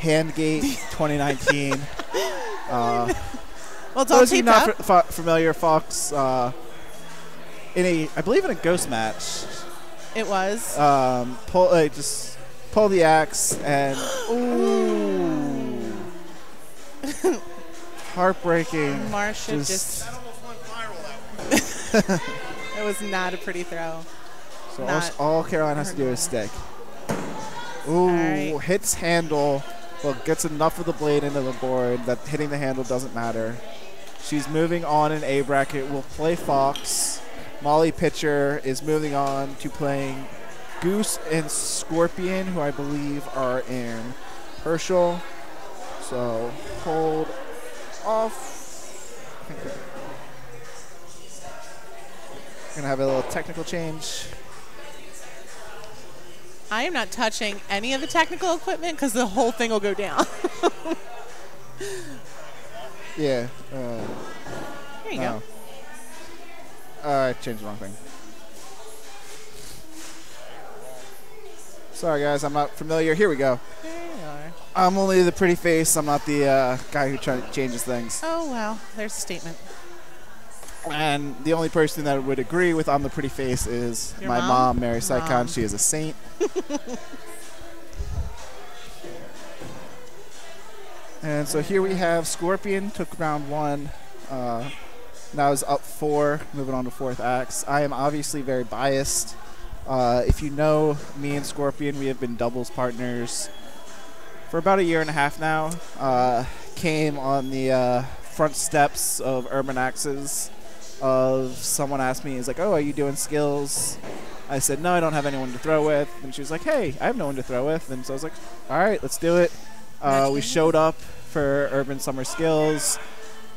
[SPEAKER 3] Handgate 2019.
[SPEAKER 2] Well, it's
[SPEAKER 3] For
[SPEAKER 2] all
[SPEAKER 3] those of you
[SPEAKER 2] taped
[SPEAKER 3] not
[SPEAKER 2] up.
[SPEAKER 3] familiar, Fox, I believe in a ghost match,
[SPEAKER 2] It was.
[SPEAKER 3] just pull the axe and ooh, heartbreaking.
[SPEAKER 2] Marsha just.
[SPEAKER 4] That almost went viral, that one.
[SPEAKER 2] It was not a pretty throw.
[SPEAKER 3] So
[SPEAKER 2] Not
[SPEAKER 3] all Caroline has to do is stick. Ooh,
[SPEAKER 2] right.
[SPEAKER 3] hits handle, but gets enough of the blade into the board that hitting the handle doesn't matter. She's moving on in A bracket. Will play Fox. Molly pitcher is moving on to playing Goose and Scorpion, who I believe are in Herschel. So hold off. Gonna have a little technical change.
[SPEAKER 2] I am not touching any of the technical equipment because the whole thing will go down.
[SPEAKER 3] Yeah.
[SPEAKER 2] Here you
[SPEAKER 3] No.
[SPEAKER 2] go.
[SPEAKER 3] I changed the wrong thing. Sorry, guys. I'm not familiar. Here we go.
[SPEAKER 2] There you are.
[SPEAKER 3] I'm only the pretty face. I'm not the guy who changes things.
[SPEAKER 2] Oh, well, there's a statement.
[SPEAKER 3] And the only person that would agree with I'm the pretty face is
[SPEAKER 2] Your
[SPEAKER 3] my
[SPEAKER 2] mom?
[SPEAKER 3] mom, Mary
[SPEAKER 2] Mom.
[SPEAKER 3] Sycon. She is a saint. And so here we have Scorpion, took round 1. Now is up 4, moving on to 4th axe. I am obviously very biased. If you know me and Scorpion, we have been doubles partners for about a year and a half now. Came on the front steps of Urban Axes. Someone asked me, he's like, oh, are you doing skills? I said, no, I don't have anyone to throw with. And she was like, hey, I have no one to throw with. And so I was like, all right, let's do it. We showed up for Urban Summer Skills.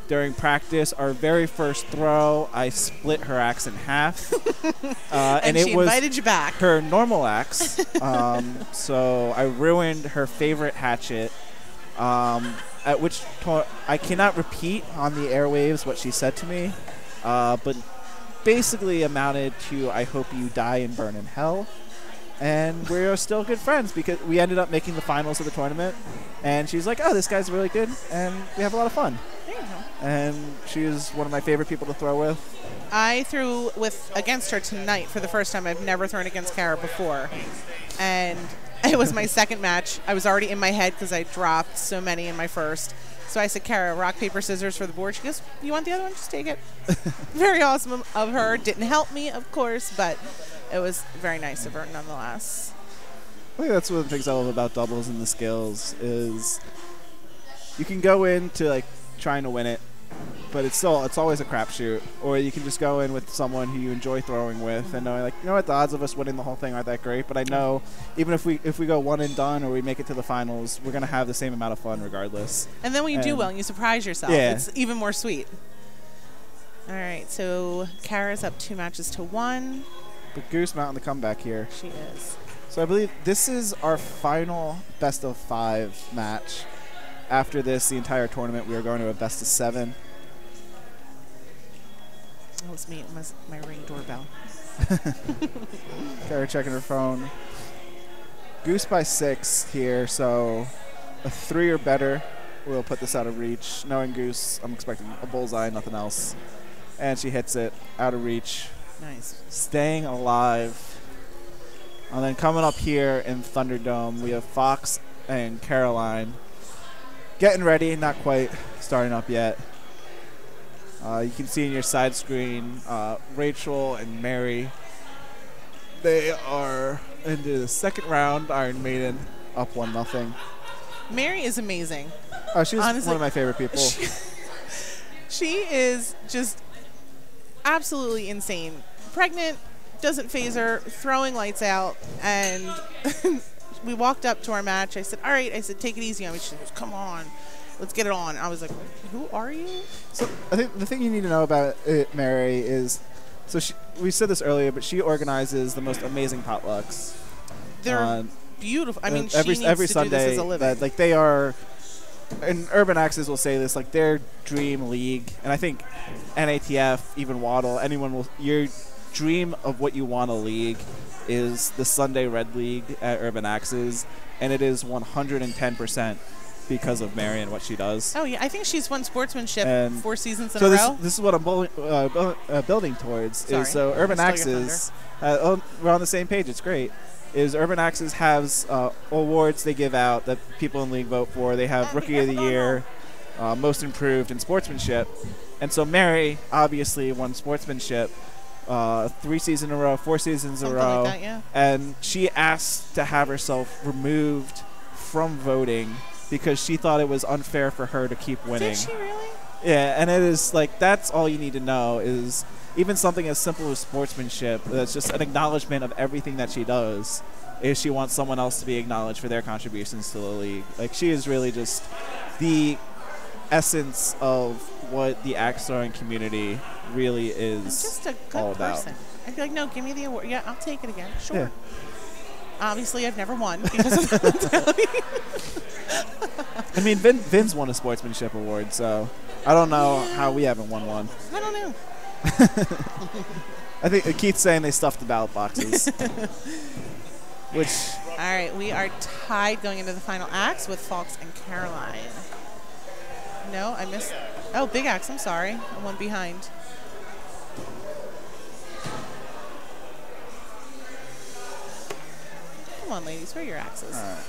[SPEAKER 3] During practice, our very first throw, I split her axe in half.
[SPEAKER 2] And
[SPEAKER 3] it
[SPEAKER 2] she
[SPEAKER 3] was
[SPEAKER 2] invited you back.
[SPEAKER 3] her normal axe. So I ruined her favorite hatchet, at which I cannot repeat on the airwaves what she said to me, but basically amounted to, I hope you die and burn in hell. And we're still good friends because we ended up making the finals of the tournament. And she's like, oh, this guy's really good, and we have a lot of fun.
[SPEAKER 2] There you go.
[SPEAKER 3] And she is one of my favorite people to throw with.
[SPEAKER 2] I threw against her tonight for the first time. I've never thrown against Kara before. And it was my second match. I was already in my head because I dropped so many in my first. So I said, Kara, rock, paper, scissors for the board. She goes, you want the other one? Just take it. Very awesome of her. Didn't help me, of course, but it was very nice of her nonetheless.
[SPEAKER 3] I think that's one of the things I love about doubles and the skills is you can go into like trying to win it, but it's always a crapshoot. Or you can just go in with someone who you enjoy throwing with and knowing, like, you know what, the odds of us winning the whole thing aren't that great, but I know even if we go one and done or we make it to the finals, we're gonna have the same amount of fun regardless.
[SPEAKER 2] And then when you do well and you surprise yourself, it's even more sweet. All right, so Kara's up 2-1.
[SPEAKER 3] But Goose mounting the comeback here.
[SPEAKER 2] She is.
[SPEAKER 3] So I believe this is our final best of 5 match. After this, the entire tournament, we are going to a best of 7.
[SPEAKER 2] That was me. It was my ring doorbell.
[SPEAKER 3] Kara checking her phone. Goose by 6 here, so a 3 or better will put this out of reach. Knowing Goose, I'm expecting a bullseye, nothing else. And she hits it out of reach.
[SPEAKER 2] Nice.
[SPEAKER 3] Staying alive. And then coming up here in Thunderdome, we have Fox and Caroline getting ready, not quite starting up yet. You can see in your side screen Rachel and Mary. They are into the second round. Iron Maiden up 1-0.
[SPEAKER 2] Mary is amazing.
[SPEAKER 3] Oh, she's
[SPEAKER 2] honestly,
[SPEAKER 3] one of my favorite people.
[SPEAKER 2] She is just absolutely insane. Pregnant, doesn't phase her, throwing lights out, and we walked up to our match. I said, all right, take it easy on me. She goes, come on, let's get it on. I was like, who are you?
[SPEAKER 3] So I think the thing you need to know about it, Mary, is, so we said this earlier, but she organizes the most amazing potlucks.
[SPEAKER 2] They're beautiful. I mean,
[SPEAKER 3] every
[SPEAKER 2] she needs to
[SPEAKER 3] Sunday,
[SPEAKER 2] do this as a living.
[SPEAKER 3] like they are, and Urban Axes will say this, like their dream league, and I think NATF, even Waddle, anyone will, your dream of what you want a league is the Sunday Red League at Urban Axes, and it is 110% because of Mary and what she does.
[SPEAKER 2] Oh, yeah. I think she's won sportsmanship
[SPEAKER 3] And
[SPEAKER 2] 4 seasons in
[SPEAKER 3] so
[SPEAKER 2] a row.
[SPEAKER 3] this is what I'm building towards.
[SPEAKER 2] Sorry.
[SPEAKER 3] Is so Urban Axes, we're on the same page. It's great. Is Urban Axes has awards they give out that people in league vote for. They have Rookie of the Year, Most Improved, and Sportsmanship. And so Mary obviously won Sportsmanship 3 seasons in a row, 4 seasons in a row.
[SPEAKER 2] Like that, yeah.
[SPEAKER 3] And she asked to have herself removed from voting because she thought it was unfair for her to keep winning.
[SPEAKER 2] Did she really?
[SPEAKER 3] Yeah, and it is like, that's all you need to know is even something as simple as sportsmanship, that's just an acknowledgement of everything that she does, is she wants someone else to be acknowledged for their contributions to the league. Like, she is really just the essence of what the axe throwing community really is
[SPEAKER 2] Just a good
[SPEAKER 3] all about.
[SPEAKER 2] person. I'd be like, no, give me the award. Yeah, I'll take it again. Sure.
[SPEAKER 3] Yeah.
[SPEAKER 2] Obviously, I've never won because of that.
[SPEAKER 3] I mean, Vin's won a sportsmanship award, so I don't know how we haven't won one.
[SPEAKER 2] I don't know.
[SPEAKER 3] I think Keith's saying they stuffed the ballot boxes. Which,
[SPEAKER 2] All right, we are tied going into the final acts with Fox and Caroline. No, I missed. Oh, Big Axe, I'm sorry. I'm one behind. Come on, ladies, where are your axes?
[SPEAKER 3] all right.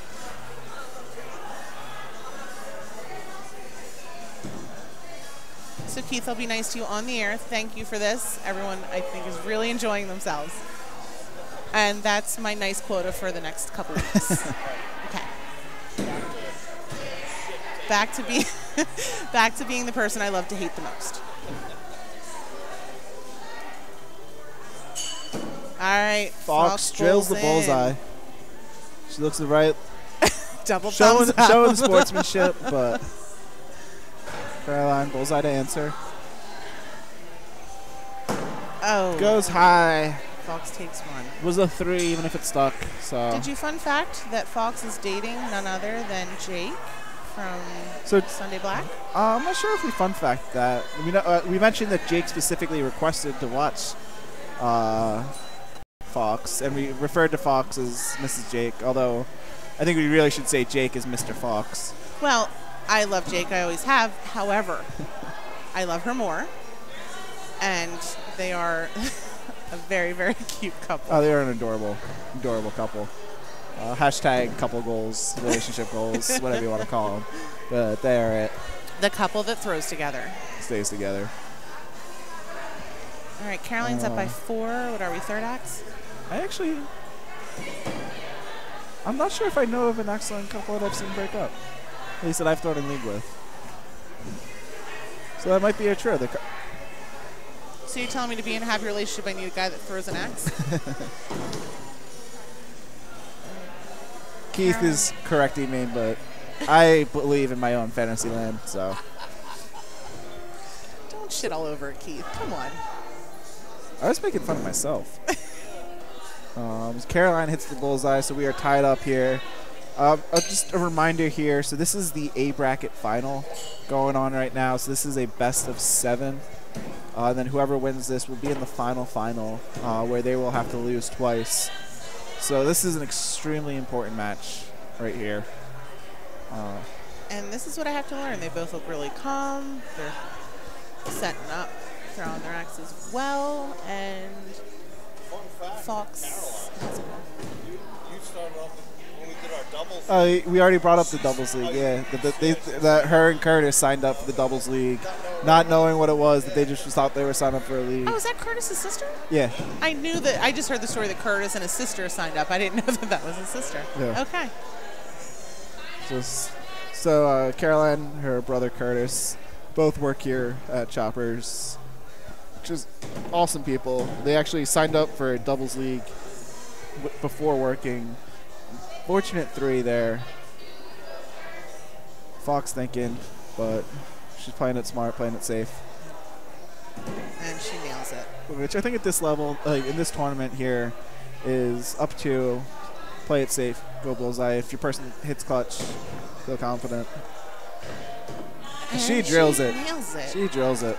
[SPEAKER 2] So, Keith, I'll be nice to you on the air. Thank you for this. Everyone, I think, is really enjoying themselves. And that's my nice quota for the next couple weeks. Okay. Back to being Back to being the person I love to hate the most. All right.
[SPEAKER 3] Fox drills the
[SPEAKER 2] pulls
[SPEAKER 3] bullseye.
[SPEAKER 2] in.
[SPEAKER 3] She looks the right,
[SPEAKER 2] Double
[SPEAKER 3] showing
[SPEAKER 2] thumbs up.
[SPEAKER 3] the sportsmanship, but Caroline bullseye to answer.
[SPEAKER 2] Oh.
[SPEAKER 3] Goes high.
[SPEAKER 2] Fox takes one.
[SPEAKER 3] Was a 3 even if it stuck. So
[SPEAKER 2] Did you fun fact that Fox is dating none other than Jake from
[SPEAKER 3] So-
[SPEAKER 2] Sunday Black?
[SPEAKER 3] I'm not sure if we fun fact that. We mentioned that Jake specifically requested to watch Fox, and we referred to Fox as Mrs. Jake, although I think we really should say Jake is Mr. Fox.
[SPEAKER 2] Well, I love Jake. I always have. However, I love her more. And they are a very, very cute couple.
[SPEAKER 3] Oh, they're an adorable couple. Hashtag couple goals, relationship goals, whatever you want to call them. But they're it.
[SPEAKER 2] The couple that throws together.
[SPEAKER 3] Stays together.
[SPEAKER 2] All right, Caroline's up by 4. What are we, third acts?
[SPEAKER 3] I'm not sure if I know of an excellent couple that I've seen break up. At least that I've thrown in league with. So that might be a true.
[SPEAKER 2] So you're telling me to be in a happy relationship, I need a guy that throws an axe?
[SPEAKER 3] Keith is correcting me, but I believe in my own fantasy land, so.
[SPEAKER 2] Don't shit all over it, Keith. Come on.
[SPEAKER 3] I was making fun of myself. Caroline hits the bullseye, so we are tied up here. Just a reminder here, so this is the A bracket final going on right now, so this is a best of 7. And then whoever wins this will be in the final, where they will have to lose twice. So this is an extremely important match right here.
[SPEAKER 2] And this is what I have to learn. They both look really calm. They're setting up, throwing their axes well, and Fox has one.
[SPEAKER 4] You started off when we did our doubles.
[SPEAKER 3] We already brought up the doubles league, yeah. Her and Curtis signed up for the doubles league, not knowing what it was, that they just thought they were signed up for a league.
[SPEAKER 2] Oh, is that Curtis's sister?
[SPEAKER 3] Yeah.
[SPEAKER 2] I knew that. I just heard the story that Curtis and his sister signed up. I didn't know that that was his sister.
[SPEAKER 3] Yeah.
[SPEAKER 2] Okay.
[SPEAKER 3] So Caroline, her brother Curtis, both work here at Choppers, which is awesome people. They actually signed up for a doubles league before working. Fortunate 3 there. Fox thinking, but she's playing it smart, playing it safe.
[SPEAKER 2] And she nails it.
[SPEAKER 3] Which I think at this level, in this tournament here, is up to play it safe, go bullseye. If your person hits clutch, feel confident.
[SPEAKER 2] And
[SPEAKER 3] She drills it.
[SPEAKER 2] Nails it.
[SPEAKER 3] She drills it.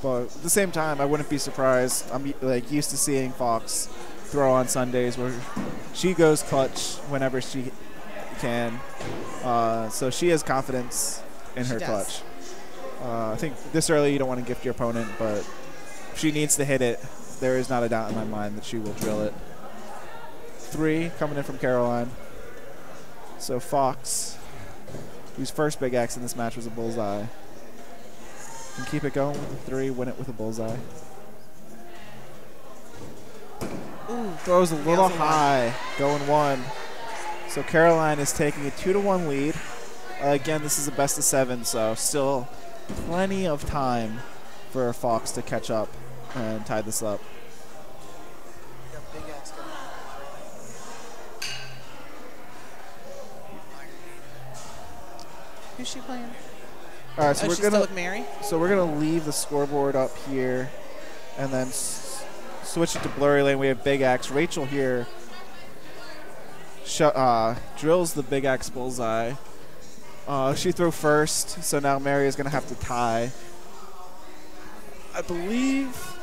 [SPEAKER 3] But at the same time, I wouldn't be surprised. I'm used to seeing Fox throw on Sundays where she goes clutch whenever she can. So she has confidence in her clutch. I think this early you don't want to gift your opponent, but if she needs to hit it, there is not a doubt in my mind that she will drill it. 3 coming in from Caroline. So Fox, whose first big X in this match was a bullseye, can keep it going with a 3, win it with a bullseye.
[SPEAKER 2] Ooh,
[SPEAKER 3] Throws a little high, going 1. So Caroline is taking a 2-1 lead. Again, this is a best of 7, so still plenty of time for Fox to catch up and tie this up.
[SPEAKER 2] Who's she playing?
[SPEAKER 3] All right, so
[SPEAKER 2] She's still with Mary?
[SPEAKER 3] we're gonna leave the scoreboard up here, and then switch it to blurry lane. We have Big Axe. Rachel here drills the Big Axe bullseye. She threw first, so now Mary is gonna have to tie. I believe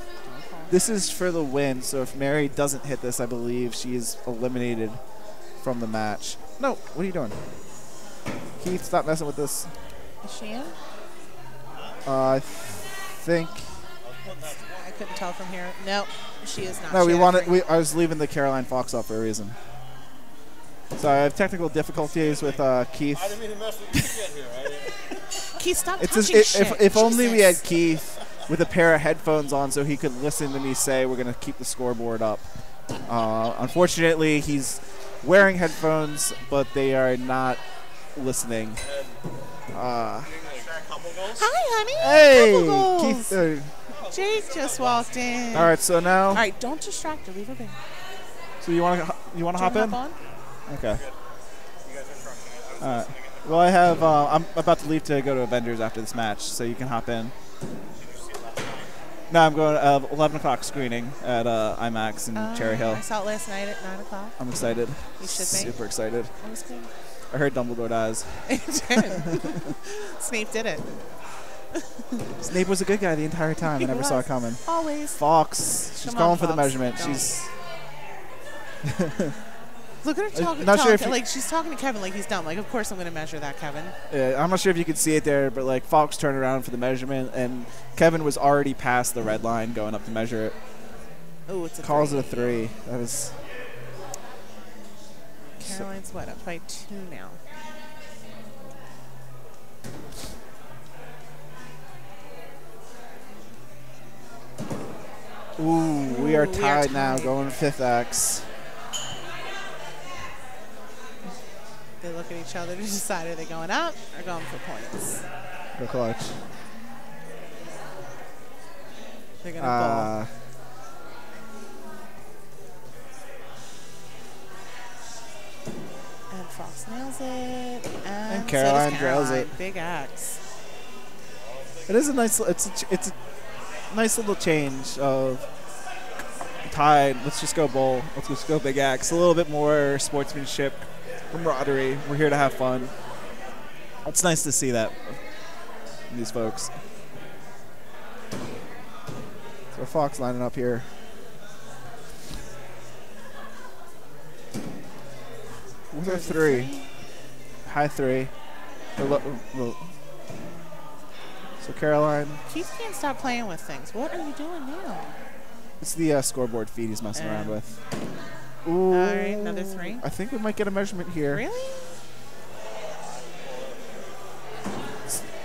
[SPEAKER 3] this is for the win. So if Mary doesn't hit this, I believe she is eliminated from the match. No, what are you doing? Keith, stop messing with this.
[SPEAKER 2] Is she in?
[SPEAKER 3] I think.
[SPEAKER 2] I couldn't tell from here. No, she is not.
[SPEAKER 3] No,
[SPEAKER 2] She
[SPEAKER 3] we
[SPEAKER 2] had a
[SPEAKER 3] wanted.
[SPEAKER 2] drink.
[SPEAKER 3] I was leaving the Caroline Fox off for a reason. So I have technical difficulties with Keith.
[SPEAKER 4] I didn't mean to mess with you yet here.
[SPEAKER 2] Keith, stop
[SPEAKER 3] It's
[SPEAKER 2] touching
[SPEAKER 3] just,
[SPEAKER 2] shit.
[SPEAKER 3] if only we had
[SPEAKER 2] Jesus.
[SPEAKER 3] Keith with a pair of headphones on, so he could listen to me say we're going to keep the scoreboard up. Unfortunately, he's wearing headphones, but they are not listening.
[SPEAKER 2] Hi, honey.
[SPEAKER 3] Hey,
[SPEAKER 2] Couple goals.
[SPEAKER 3] Keith.
[SPEAKER 2] Jake just walked in.
[SPEAKER 3] All right, so now.
[SPEAKER 2] All right, don't distract her. Leave her be.
[SPEAKER 3] So you want to hop in?
[SPEAKER 2] On?
[SPEAKER 3] Okay. All right. Well, I have. I'm about to leave to go to Avengers after this match, so you can hop in. No, I'm going 11 o'clock screening at IMAX in Cherry Hill.
[SPEAKER 2] I saw it last night at 9 o'clock.
[SPEAKER 3] I'm excited.
[SPEAKER 2] You should be.
[SPEAKER 3] Super excited.
[SPEAKER 2] That was good.
[SPEAKER 3] I heard Dumbledore dies.
[SPEAKER 2] It did. Snape did it.
[SPEAKER 3] Snape was a good guy the entire time. I never saw it coming.
[SPEAKER 2] Always.
[SPEAKER 3] Fox. She's
[SPEAKER 2] Come
[SPEAKER 3] calling
[SPEAKER 2] on,
[SPEAKER 3] for the
[SPEAKER 2] Fox.
[SPEAKER 3] measurement.
[SPEAKER 2] Don't.
[SPEAKER 3] She's.
[SPEAKER 2] Look at her talking.
[SPEAKER 3] Not sure if
[SPEAKER 2] like she's talking to Kevin like he's dumb. Like, of course I'm going to measure that, Kevin.
[SPEAKER 3] I'm not sure if you could see it there, but like Fox turned around for the measurement, and Kevin was already past the red line going up to measure it.
[SPEAKER 2] Oh, it's a
[SPEAKER 3] Calls
[SPEAKER 2] 3.
[SPEAKER 3] it a 3. That is.
[SPEAKER 2] Caroline's what, up by 2 now.
[SPEAKER 3] Ooh, we are
[SPEAKER 2] we are
[SPEAKER 3] tied now,
[SPEAKER 2] tied.
[SPEAKER 3] going 5th X.
[SPEAKER 2] They look at each other to decide are they going up or going for points.
[SPEAKER 3] Go clutch.
[SPEAKER 2] They're going to bowl. And Fox nails it. And
[SPEAKER 3] Caroline
[SPEAKER 2] so does
[SPEAKER 3] drills
[SPEAKER 2] Caroline.
[SPEAKER 3] it.
[SPEAKER 2] Big X.
[SPEAKER 3] It is a nice. It's a nice little change of tied. Let's just go bowl. Let's just go big X. A little bit more sportsmanship, camaraderie. We're here to have fun. It's nice to see that from these folks. So Fox lining up here. With a 3. High 3. So Caroline.
[SPEAKER 2] Keith can't stop playing with things. What are you doing now?
[SPEAKER 3] It's the scoreboard feed he's messing around with. Ooh.
[SPEAKER 2] All right, another 3.
[SPEAKER 3] I think we might get a measurement here.
[SPEAKER 2] Really?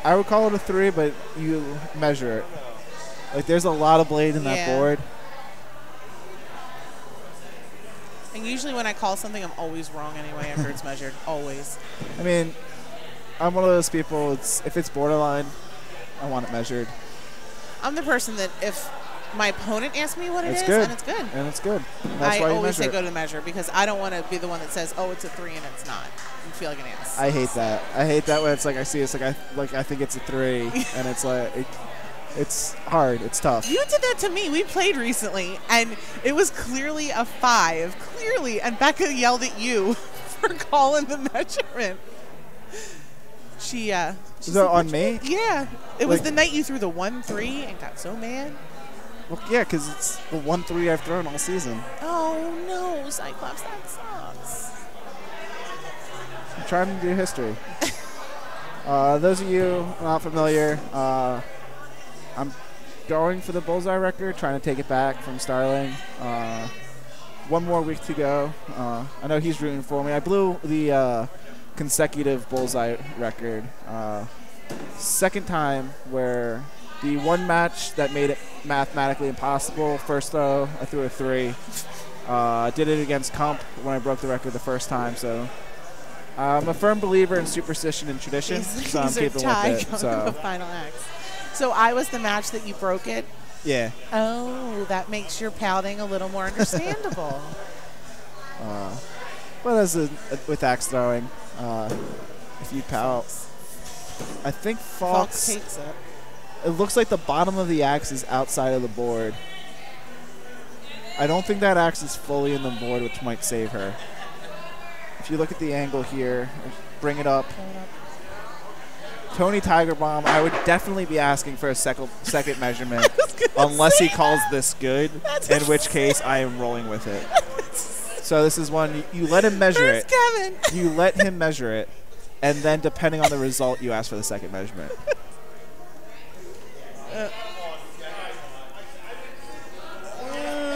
[SPEAKER 3] I would call it a 3, but you measure it. Like, there's a lot of blade in that board.
[SPEAKER 2] And usually when I call something, I'm always wrong anyway after it's measured. Always.
[SPEAKER 3] I mean, I'm one of those people, if it's borderline, I want it measured.
[SPEAKER 2] I'm the person that if my opponent asks me what it is,
[SPEAKER 3] good.
[SPEAKER 2] and it's good.
[SPEAKER 3] And it's good. And that's
[SPEAKER 2] I
[SPEAKER 3] why you
[SPEAKER 2] always
[SPEAKER 3] measure
[SPEAKER 2] say
[SPEAKER 3] it.
[SPEAKER 2] go to the measure because I don't want to be the one that says, oh, it's a 3 and it's not. And feel like an ass.
[SPEAKER 3] I hate that. I hate that when it's like I see it's like I think it's a 3, and it's like it's hard. It's tough.
[SPEAKER 2] You did that to me. We played recently, and it was clearly a 5. Clearly. And Becca yelled at you for calling the measurement. She
[SPEAKER 3] Is that on me?
[SPEAKER 2] Yeah. It was the night you threw the 1-3 and got so mad.
[SPEAKER 3] Well, yeah, because it's the 1-3 I've thrown all season.
[SPEAKER 2] Oh, no, Cyclops, that sucks.
[SPEAKER 3] I'm trying to do history. Those of you not familiar, I'm going for the bullseye record, trying to take it back from Starling. 1 more week to go. I know he's rooting for me. I blew the consecutive bullseye record. Second time where the one match that made it mathematically impossible, first throw, I threw a 3. Did it against Comp when I broke the record the first time, so I'm a firm believer in superstition and tradition, so I'm keeping with it. So.
[SPEAKER 2] Final X. So I was the match that you broke it?
[SPEAKER 3] Yeah.
[SPEAKER 2] Oh, that makes your pouting a little more understandable.
[SPEAKER 3] But with axe throwing, if you pout, I think
[SPEAKER 2] Fox takes it.
[SPEAKER 3] It looks like the bottom of the axe is outside of the board. I don't think that axe is fully in the board, which might save her. If you look at the angle here, bring it up. Tony Tiger Bomb, I would definitely be asking for a second measurement unless he calls this good, in which case I am rolling with it. So this is one, you let him measure it.
[SPEAKER 2] Kevin.
[SPEAKER 3] You let him measure it, and then depending on the result, you ask for the second measurement.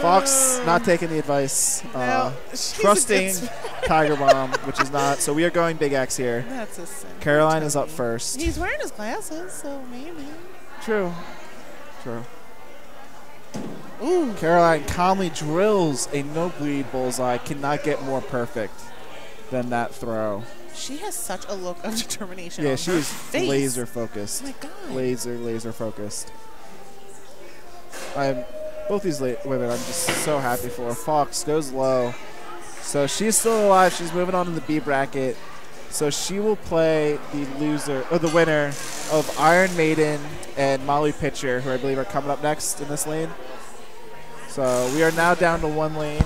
[SPEAKER 3] Fox not taking the advice, trusting Tiger Bomb, which is not. So we are going big X here.
[SPEAKER 2] That's a sin.
[SPEAKER 3] Caroline is up first.
[SPEAKER 2] He's wearing his glasses, so maybe.
[SPEAKER 3] True. Ooh. Caroline calmly drills a no bleed bullseye. Cannot get more perfect than that throw.
[SPEAKER 2] She has such a look of determination.
[SPEAKER 3] Yeah,
[SPEAKER 2] on
[SPEAKER 3] she
[SPEAKER 2] her
[SPEAKER 3] is
[SPEAKER 2] face.
[SPEAKER 3] laser focused.
[SPEAKER 2] Oh my God.
[SPEAKER 3] Laser focused. Both these women, I'm just so happy for. Fox goes low. So she's still alive. She's moving on to the B bracket. So she will play the winner of Iron Maiden and Molly Pitcher, who I believe are coming up next in this lane. So we are now down to one lane.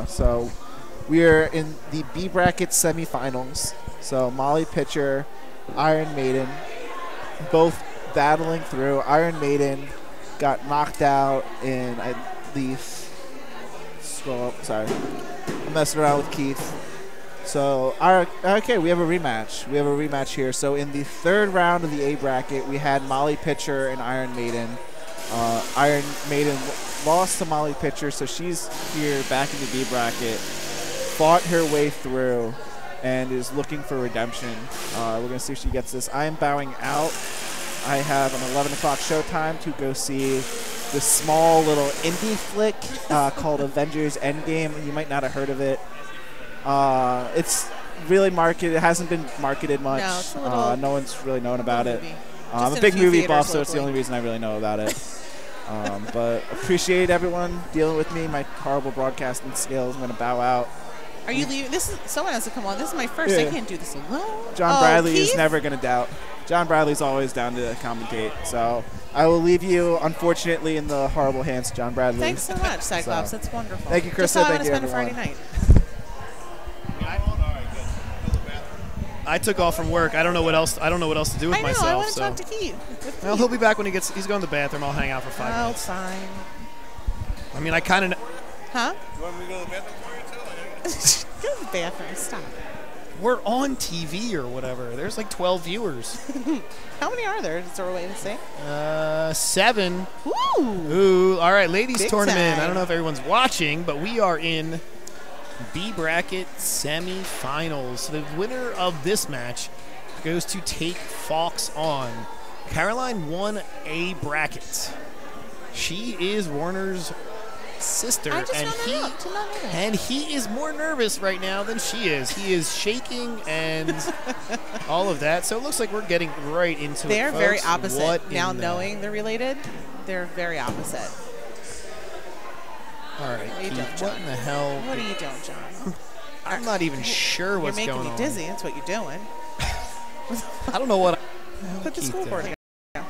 [SPEAKER 3] So we are in the B bracket semifinals. So Molly Pitcher, Iron Maiden, both battling through. Iron Maiden got knocked out in, I believe, sorry, I'm messing around with Keith. So, okay, we have a rematch. We have a rematch here. So, in the third round of the A bracket, we had Molly Pitcher and Iron Maiden. Iron Maiden lost to Molly Pitcher, so she's here back in the B bracket, fought her way through, and is looking for redemption. We're going to see if she gets this. I am bowing out. I have an 11 o'clock showtime to go see this small little indie flick called Avengers Endgame. You might not have heard of it. It's really marketed. It hasn't been marketed much.
[SPEAKER 2] No, it's a little
[SPEAKER 3] no one's really known about it. I'm a
[SPEAKER 2] in a
[SPEAKER 3] big
[SPEAKER 2] few
[SPEAKER 3] movie
[SPEAKER 2] theaters
[SPEAKER 3] buff, so it's the
[SPEAKER 2] locally.
[SPEAKER 3] only reason I really know about it. But appreciate everyone dealing with me, my horrible broadcasting skills. I'm going to bow out.
[SPEAKER 2] Are you leaving? Someone has to come on. This is my first.
[SPEAKER 3] Yeah.
[SPEAKER 2] I can't do this alone.
[SPEAKER 3] John Bradley
[SPEAKER 2] Keith?
[SPEAKER 3] is never going to doubt. John Bradley's always down to commentate. So I will leave you, unfortunately, in the horrible hands of John Bradley.
[SPEAKER 2] Thanks so much, Cyclops.
[SPEAKER 3] So,
[SPEAKER 2] That's wonderful.
[SPEAKER 3] thank you, Krista.
[SPEAKER 2] Just how I
[SPEAKER 3] Thank
[SPEAKER 2] want to
[SPEAKER 3] you,
[SPEAKER 2] spend a Friday
[SPEAKER 3] everyone.
[SPEAKER 2] night.
[SPEAKER 1] I took off from work. I don't know what else to do with
[SPEAKER 2] I know.
[SPEAKER 1] myself.
[SPEAKER 2] I want to
[SPEAKER 1] so.
[SPEAKER 2] talk to Keith.
[SPEAKER 1] Well, he'll be back when he's going to the bathroom. I'll hang out for 5
[SPEAKER 2] Oh,
[SPEAKER 1] minutes.
[SPEAKER 2] fine.
[SPEAKER 1] I mean, I kind of.
[SPEAKER 2] Huh?
[SPEAKER 4] You want me to go to the bathroom for you too?
[SPEAKER 2] Go to the bathroom. Stop.
[SPEAKER 1] We're on TV or whatever. There's like 12 viewers.
[SPEAKER 2] How many are there? Is there a way to say?
[SPEAKER 1] 7.
[SPEAKER 2] Ooh.
[SPEAKER 1] Ooh. All right, ladies
[SPEAKER 2] Big
[SPEAKER 1] tournament.
[SPEAKER 2] time.
[SPEAKER 1] I don't know if everyone's watching, but we are in B bracket semifinals. So the winner of this match goes to take Fox on. Caroline won A bracket. She is Warner's sister,
[SPEAKER 2] I just
[SPEAKER 1] and
[SPEAKER 2] found that out. Did not know that.
[SPEAKER 1] and he is more nervous right now than she is. He is shaking and all of that. So it looks like we're getting right into
[SPEAKER 2] They're
[SPEAKER 1] it, folks.
[SPEAKER 2] very opposite.
[SPEAKER 1] What
[SPEAKER 2] Now
[SPEAKER 1] in the-
[SPEAKER 2] knowing they're related, they're very opposite.
[SPEAKER 1] All right,
[SPEAKER 2] What are you
[SPEAKER 1] Keith,
[SPEAKER 2] doing,
[SPEAKER 1] what
[SPEAKER 2] John?
[SPEAKER 1] in the hell?
[SPEAKER 2] What are you doing, John?
[SPEAKER 1] I'm not even sure what's
[SPEAKER 2] You're making
[SPEAKER 1] going
[SPEAKER 2] me
[SPEAKER 1] on.
[SPEAKER 2] dizzy. That's what you're doing.
[SPEAKER 1] I don't know what.
[SPEAKER 2] Put the
[SPEAKER 1] Keith
[SPEAKER 2] scoreboard
[SPEAKER 1] did.
[SPEAKER 2] together.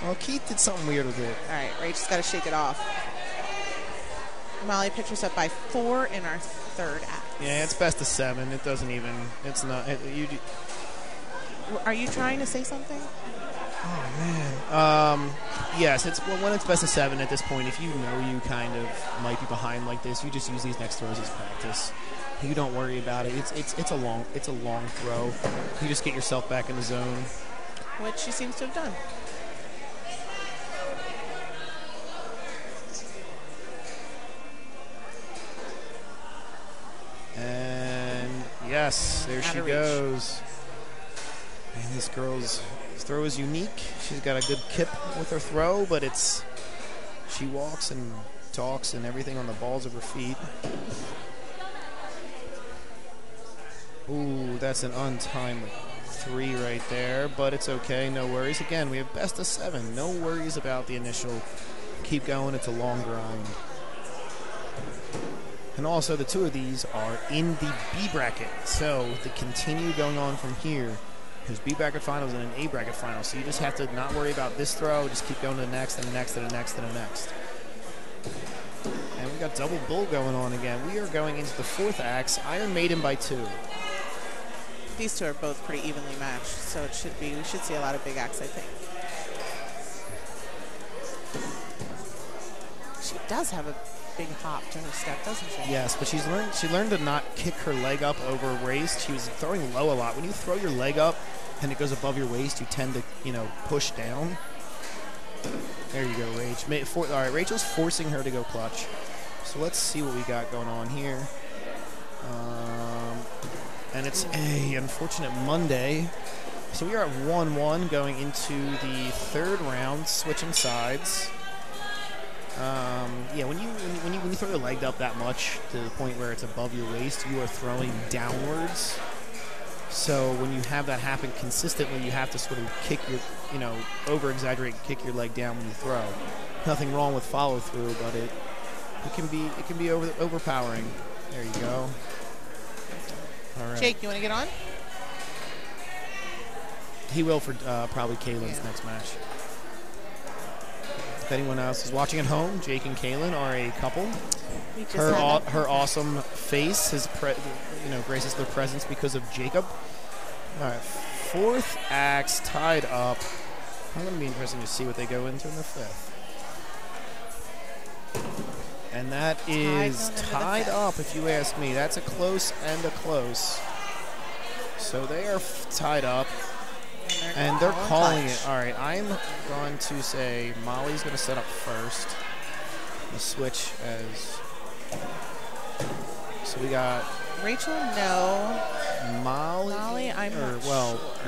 [SPEAKER 1] Well, Keith did something weird with it.
[SPEAKER 2] All right, Rachel's got to shake it off. Molly Pitcher's up by 4 in our third act.
[SPEAKER 1] Yeah, it's best of 7. It doesn't even. It's not.
[SPEAKER 2] Are you trying to say something?
[SPEAKER 1] Oh man. Yes, it's when it's best of 7 at this point. If you know you kind of might be behind like this, you just use these next throws as practice. You don't worry about it. It's a long throw. You just get yourself back in the zone.
[SPEAKER 2] Which she seems to have done.
[SPEAKER 1] And yes, there
[SPEAKER 2] Out
[SPEAKER 1] she
[SPEAKER 2] of reach.
[SPEAKER 1] goes. And this girl's throw is unique. She's got a good kip with her throw, but she walks and talks and everything on the balls of her feet. Ooh, that's an untimely 3 right there, but it's okay. No worries. Again, we have best of 7. No worries about the initial. Keep going. It's a long grind. And also, the two of these are in the B bracket. So, to continue going on from here, there's B bracket finals and an A bracket final. So, you just have to not worry about this throw. Just keep going to the next and the next and the next and the next. And we got double bull going on again. We are going into the 4th act. Iron Maiden by 2.
[SPEAKER 2] These two are both pretty evenly matched, so we should see a lot of big acts, I think. She does have a big hop to her step, doesn't she?
[SPEAKER 1] Yes, but she learned to not kick her leg up over waist. She was throwing low a lot. When you throw your leg up and it goes above your waist, you tend to, push down. There you go, Rach. All right, Rachel's forcing her to go clutch. So let's see what we got going on here. And it's a unfortunate Monday. So we are at 1-1 going into the 3rd round, switching sides. Yeah, when you throw your leg up that much to the point where it's above your waist, you are throwing downwards. So when you have that happen consistently, you have to sort of kick your, over-exaggerate and kick your leg down when you throw. Nothing wrong with follow-through, but it can be overpowering. There you go. All right.
[SPEAKER 2] Jake, you want to get on?
[SPEAKER 1] He will for probably Kaylin's next match. If anyone else is watching at home, Jake and Kaylin are a couple. Her awesome face has graces their presence because of Jacob. All right, 4th axe tied up. I'm going to be interested to see what they go into in the 5th. And that is tied up, if you ask me. That's a close and a close. So they are tied up. And they're calling it. All right, I'm going to say Molly's going to set up first. The switch as. So we got.
[SPEAKER 2] Rachel, no.
[SPEAKER 1] Molly,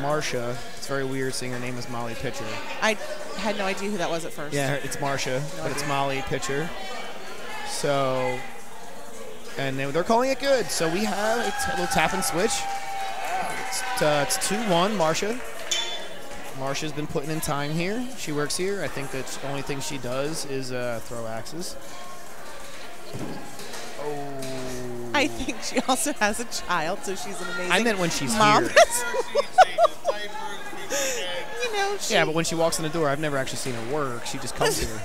[SPEAKER 1] Marcia. It's very weird seeing her name as Molly Pitcher.
[SPEAKER 2] I had no idea who that was at first.
[SPEAKER 1] Yeah, it's Marcia, but it's Molly Pitcher. So, and they're calling it good. So we have a little tap and switch. It's 2-1, Marcia. Marcia's been putting in time here. She works here. I think that the only thing she does is throw axes. Oh.
[SPEAKER 2] I think she also has a child, so she's an amazing
[SPEAKER 1] I meant when she's
[SPEAKER 2] mom.
[SPEAKER 1] here.
[SPEAKER 2] Yeah,
[SPEAKER 1] but when she walks in the door, I've never actually seen her work. She just comes here.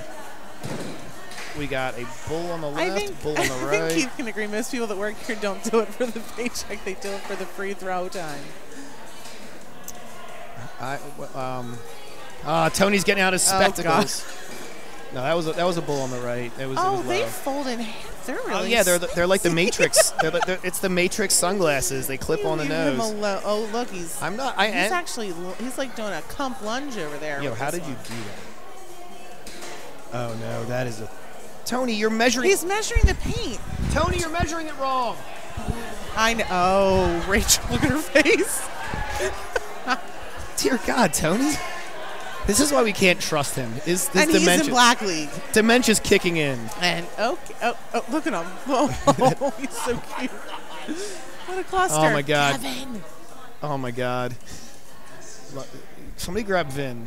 [SPEAKER 1] We got a bull on the left, bull on the right.
[SPEAKER 2] I think Keith can agree. Most people that work here don't do it for the paycheck. They do it for the free throw time.
[SPEAKER 1] Tony's getting out his spectacles. No, that was a bull on the right. It was
[SPEAKER 2] they
[SPEAKER 1] low.
[SPEAKER 2] fold in half. They're really.
[SPEAKER 1] Oh yeah, they're like the Matrix. It's the Matrix sunglasses. They clip on the nose.
[SPEAKER 2] Oh look, he's.
[SPEAKER 1] I'm not.
[SPEAKER 2] He's like doing a comp lunge over there.
[SPEAKER 1] Yo, how did you do that? Oh no, that is a. Tony, you're measuring.
[SPEAKER 2] He's measuring the paint.
[SPEAKER 1] Tony, you're measuring it wrong.
[SPEAKER 2] I know. Oh, Rachel, look at her face.
[SPEAKER 1] Dear God, Tony. This is why we can't trust him. Is this
[SPEAKER 2] dementia? He's in Black League.
[SPEAKER 1] Dementia's kicking in.
[SPEAKER 2] And okay, look at him. Oh, he's so cute. What a cluster.
[SPEAKER 1] Oh my God.
[SPEAKER 2] Kevin.
[SPEAKER 1] Oh my God. Somebody grab Vin.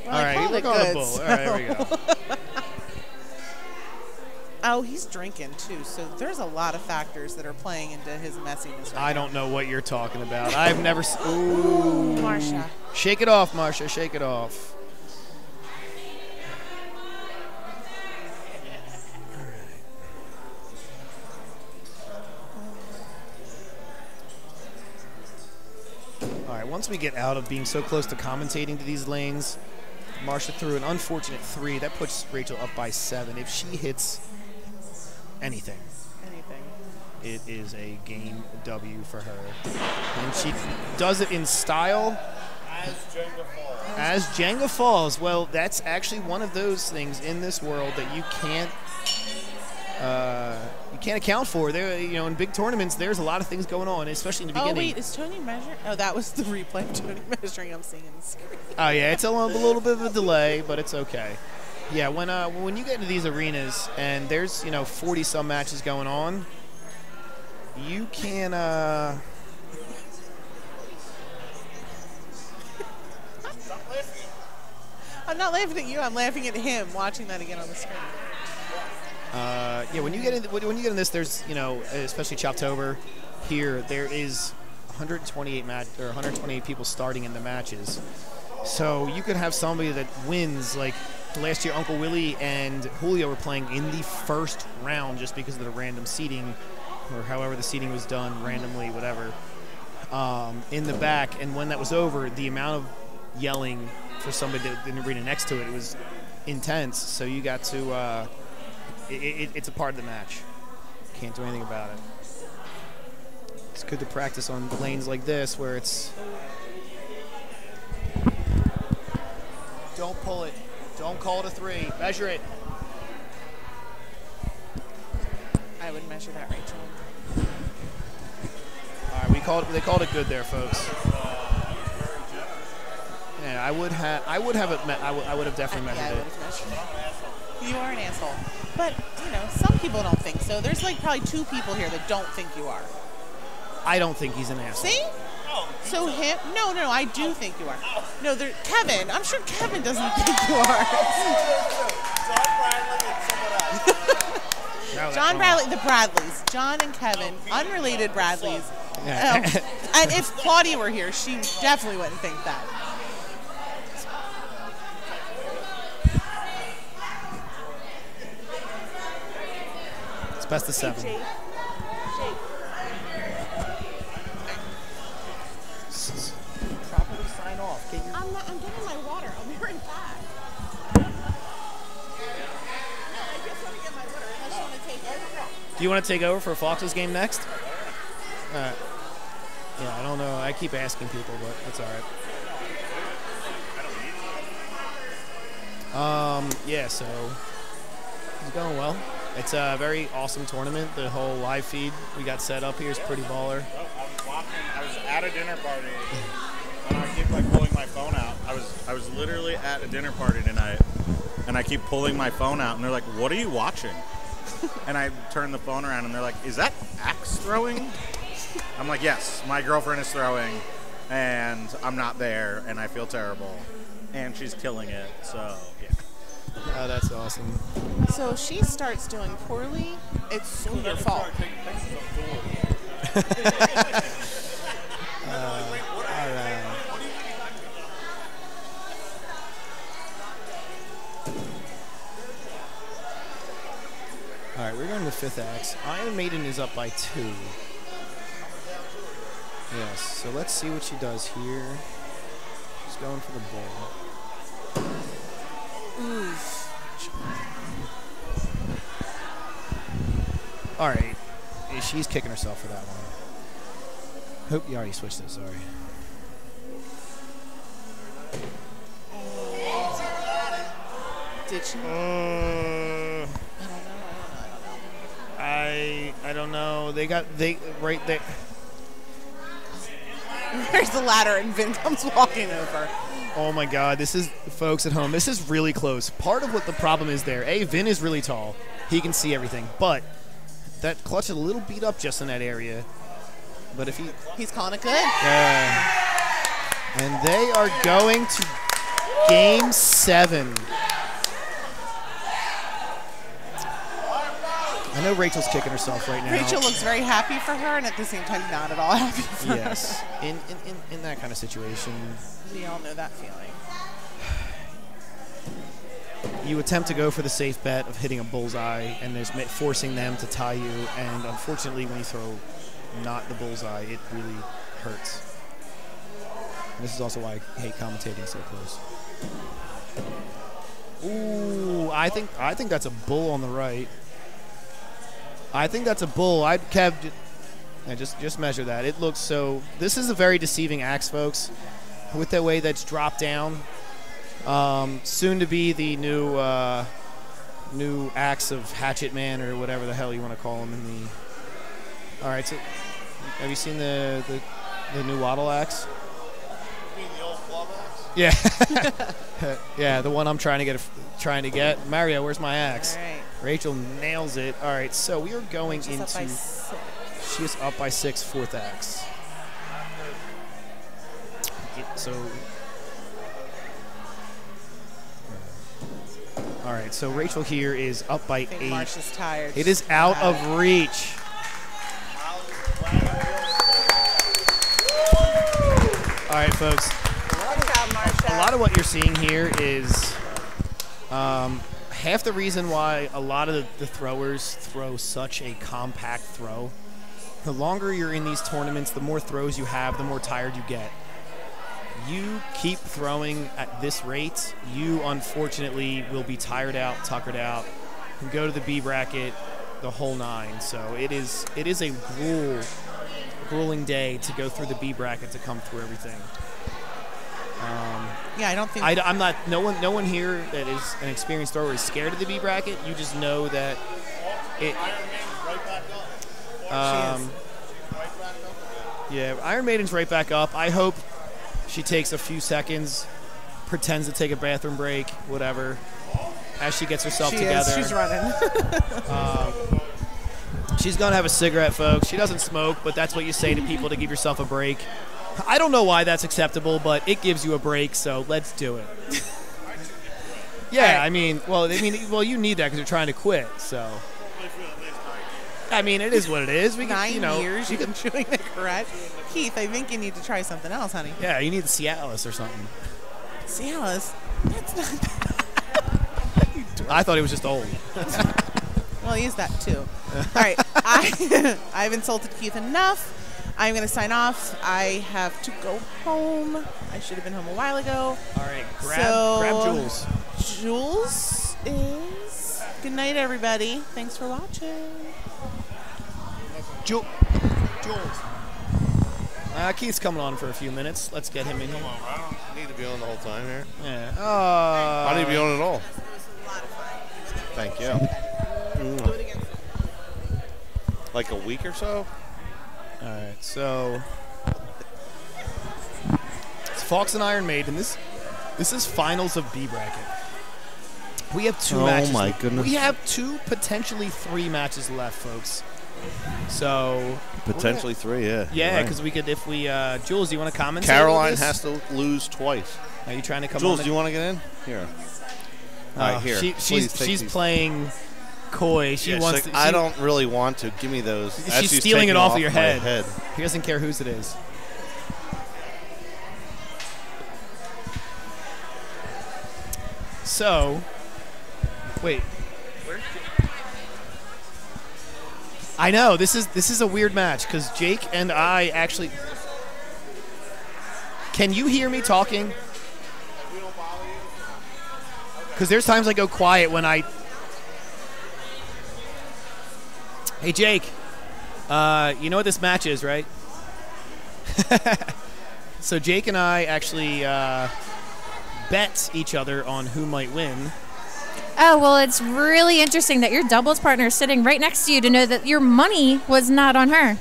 [SPEAKER 2] Well,
[SPEAKER 1] all right, look on the bull. All right, here we go.
[SPEAKER 2] Oh, he's drinking too, so there's a lot of factors that are playing into his messiness.
[SPEAKER 1] I don't know what you're talking about. I've never. Ooh,
[SPEAKER 2] Marcia.
[SPEAKER 1] Shake it off, Marcia. Shake it off. All right. Once we get out of being so close to commentating to these lanes, Marcia threw an unfortunate 3. That puts Rachel up by 7. If she hits anything, it is a game W for her. And she does it in style. As Jenga falls. Well, that's actually one of those things in this world that you can't account for. There, in big tournaments, there's a lot of things going on, especially in the beginning.
[SPEAKER 2] Oh wait, is Tony measuring? Oh, that was the replay of Tony measuring. I'm seeing on the screen.
[SPEAKER 1] Oh yeah, it's a little bit of a delay, but it's okay. Yeah, when you get into these arenas and there's 40 some matches going on, you can.
[SPEAKER 2] I'm not laughing at you. I'm laughing at him watching that again on the screen.
[SPEAKER 1] Yeah, when you get in this, there's especially Choptober here, there is 128 people starting in the matches. So you could have somebody that wins, like last year Uncle Willie and Julio were playing in the first round just because of the random seating, or however the seating was done randomly, whatever, in the back. And when that was over, the amount of yelling for somebody in the arena next to it was intense. So you got to, it's a part of the match. Can't do anything about it. It's good to practice on lanes like this where it's. Don't pull it. Don't call it a 3. Measure it.
[SPEAKER 2] I would measure that, Rachel.
[SPEAKER 1] All right, they called it good there, folks. Yeah, Yeah, I would have definitely
[SPEAKER 2] Yeah, I
[SPEAKER 1] measured
[SPEAKER 2] would
[SPEAKER 1] it.
[SPEAKER 2] have measured. You are an asshole. But, some people don't think so. There's like probably 2 people here that don't think you are.
[SPEAKER 1] I don't think he's an asshole.
[SPEAKER 2] See? So him? No, I do think you are. No, Kevin. I'm sure Kevin doesn't think you are. John Bradley, the Bradleys. John and Kevin, unrelated Bradleys.
[SPEAKER 1] Yeah.
[SPEAKER 2] And if Claudia were here, she definitely wouldn't think that.
[SPEAKER 1] It's best of 7. Properly sign off.
[SPEAKER 2] I'm getting my water. I'll be right back.
[SPEAKER 1] Do you want to take over for Fox's game next? Yeah, I don't know. I keep asking people, but that's all right. Yeah, so it's going well. It's a very awesome tournament. The whole live feed we got set up here is pretty baller.
[SPEAKER 4] I was at a dinner party, and I keep pulling my phone out. I was literally at a dinner party tonight, and I keep pulling my phone out, and they're like, "What are you watching?" And I turn the phone around, and they're like, "Is that axe throwing?" I'm like, "Yes, my girlfriend is throwing, and I'm not there, and I feel terrible, and she's killing it." So yeah.
[SPEAKER 1] Oh, that's awesome.
[SPEAKER 2] So if she starts doing poorly, it's your fault.
[SPEAKER 1] All right, we're going to 5th axe. Iron Maiden is up by 2. Yes, so let's see what she does here. She's going for the bull. All right, she's kicking herself for that one. Hope you already switched it, sorry.
[SPEAKER 2] Did she?
[SPEAKER 1] I don't know. They right there.
[SPEAKER 2] There's the ladder, and Vin comes walking over.
[SPEAKER 1] Oh my God, this is, folks at home, this is really close. Part of what the problem is there, Vin is really tall. He can see everything, but that clutch is a little beat up just in that area. But if
[SPEAKER 2] he's calling it good.
[SPEAKER 1] And they are going to game 7. I know Rachel's kicking herself right now.
[SPEAKER 2] Rachel looks very happy for her, and at the same time, not at all happy for her.
[SPEAKER 1] Yes, in that kind of situation.
[SPEAKER 2] We all know that feeling.
[SPEAKER 1] You attempt to go for the safe bet of hitting a bullseye, and there's forcing them to tie you, and unfortunately, when you throw not the bullseye, it really hurts. And this is also why I hate commentating so close. Ooh, I think that's a bull on the right. I think that's a bull. Kev, just measure that. It looks so. This is a very deceiving axe, folks. With the way that's dropped down. Soon to be the new axe of Hatchet Man, or whatever the hell you want to call him in the. All right, so have you seen the new Waddle axe?
[SPEAKER 4] You mean the old club axe?
[SPEAKER 1] Yeah. Yeah, the one I'm trying to get. Mario, where's my axe?
[SPEAKER 2] All right.
[SPEAKER 1] Rachel nails it. All right, so we are going
[SPEAKER 2] She's
[SPEAKER 1] into.
[SPEAKER 2] Up by 6.
[SPEAKER 1] She is up by 6, 4th axe. So. All right, so Rachel here is up by 8.
[SPEAKER 2] Marsh is tired.
[SPEAKER 1] It is out of reach. All right, folks.
[SPEAKER 2] Good job, Marsha.
[SPEAKER 1] A lot of what you're seeing here is half the reason why a lot of the throwers throw such a compact throw. The longer you're in these tournaments, the more throws you have, the more tired you get. You keep throwing at this rate, you unfortunately will be tired out, tuckered out, and go to the B bracket the whole 9. So it is a grueling day to go through the B bracket to come through everything.
[SPEAKER 2] Yeah, I don't think.
[SPEAKER 1] I'm not. No one here that is an experienced thrower is scared of the B bracket. You just know that it. Yeah, Iron Maiden's right back up. I hope she takes a few seconds pretends to take a bathroom break, whatever, as she gets herself
[SPEAKER 2] She
[SPEAKER 1] together.
[SPEAKER 2] is. She's running.
[SPEAKER 1] She's going to have a cigarette, folks. She doesn't smoke, but that's what you say to people to give yourself a break. I don't know why that's acceptable, but it gives you a break, so let's do it. Yeah, I mean, well, you need that because you're trying to quit, so. I mean, it is what it is. We can,
[SPEAKER 2] 9
[SPEAKER 1] you know,
[SPEAKER 2] years you've been chewing the garage. Keith, I think you need to try something else, honey.
[SPEAKER 1] Yeah, you need the Cialis or something.
[SPEAKER 2] Cialis? That's not bad.
[SPEAKER 1] I thought he was just old.
[SPEAKER 2] Well, he is that too. All right, I've insulted Keith enough. I'm going to sign off. I have to go home. I should have been home a while ago.
[SPEAKER 1] All right, grab Jules.
[SPEAKER 2] Jules is. Good night, everybody. Thanks for watching.
[SPEAKER 1] Jules. Keith's coming on for a few minutes. Let's get him in here.
[SPEAKER 7] I don't need to be on the whole time here.
[SPEAKER 1] Yeah.
[SPEAKER 7] I don't need to be on at all. Thank you. Like a week or so?
[SPEAKER 1] All right, so it's Fox and Iron Maiden. This is finals of B bracket. We have two matches.
[SPEAKER 7] Oh my goodness.
[SPEAKER 1] We have two, potentially 3 matches left, folks. So
[SPEAKER 7] Potentially 3, yeah.
[SPEAKER 1] yeah, because we could, if we Jules, do you want to comment?
[SPEAKER 7] Caroline has to lose twice.
[SPEAKER 1] Are you trying to come
[SPEAKER 7] Jules,
[SPEAKER 1] on?
[SPEAKER 7] do you want to get in? Here. All right, here.
[SPEAKER 1] She's
[SPEAKER 7] these.
[SPEAKER 1] playing coy. She wants.
[SPEAKER 7] Like,
[SPEAKER 1] to,
[SPEAKER 7] I don't really want to. Give me those.
[SPEAKER 1] She's stealing it off of your
[SPEAKER 7] my
[SPEAKER 1] head. He doesn't care whose it is. So, wait. I know this is a weird match because Jake and I actually. Can you hear me talking? Because there's times I go quiet when I. Hey Jake, you know what this match is, right? So Jake and I actually bet each other on who might win.
[SPEAKER 8] Oh, well, it's really interesting that your doubles partner is sitting right next to you to know that your money was not on her.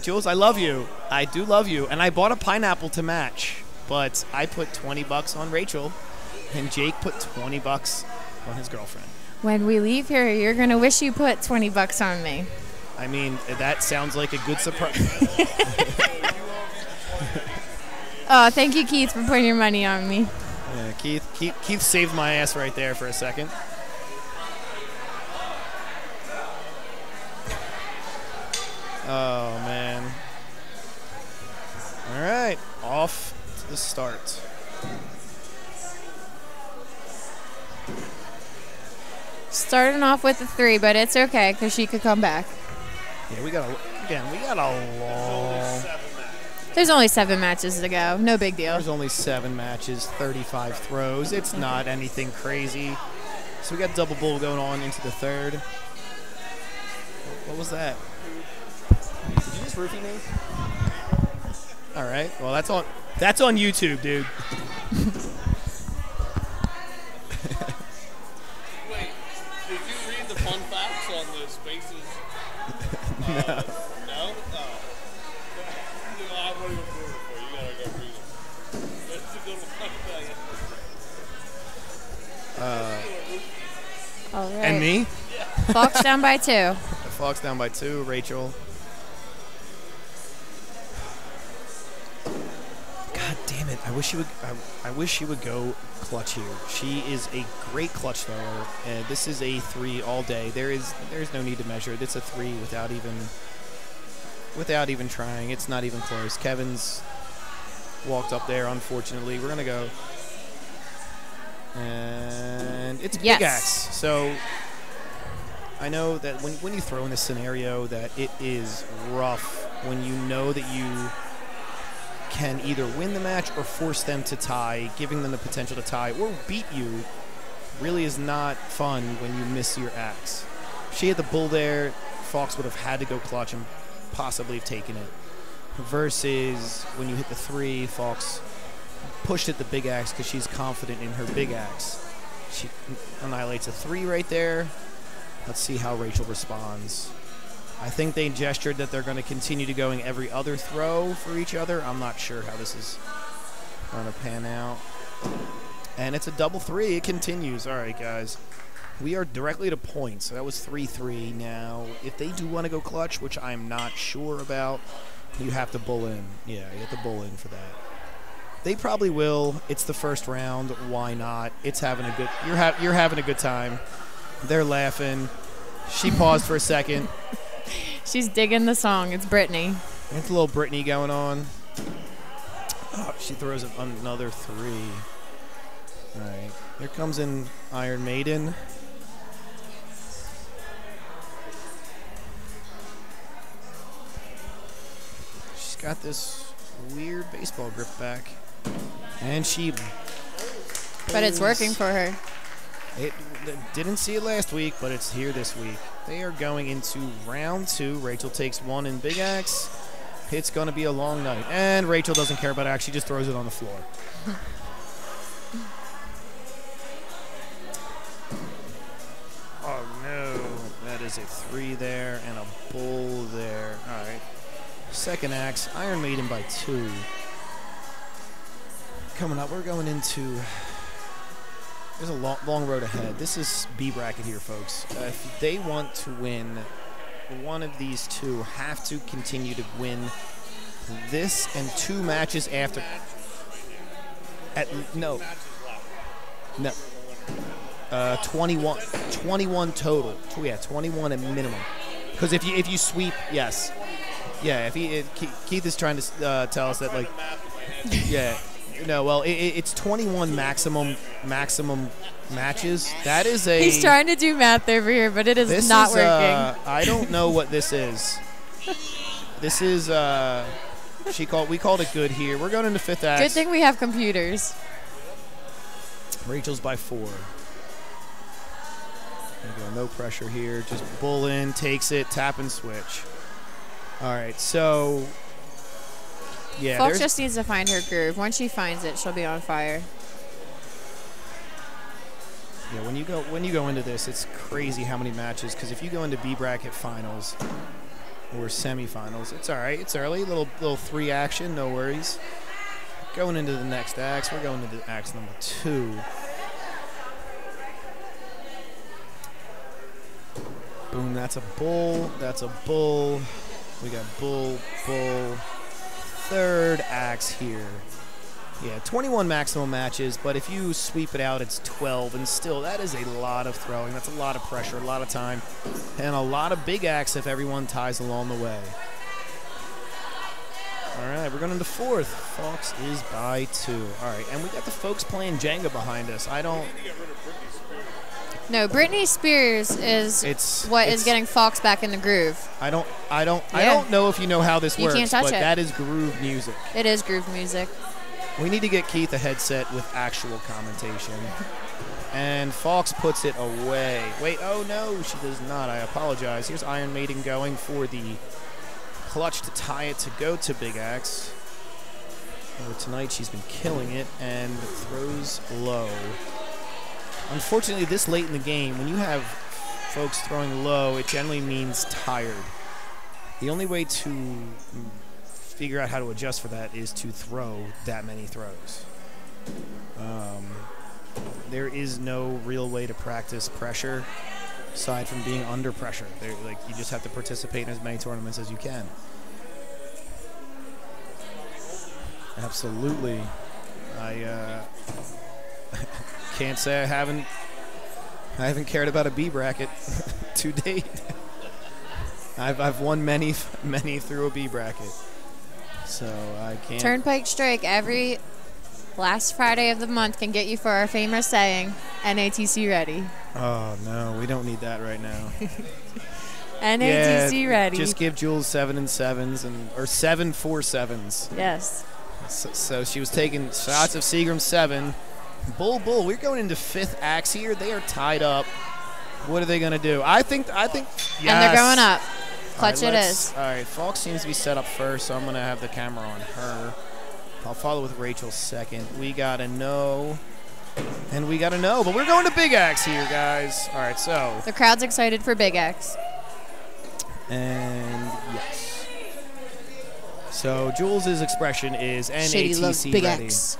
[SPEAKER 1] Jules, I love you. I do love you. And I bought a pineapple to match, but I put $20 on Rachel, and Jake put $20 on his girlfriend.
[SPEAKER 8] When we leave here, you're going to wish you put $20 on me.
[SPEAKER 1] I mean, that sounds like a good surprise.
[SPEAKER 8] Oh, thank you, Keith, for putting your money on me.
[SPEAKER 1] Yeah, Keith saved my ass right there for a second. Oh, man. All right, off to the start.
[SPEAKER 8] Starting off with a 3, but it's okay because she could come back.
[SPEAKER 1] Yeah, we got a long.
[SPEAKER 8] There's only 7 matches to go. No big deal.
[SPEAKER 1] There's only 7 matches, 35 throws. It's not anything crazy. So we got double bull going on into the 3rd. What was that? Did you just roofie me? All right. Well, that's on YouTube, dude.
[SPEAKER 9] Wait, did you read the fun facts on the spaces?
[SPEAKER 1] No.
[SPEAKER 9] No? Oh. I'm not even doing it for you. You gotta go read it. That's a good one, I tell you.
[SPEAKER 8] All right.
[SPEAKER 1] And me?
[SPEAKER 8] Fox down by 2.
[SPEAKER 1] Fox down by 2. Rachel. God damn it! I wish she would go clutch here. She is a great clutch thrower, and this is a 3 all day. There's no need to measure it. It's a 3 without even trying. It's not even close. Kevin's walked up there. Unfortunately, we're gonna go, and it's
[SPEAKER 8] Yes.
[SPEAKER 1] big axe. So I know that when you throw in this scenario, that it is rough when you know that you can either win the match or force them to tie. Giving them the potential to tie or beat you really is not fun when you miss your axe. If she had the bull there, Fox would have had to go clutch and possibly have taken it. Versus when you hit the 3, Fox pushed at the big axe because she's confident in her big axe. She annihilates a 3 right there. Let's see how Rachel responds. I think they gestured that they're going to continue to going every other throw for each other. I'm not sure how this is Gonna pan out. And it's a double three. It continues. All right, guys. We are directly to points. So that was 3-3. Now, if they do want to go clutch, which I'm not sure about, you have to bull in. Yeah, you have to bull in for that. They probably will. It's the first round. Why not? It's having a good. You're having a good time. They're laughing. She paused for a second.
[SPEAKER 8] She's digging the song. It's Brittany.
[SPEAKER 1] It's a little Brittany going on. Oh, she throws another three. All right. Here comes in Iron Maiden. She's got this weird baseball grip back. And she...
[SPEAKER 8] But it's working for her.
[SPEAKER 1] It didn't see it last week, but it's here this week. They are going into round 2. Rachel takes one in Big Axe. It's going to be a long night. And Rachel doesn't care about Axe. She just throws it on the floor. Oh, no. That is a 3 there and a bull there. All right. Second Axe. Iron Maiden by 2. Coming up, we're going into... There's a long road ahead. This is B bracket here, folks. If they want to win, one of these two have to continue to win this and 2 matches after. No. 21 total. Yeah, 21 at minimum. Because if you sweep, yes, yeah. If Keith is trying to tell us that, like, yeah. No, well, it's 21 maximum matches. That is a...
[SPEAKER 8] He's trying to do math over here, but it is not working.
[SPEAKER 1] I don't know what this is. This is, we called it good here. We're going into 5th act.
[SPEAKER 8] Good thing we have computers.
[SPEAKER 1] Rachel's by 4. There you go, no pressure here. Just bull in, takes it, tap and switch. All right, so... Yeah,
[SPEAKER 8] Fox just needs to find her groove. Once she finds it, she'll be on fire.
[SPEAKER 1] Yeah, when you go into this, it's crazy how many matches. Because if you go into B bracket finals or semifinals, it's all right. It's early, little 3 action, no worries. Going into the next axe, we're going into axe number 2. Boom, that's a bull. That's a bull. We got bull, bull. 3rd axe here. Yeah, 21 maximum matches, but if you sweep it out, it's 12, and still, that is a lot of throwing. That's a lot of pressure, a lot of time, and a lot of big axe if everyone ties along the way. All right, we're going into 4th. Fox is by 2. All right, and we got the folks playing Jenga behind us.
[SPEAKER 8] No, Britney Spears is what is getting Fox back in the groove.
[SPEAKER 1] I don't know if you know how this works,
[SPEAKER 8] can't touch
[SPEAKER 1] but
[SPEAKER 8] it.
[SPEAKER 1] that is groove music.
[SPEAKER 8] It is groove music.
[SPEAKER 1] We need to get Keith a headset with actual commentation. And Fox puts it away. Wait, oh no, she does not. I apologize. Here's Iron Maiden going for the clutch to tie it to go to Big Axe. Tonight she's been killing it and throws low. Unfortunately, this late in the game, when you have folks throwing low, it generally means tired. The only way to figure out how to adjust for that is to throw that many throws. There is no real way to practice pressure aside from being under pressure. You just have to participate in as many tournaments as you can. Absolutely. I can't say I haven't cared about a B bracket to date. I've won many through a B bracket, so I can't.
[SPEAKER 8] Turnpike Strike every last Friday of the month can get you for our famous saying, NATC ready.
[SPEAKER 1] Oh no, we don't need that right now.
[SPEAKER 8] NATC ready.
[SPEAKER 1] Just give Jules 7 and 7s or 7 4 7s.
[SPEAKER 8] Yes.
[SPEAKER 1] So she was taking shots of Seagram 7. Bull. We're going into 5th axe here. They are tied up. What are they going to do? I think. Yes.
[SPEAKER 8] And they're going up. Clutch
[SPEAKER 1] all right,
[SPEAKER 8] it is.
[SPEAKER 1] All right, Fox seems to be set up first, so I'm going to have the camera on her. I'll follow with Rachel second. We got a no. And we got a no. But we're going to Big Axe here, guys. All right, so.
[SPEAKER 8] The crowd's excited for Big X.
[SPEAKER 1] And yes. So Jules' expression is
[SPEAKER 8] Shady loves
[SPEAKER 1] NATC
[SPEAKER 8] Big
[SPEAKER 1] ready.
[SPEAKER 8] X.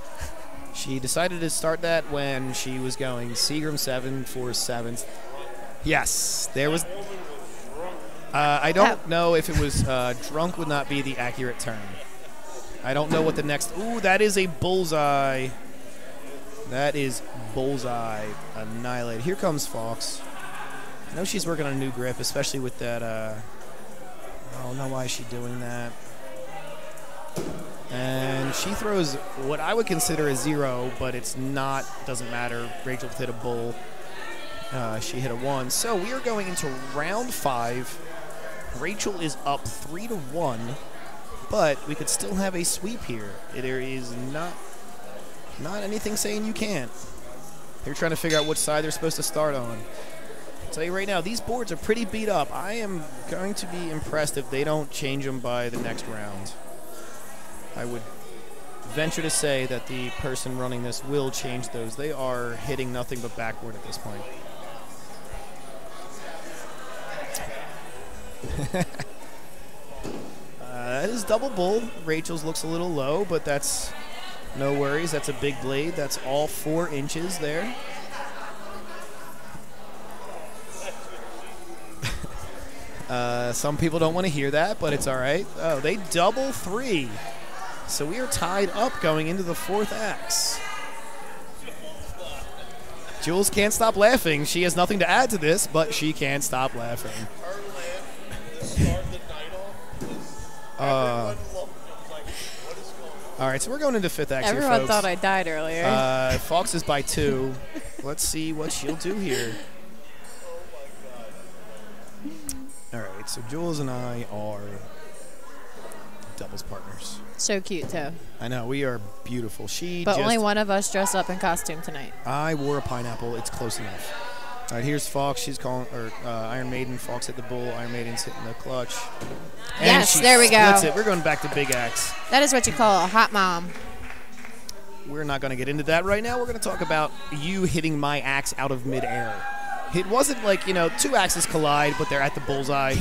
[SPEAKER 1] She decided to start that when she was going Seagram 7 for 7th. Yes, there was. I don't know if it was drunk would not be the accurate term. I don't know what the next. Ooh, that is a bullseye. That is bullseye. Annihilate. Here comes Fox. I know she's working on a new grip, especially with that. I don't know why is she doing that. And she throws what I would consider a 0, but it's not. Doesn't matter. Rachel hit a bull. She hit a 1. So we are going into round 5. Rachel is up 3-1, but we could still have a sweep here. There is not anything saying you can't. They're trying to figure out which side they're supposed to start on. I'll tell you right now, these boards are pretty beat up. I am going to be impressed if they don't change them by the next round. I would venture to say that the person running this will change those. They are hitting nothing but backboard at this point. That is double bull. Rachel's looks a little low, but that's no worries. That's a big blade. That's all 4 inches there. Some people don't want to hear that, but it's all right. Oh, they double 3. So we are tied up going into the 4th axe. Jules can't stop laughing. She has nothing to add to this, but she can't stop laughing.
[SPEAKER 9] Her laugh start the night off. What is going on?
[SPEAKER 1] All right, so we're going into 5th axe here,
[SPEAKER 6] Everyone
[SPEAKER 1] folks.
[SPEAKER 6] thought I died earlier.
[SPEAKER 1] Fox is by 2. Let's see what she'll do here. All right, so Jules and I are doubles partners.
[SPEAKER 6] So cute, too.
[SPEAKER 1] I know, we are beautiful.
[SPEAKER 6] But only one of us dressed up in costume tonight.
[SPEAKER 1] I wore a pineapple. It's close enough. All right, here's Fox. She's calling, or Iron Maiden. Fox hit the bull. Iron Maiden's hitting the clutch. And
[SPEAKER 6] Yes,
[SPEAKER 1] she
[SPEAKER 6] there we go.
[SPEAKER 1] splits it. We're going back to big axe.
[SPEAKER 6] That is what you call a hot mom.
[SPEAKER 1] We're not going to get into that right now. We're going to talk about you hitting my axe out of midair. It wasn't like, 2 axes collide, but they're at the bullseye.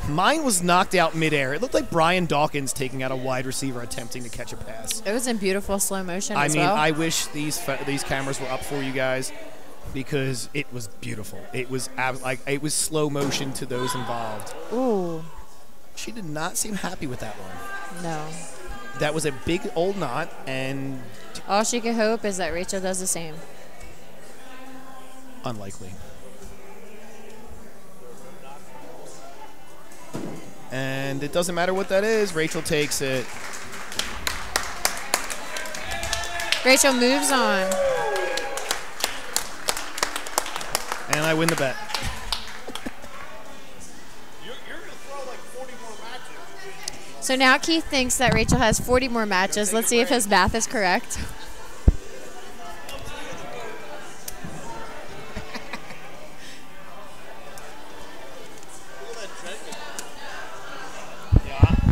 [SPEAKER 1] Mine was knocked out midair. It looked like Brian Dawkins taking out a wide receiver attempting to catch a pass.
[SPEAKER 6] It was in beautiful slow motion as
[SPEAKER 1] I mean,
[SPEAKER 6] well.
[SPEAKER 1] I wish these cameras were up for you guys because it was beautiful. It was it was slow motion to those involved.
[SPEAKER 6] Ooh.
[SPEAKER 1] She did not seem happy with that one.
[SPEAKER 6] No.
[SPEAKER 1] That was a big old knot, and
[SPEAKER 6] All she could hope is that Rachel does the same.
[SPEAKER 1] unlikely. And it doesn't matter what that is. Rachel takes it.
[SPEAKER 6] Rachel moves on.
[SPEAKER 1] And I win the bet.
[SPEAKER 9] You're going to throw like 40 more matches.
[SPEAKER 6] So now Keith thinks that Rachel has 40 more matches. Let's see if his math is correct.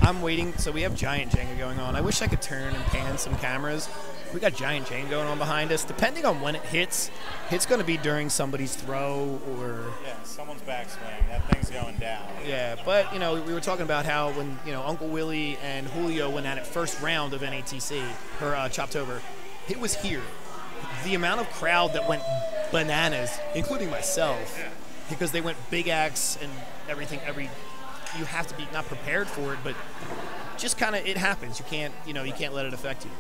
[SPEAKER 1] I'm waiting. So we have giant Jenga going on. I wish I could turn and pan some cameras. We got giant Jenga going on behind us. Depending on when it hits, it's going to be during somebody's throw or...
[SPEAKER 4] Yeah, someone's backswing. That thing's going down.
[SPEAKER 1] Yeah, but, we were talking about how when, Uncle Willie and Julio went at it first round of NATC, or Choptober, it was here. The amount of crowd that went bananas, including myself, because they went big axe and everything, you have to be not prepared for it, but just kind of it happens. You can't, you can't let it affect you.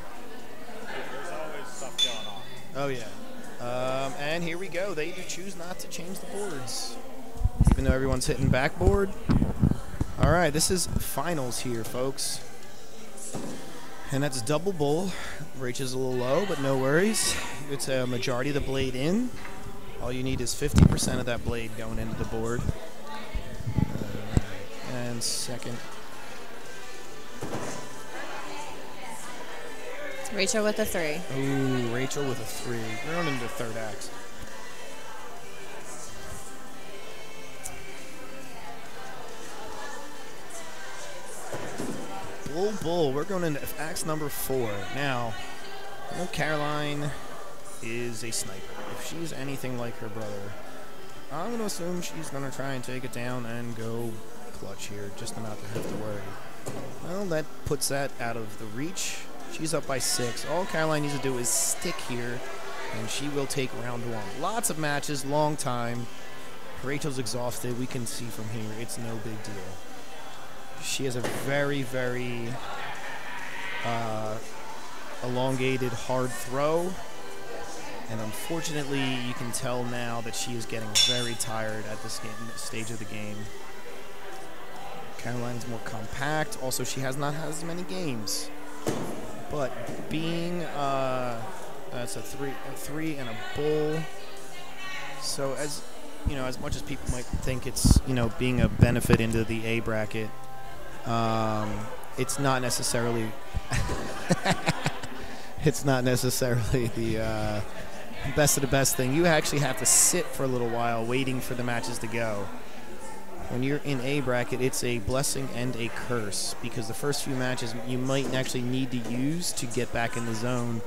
[SPEAKER 4] There's always stuff going on.
[SPEAKER 1] Oh yeah. And here we go. They choose not to change the boards, even though everyone's hitting backboard. All right, this is finals here, folks. And that's double bull. Rachel's a little low, but no worries. It's a majority of the blade in. All you need is 50% of that blade going into the board. And second.
[SPEAKER 6] Rachel with a 3.
[SPEAKER 1] Ooh, Rachel with a 3. We're going into third axe. Bull. We're going into axe number 4. Now, I know Caroline is a sniper. If she's anything like her brother, I'm going to assume she's going to try and take it down and go clutch here, just not to have to worry. Well, that puts that out of the reach. She's up by 6. All Caroline needs to do is stick here, and she will take round 1. Lots of matches, long time. Rachel's exhausted. We can see from here it's no big deal. She has a very, very elongated, hard throw. And unfortunately, you can tell now that she is getting very tired at this stage of the game. Caroline's more compact. Also, she has not had as many games. But being that's a three and a bull. So as you know, as much as people might think it's being a benefit into the A bracket, it's not necessarily. It's not necessarily the best of the best thing. You actually have to sit for a little while waiting for the matches to go. When you're in A bracket, it's a blessing and a curse because the first few matches you might actually need to use to get back in the zone,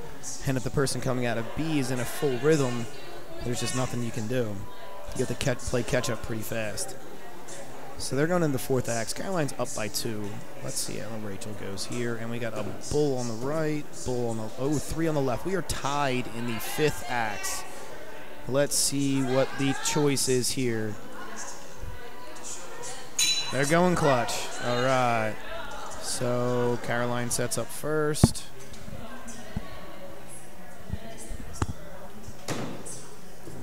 [SPEAKER 1] and if the person coming out of B is in a full rhythm, there's just nothing you can do. You have to play catch-up pretty fast. So they're going into the 4th axe. Caroline's up by 2. Let's see how Rachel goes here. And we got a bull on the right, bull on the 3 on the left. We are tied in the 5th axe. Let's see what the choice is here. They're going clutch. All right. So Caroline sets up first.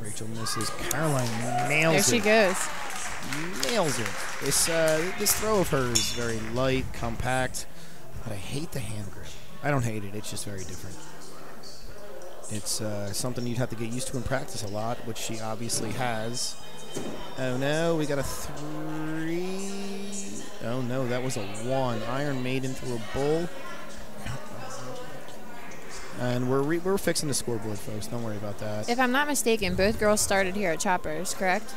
[SPEAKER 1] Rachel misses. Caroline nails it.
[SPEAKER 8] There she goes.
[SPEAKER 1] Nails it. This throw of hers is very light, compact, but I hate the hand grip. I don't hate it. It's just very different. It's something you'd have to get used to in practice a lot, which she obviously has. Oh no, we got a 3. Oh no, that was a 1. Iron Maiden through a bull. And we're fixing the scoreboard, folks. Don't worry about that.
[SPEAKER 8] If I'm not mistaken, both girls started here at Choppers, correct?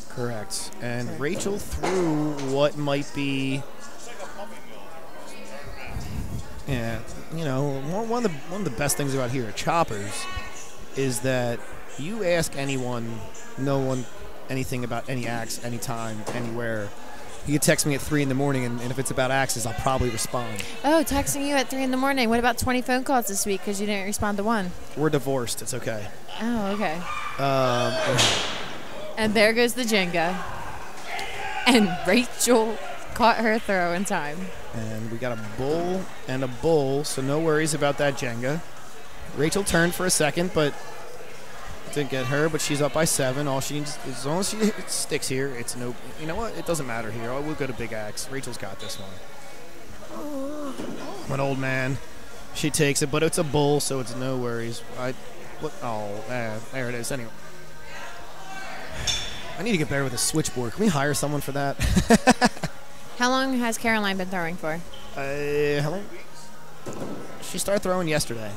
[SPEAKER 1] Correct. And Rachel threw what might be, one of the best things about here at Choppers is that you ask anyone, anything about any axe, anytime, anywhere. You can text me at 3 in the morning, and if it's about axes, I'll probably respond.
[SPEAKER 8] Oh, texting you at 3 in the morning. What about 20 phone calls this week because you didn't respond to one?
[SPEAKER 1] We're divorced. It's okay.
[SPEAKER 8] Oh, okay. And there goes the Jenga. And Rachel caught her throw in time.
[SPEAKER 1] And we got a bull and a bull, so no worries about that Jenga. Rachel turned for a second, but didn't get her, but she's up by 7. All she needs, as long as she sticks here, it's no. You know what? It doesn't matter here. We'll go to big axe. Rachel's got this one. An old man. She takes it, but it's a bull, so it's no worries. There it is. Anyway, I need to get better with a switchboard. Can we hire someone for that?
[SPEAKER 8] How long has Caroline been throwing for?
[SPEAKER 1] How long? She started throwing yesterday.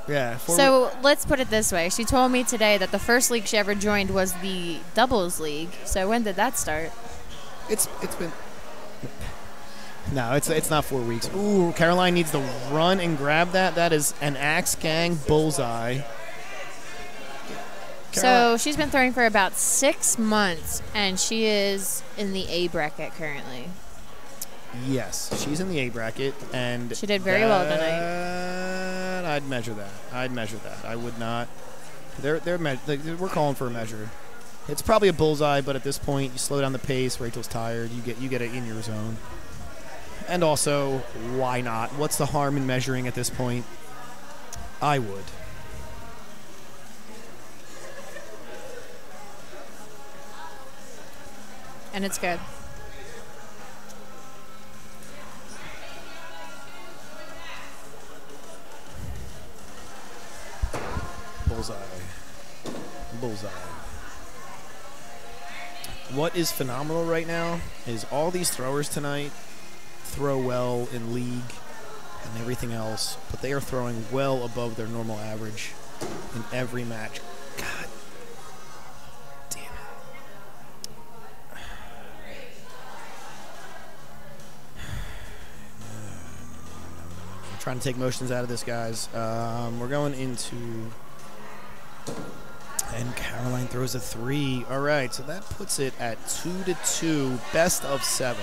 [SPEAKER 1] Yeah.
[SPEAKER 8] So let's put it this way. She told me today that the first league she ever joined was the doubles league. So when did that start?
[SPEAKER 1] It's been. No, it's not 4 weeks. Ooh, Caroline needs to run and grab that. That is an Axe Gang bullseye.
[SPEAKER 8] So she's been throwing for about 6 months, and she is in the A bracket currently.
[SPEAKER 1] Yes, she's in the A bracket, and
[SPEAKER 8] she did very well tonight.
[SPEAKER 1] I'd measure that. I would not. We're calling for a measure. It's probably a bullseye, but at this point, you slow down the pace. Rachel's tired. You get it in your zone. And also, why not? What's the harm in measuring at this point? I would.
[SPEAKER 8] And it's good.
[SPEAKER 1] Bullseye. What is phenomenal right now is all these throwers tonight throw well in league and everything else, but they are throwing well above their normal average in every match. God damn it. I'm trying to take motions out of this, guys. We're going into... And Caroline throws a 3. All right, so that puts it at 2-2, best of 7.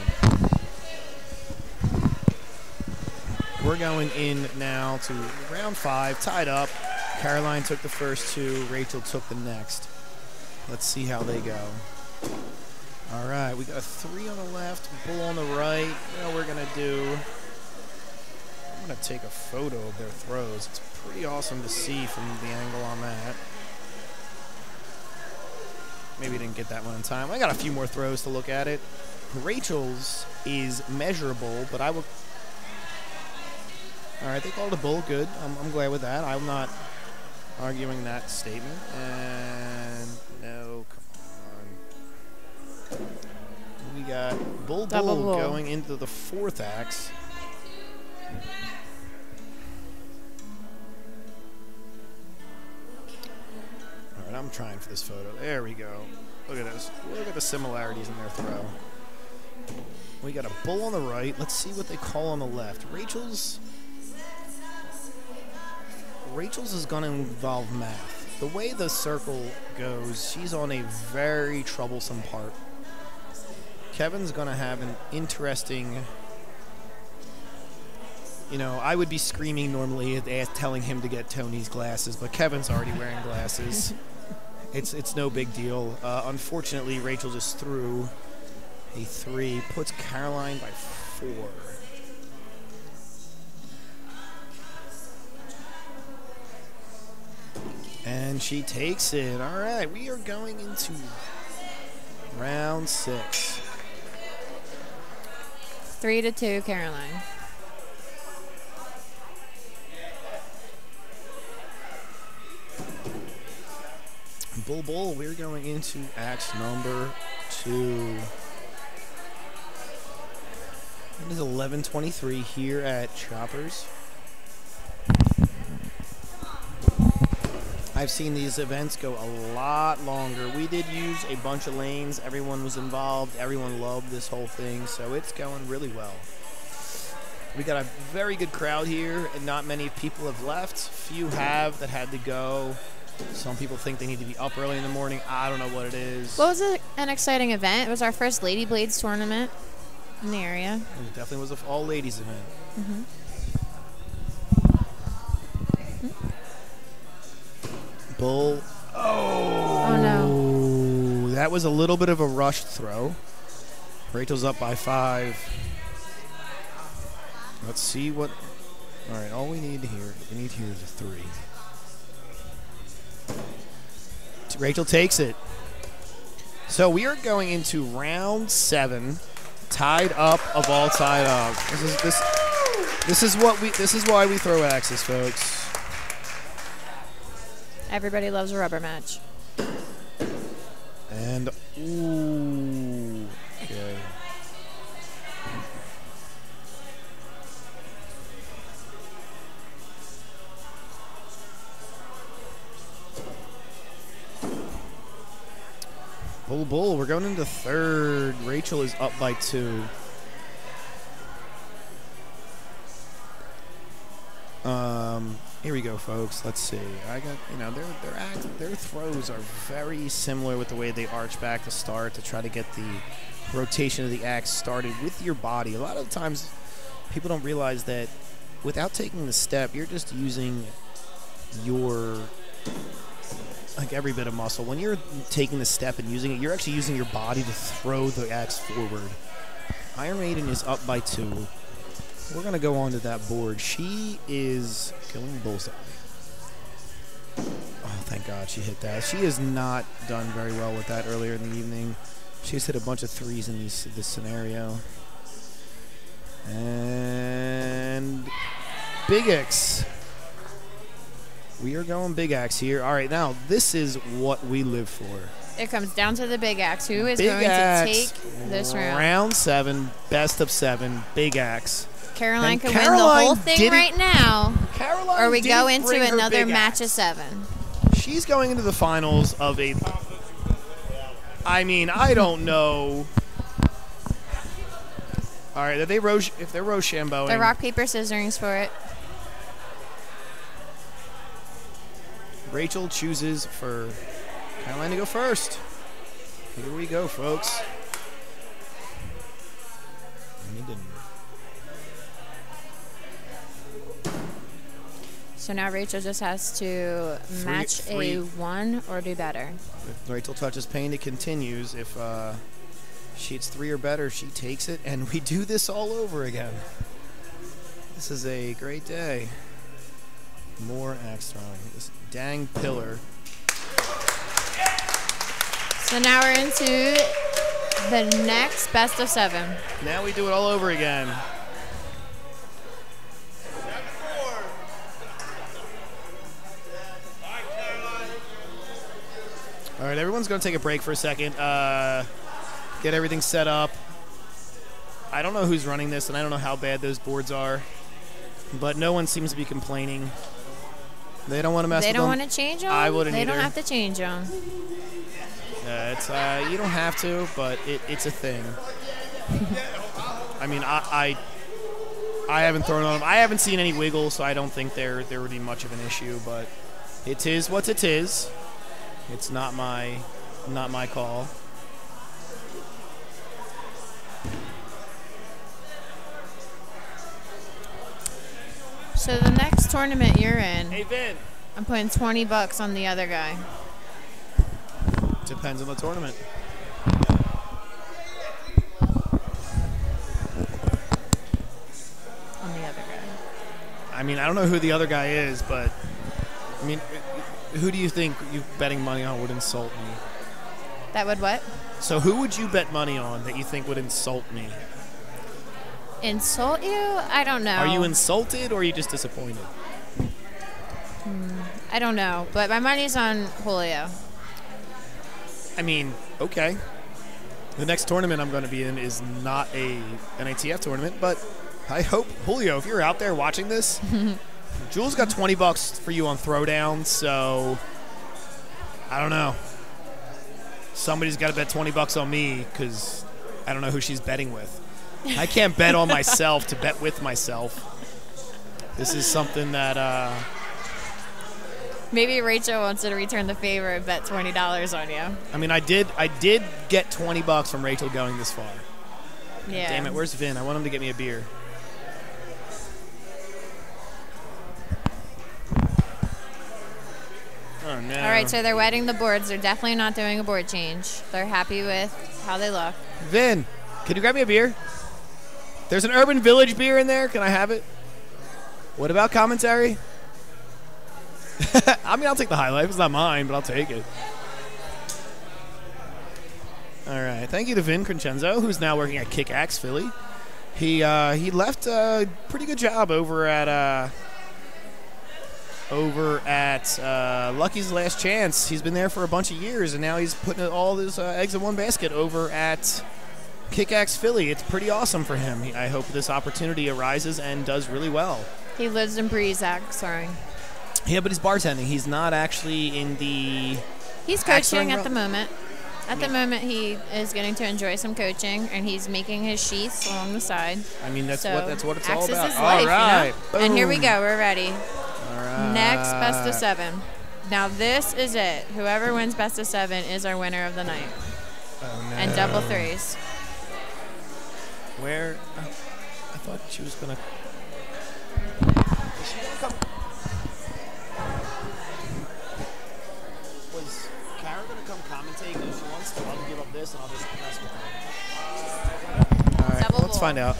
[SPEAKER 1] We're going in now to round 5, tied up. Caroline took the first 2. Rachel took the next. Let's see how they go. All right, we got a 3 on the left, Bull on the right. What we're going to do, I'm going to take a photo of their throws. It's pretty awesome to see from the angle on that. Maybe didn't get that one in time. I got a few more throws to look at it. Rachel's is measurable, but I will... All right, they called a bull. Good. I'm glad with that. I'm not arguing that statement. And no, come on. We got bull going into the 4th axe. All right, I'm trying for this photo. There we go. Look at this. Look at the similarities in their throw. We got a bull on the right. Let's see what they call on the left. Rachel's is going to involve math. The way the circle goes, she's on a very troublesome part. Kevin's going to have an interesting... You know, I would be screaming normally at telling him to get Tony's glasses, but Kevin's already wearing glasses. It's no big deal. Unfortunately, Rachel just threw a 3, puts Caroline by 4. And she takes it. All right, we are going into round 6.
[SPEAKER 8] 3-2, Caroline.
[SPEAKER 1] Bull, we're going into axe number 2. It is 11:23 here at Choppers. I've seen these events go a lot longer. We did use a bunch of lanes. Everyone was involved. Everyone loved this whole thing, so it's going really well. We got a very good crowd here, and not many people have left. Few have that had to go. Some people think they need to be up early in the morning. I don't know what it is.
[SPEAKER 8] Well, it was an exciting event. It was our first Lady Blades tournament in the area.
[SPEAKER 1] It definitely was an all-ladies event.
[SPEAKER 8] Mm-hmm.
[SPEAKER 1] Bull.
[SPEAKER 8] Oh, no.
[SPEAKER 1] That was a little bit of a rushed throw. Rachel's up by 5. Let's see what... All right, all we need here is a 3. Rachel takes it. So we are going into round 7, tied up of all tied up. This is why we throw axes, folks.
[SPEAKER 8] Everybody loves a rubber match.
[SPEAKER 1] And ooh, okay. Bull, we're going into 3rd. Rachel is up by 2. Here we go, folks. Let's see. I got, you know, their throws are very similar with the way they arch back to start to try to get the rotation of the axe started with your body. A lot of times, people don't realize that without taking the step, you're just using your every bit of muscle. When you're taking the step and using it, you're actually using your body to throw the axe forward. Iron Maiden is up by 2. We're going to go on to that board. She is going bullseye. Oh, thank God she hit that. She has not done very well with that earlier in the evening. She's hit a bunch of 3s in this scenario. And Big X. We are going Big Axe here. All right, now this is what we live for.
[SPEAKER 8] It comes down to the Big Axe. Who is
[SPEAKER 1] Big
[SPEAKER 8] going
[SPEAKER 1] Axe,
[SPEAKER 8] to take this round?
[SPEAKER 1] Round 7, best of 7, Big Axe.
[SPEAKER 8] Caroline could win the whole thing right now.
[SPEAKER 1] Caroline
[SPEAKER 8] or we go into
[SPEAKER 1] bring her
[SPEAKER 8] another
[SPEAKER 1] Big
[SPEAKER 8] match
[SPEAKER 1] Axe.
[SPEAKER 8] of 7.
[SPEAKER 1] She's going into the finals of a... I mean, I don't know. All right, if they're Rochambeauing...
[SPEAKER 8] The rock, paper, scissors for it.
[SPEAKER 1] Rachel chooses for Caroline to go first. Here we go, folks.
[SPEAKER 8] So now Rachel just has to match a 1 or do better.
[SPEAKER 1] If Rachel touches pain, it continues. If she hits 3 or better, she takes it, and we do this all over again. This is a great day. More axe throwing. This dang pillar.
[SPEAKER 8] So now we're into the next best of 7.
[SPEAKER 1] Now we do it all over again. All right, everyone's going to take a break for a second. Get everything set up. I don't know who's running this, and I don't know how bad those boards are, but no one seems to be complaining. They don't want to mess with them.
[SPEAKER 8] They don't want to change them?
[SPEAKER 1] I wouldn't either.
[SPEAKER 8] They don't have to change them.
[SPEAKER 1] It's you don't have to, but it's a thing. I mean, I haven't thrown on them. I haven't seen any wiggle, so I don't think there would be much of an issue. But it is what it is. It's not my call.
[SPEAKER 8] So the next tournament you're in,
[SPEAKER 1] Hey, Vin.
[SPEAKER 8] I'm putting $20 on the other guy.
[SPEAKER 1] Depends on the tournament.
[SPEAKER 8] On the other guy.
[SPEAKER 1] I mean, I don't know who the other guy is, but I mean, who do you think you betting money on would insult me?
[SPEAKER 8] That would what?
[SPEAKER 1] So who would you bet money on that you think would insult me?
[SPEAKER 8] Insult you? I don't know.
[SPEAKER 1] Are you insulted or are you just disappointed?
[SPEAKER 8] I don't know, but my money's on Julio.
[SPEAKER 1] I mean, okay. The next tournament I'm going to be in is not a NITF tournament, but I hope, Julio, if you're out there watching this, Jules got $20 for you on Throwdown, so I don't know. Somebody's got to bet $20 on me because I don't know who she's betting with. I can't bet on myself to bet with myself. This is something that
[SPEAKER 8] Maybe Rachel wants to return the favor and bet $20 on you.
[SPEAKER 1] I mean, I did get $20 from Rachel going this far.
[SPEAKER 8] Yeah.
[SPEAKER 1] Damn it, where's Vin? I want him to get me a beer. Oh, no.
[SPEAKER 8] All right, so they're wetting the boards. They're definitely not doing a board change. They're happy with how they look.
[SPEAKER 1] Vin, can you grab me a beer? There's an Urban Village beer in there. Can I have it? What about commentary? I mean, I'll take the High Life. It's not mine, but I'll take it. All right. Thank you to Vin Crescenzo, who's now working at Kick-Axe Philly. He left a pretty good job over at Lucky's Last Chance. He's been there for a bunch of years, and now he's putting all his eggs in one basket over at Kick-Axe Philly. It's pretty awesome for him. I hope this opportunity arises and does really well.
[SPEAKER 8] He lives and breathes axe throwing.
[SPEAKER 1] Yeah, but he's bartending. He's not actually in the...
[SPEAKER 8] He's coaching at the moment. At the moment, he is getting to enjoy some coaching, and he's making his sheaths along the side.
[SPEAKER 1] I mean, that's
[SPEAKER 8] so
[SPEAKER 1] what it's all
[SPEAKER 8] axes
[SPEAKER 1] about.
[SPEAKER 8] is
[SPEAKER 1] All
[SPEAKER 8] life,
[SPEAKER 1] right.
[SPEAKER 8] you know? And here we go. We're ready.
[SPEAKER 1] All right.
[SPEAKER 8] Next, best of 7. Now, this is it. Whoever wins best of 7 is our winner of the night.
[SPEAKER 1] Oh, no.
[SPEAKER 8] And double threes.
[SPEAKER 1] Where? I thought she was going to... Is she going to come? Was Kara going to come commentate if she wants to? I'll give up this and I'll just mess with her. All right,
[SPEAKER 8] Double
[SPEAKER 1] let's
[SPEAKER 8] bull.
[SPEAKER 1] find out.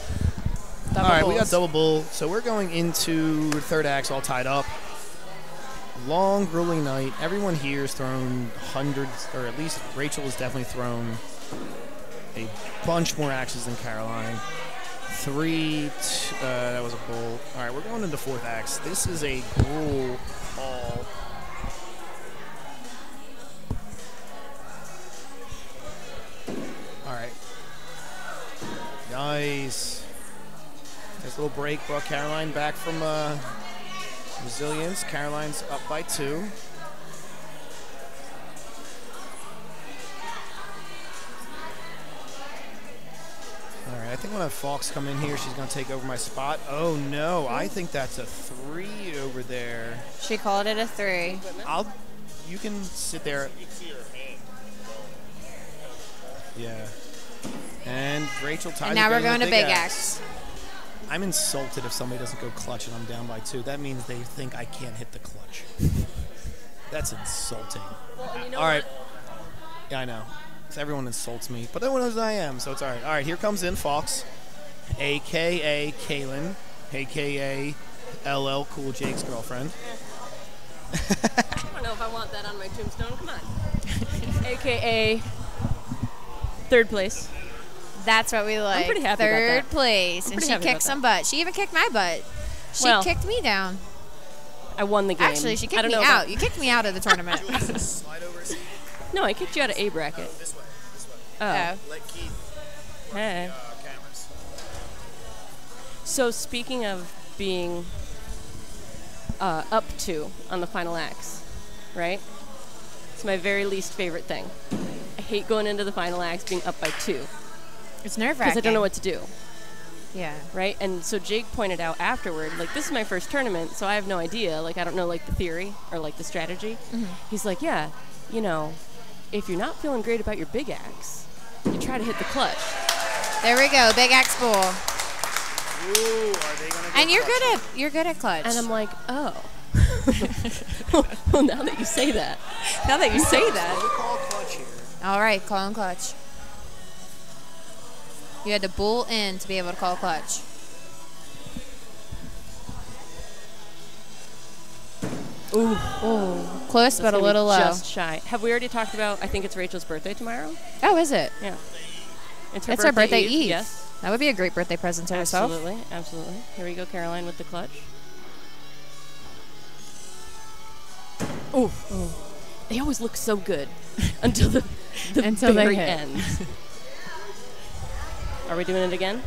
[SPEAKER 8] Double
[SPEAKER 1] All right, we got
[SPEAKER 8] bulls.
[SPEAKER 1] double bull. So we're going into third acts all tied up. Long, grueling night. Everyone here has thrown hundreds, or at least Rachel has definitely thrown a bunch more axes than Caroline. That was a bull. All right, we're going into fourth acts. This is a gruel haul. All right. Nice. Nice little break brought Caroline back from resilience. Caroline's up by 2. All right, I think when I have Fox come in here, she's going to take over my spot. Oh, no. I think that's a 3 over there.
[SPEAKER 8] She called it a 3.
[SPEAKER 1] You can sit there.
[SPEAKER 9] You can see her hand.
[SPEAKER 1] Yeah. And Rachel ties
[SPEAKER 8] And now
[SPEAKER 1] it
[SPEAKER 8] we're
[SPEAKER 1] going
[SPEAKER 8] going to big axe.
[SPEAKER 1] I'm insulted if somebody doesn't go clutch and I'm down by 2. That means they think I can't hit the clutch. That's insulting.
[SPEAKER 10] Well, you know
[SPEAKER 1] all right.
[SPEAKER 10] what?
[SPEAKER 1] Yeah, I know. 'Cause everyone insults me, but everyone knows who I am, so it's all right. All right, here comes in Fox, a.k.a. Kaylin, a.k.a. LL Cool Jake's girlfriend.
[SPEAKER 10] I don't know if I want that on my tombstone. Come on. AKA third place.
[SPEAKER 8] That's what we like.
[SPEAKER 10] I'm pretty happy about
[SPEAKER 8] Third
[SPEAKER 10] that.
[SPEAKER 8] place.
[SPEAKER 10] I'm
[SPEAKER 8] And
[SPEAKER 10] pretty
[SPEAKER 8] she
[SPEAKER 10] happy
[SPEAKER 8] kicked
[SPEAKER 10] about
[SPEAKER 8] some
[SPEAKER 10] that.
[SPEAKER 8] butt. She even kicked my butt. She
[SPEAKER 10] Well,
[SPEAKER 8] kicked me down.
[SPEAKER 10] I won the game.
[SPEAKER 8] Actually, she
[SPEAKER 10] I
[SPEAKER 8] kicked
[SPEAKER 10] don't
[SPEAKER 8] me
[SPEAKER 10] know
[SPEAKER 8] out. You kicked me out of the tournament.
[SPEAKER 1] Slide over a seat.
[SPEAKER 10] No, I kicked you out of A bracket.
[SPEAKER 1] This way.
[SPEAKER 8] Oh.
[SPEAKER 1] Let Keith work
[SPEAKER 10] Hey.
[SPEAKER 1] the cameras.
[SPEAKER 10] So speaking of being up 2 on the final acts, right? It's my very least favorite thing. I hate going into the final acts being up by 2
[SPEAKER 8] It's nerve-wracking.
[SPEAKER 10] because I don't know what to do,
[SPEAKER 8] Yeah.
[SPEAKER 10] right? And so Jake pointed out afterward, like, this is my first tournament, so I have no idea. Like, I don't know, like, the theory or, like, the strategy. He's like, yeah, you know, if you're not feeling great about your big acts, you try to hit the clutch.
[SPEAKER 8] There we go. Big axe bowl.
[SPEAKER 1] Ooh, are they gonna go
[SPEAKER 8] And
[SPEAKER 1] clutch?
[SPEAKER 8] you're good at clutch.
[SPEAKER 10] And I'm like, oh. Well, now that you say that. Now that you say that.
[SPEAKER 1] We'll call clutch here.
[SPEAKER 8] All right, call and clutch. You had to bull in to be able to call clutch.
[SPEAKER 10] Ooh.
[SPEAKER 8] Close,
[SPEAKER 10] That's
[SPEAKER 8] but a
[SPEAKER 10] gonna be
[SPEAKER 8] little low.
[SPEAKER 10] Just shy. Have we already talked about, I think it's Rachel's birthday tomorrow?
[SPEAKER 8] Oh, is it?
[SPEAKER 10] Yeah.
[SPEAKER 8] It's her birthday eve.
[SPEAKER 10] Yes.
[SPEAKER 8] That would be a great birthday present to herself.
[SPEAKER 10] Absolutely. Absolutely. Here we go, Caroline, with the clutch. Oh. They always look so good until the
[SPEAKER 8] Until they
[SPEAKER 10] very
[SPEAKER 8] hit.
[SPEAKER 10] end. Are we doing it again?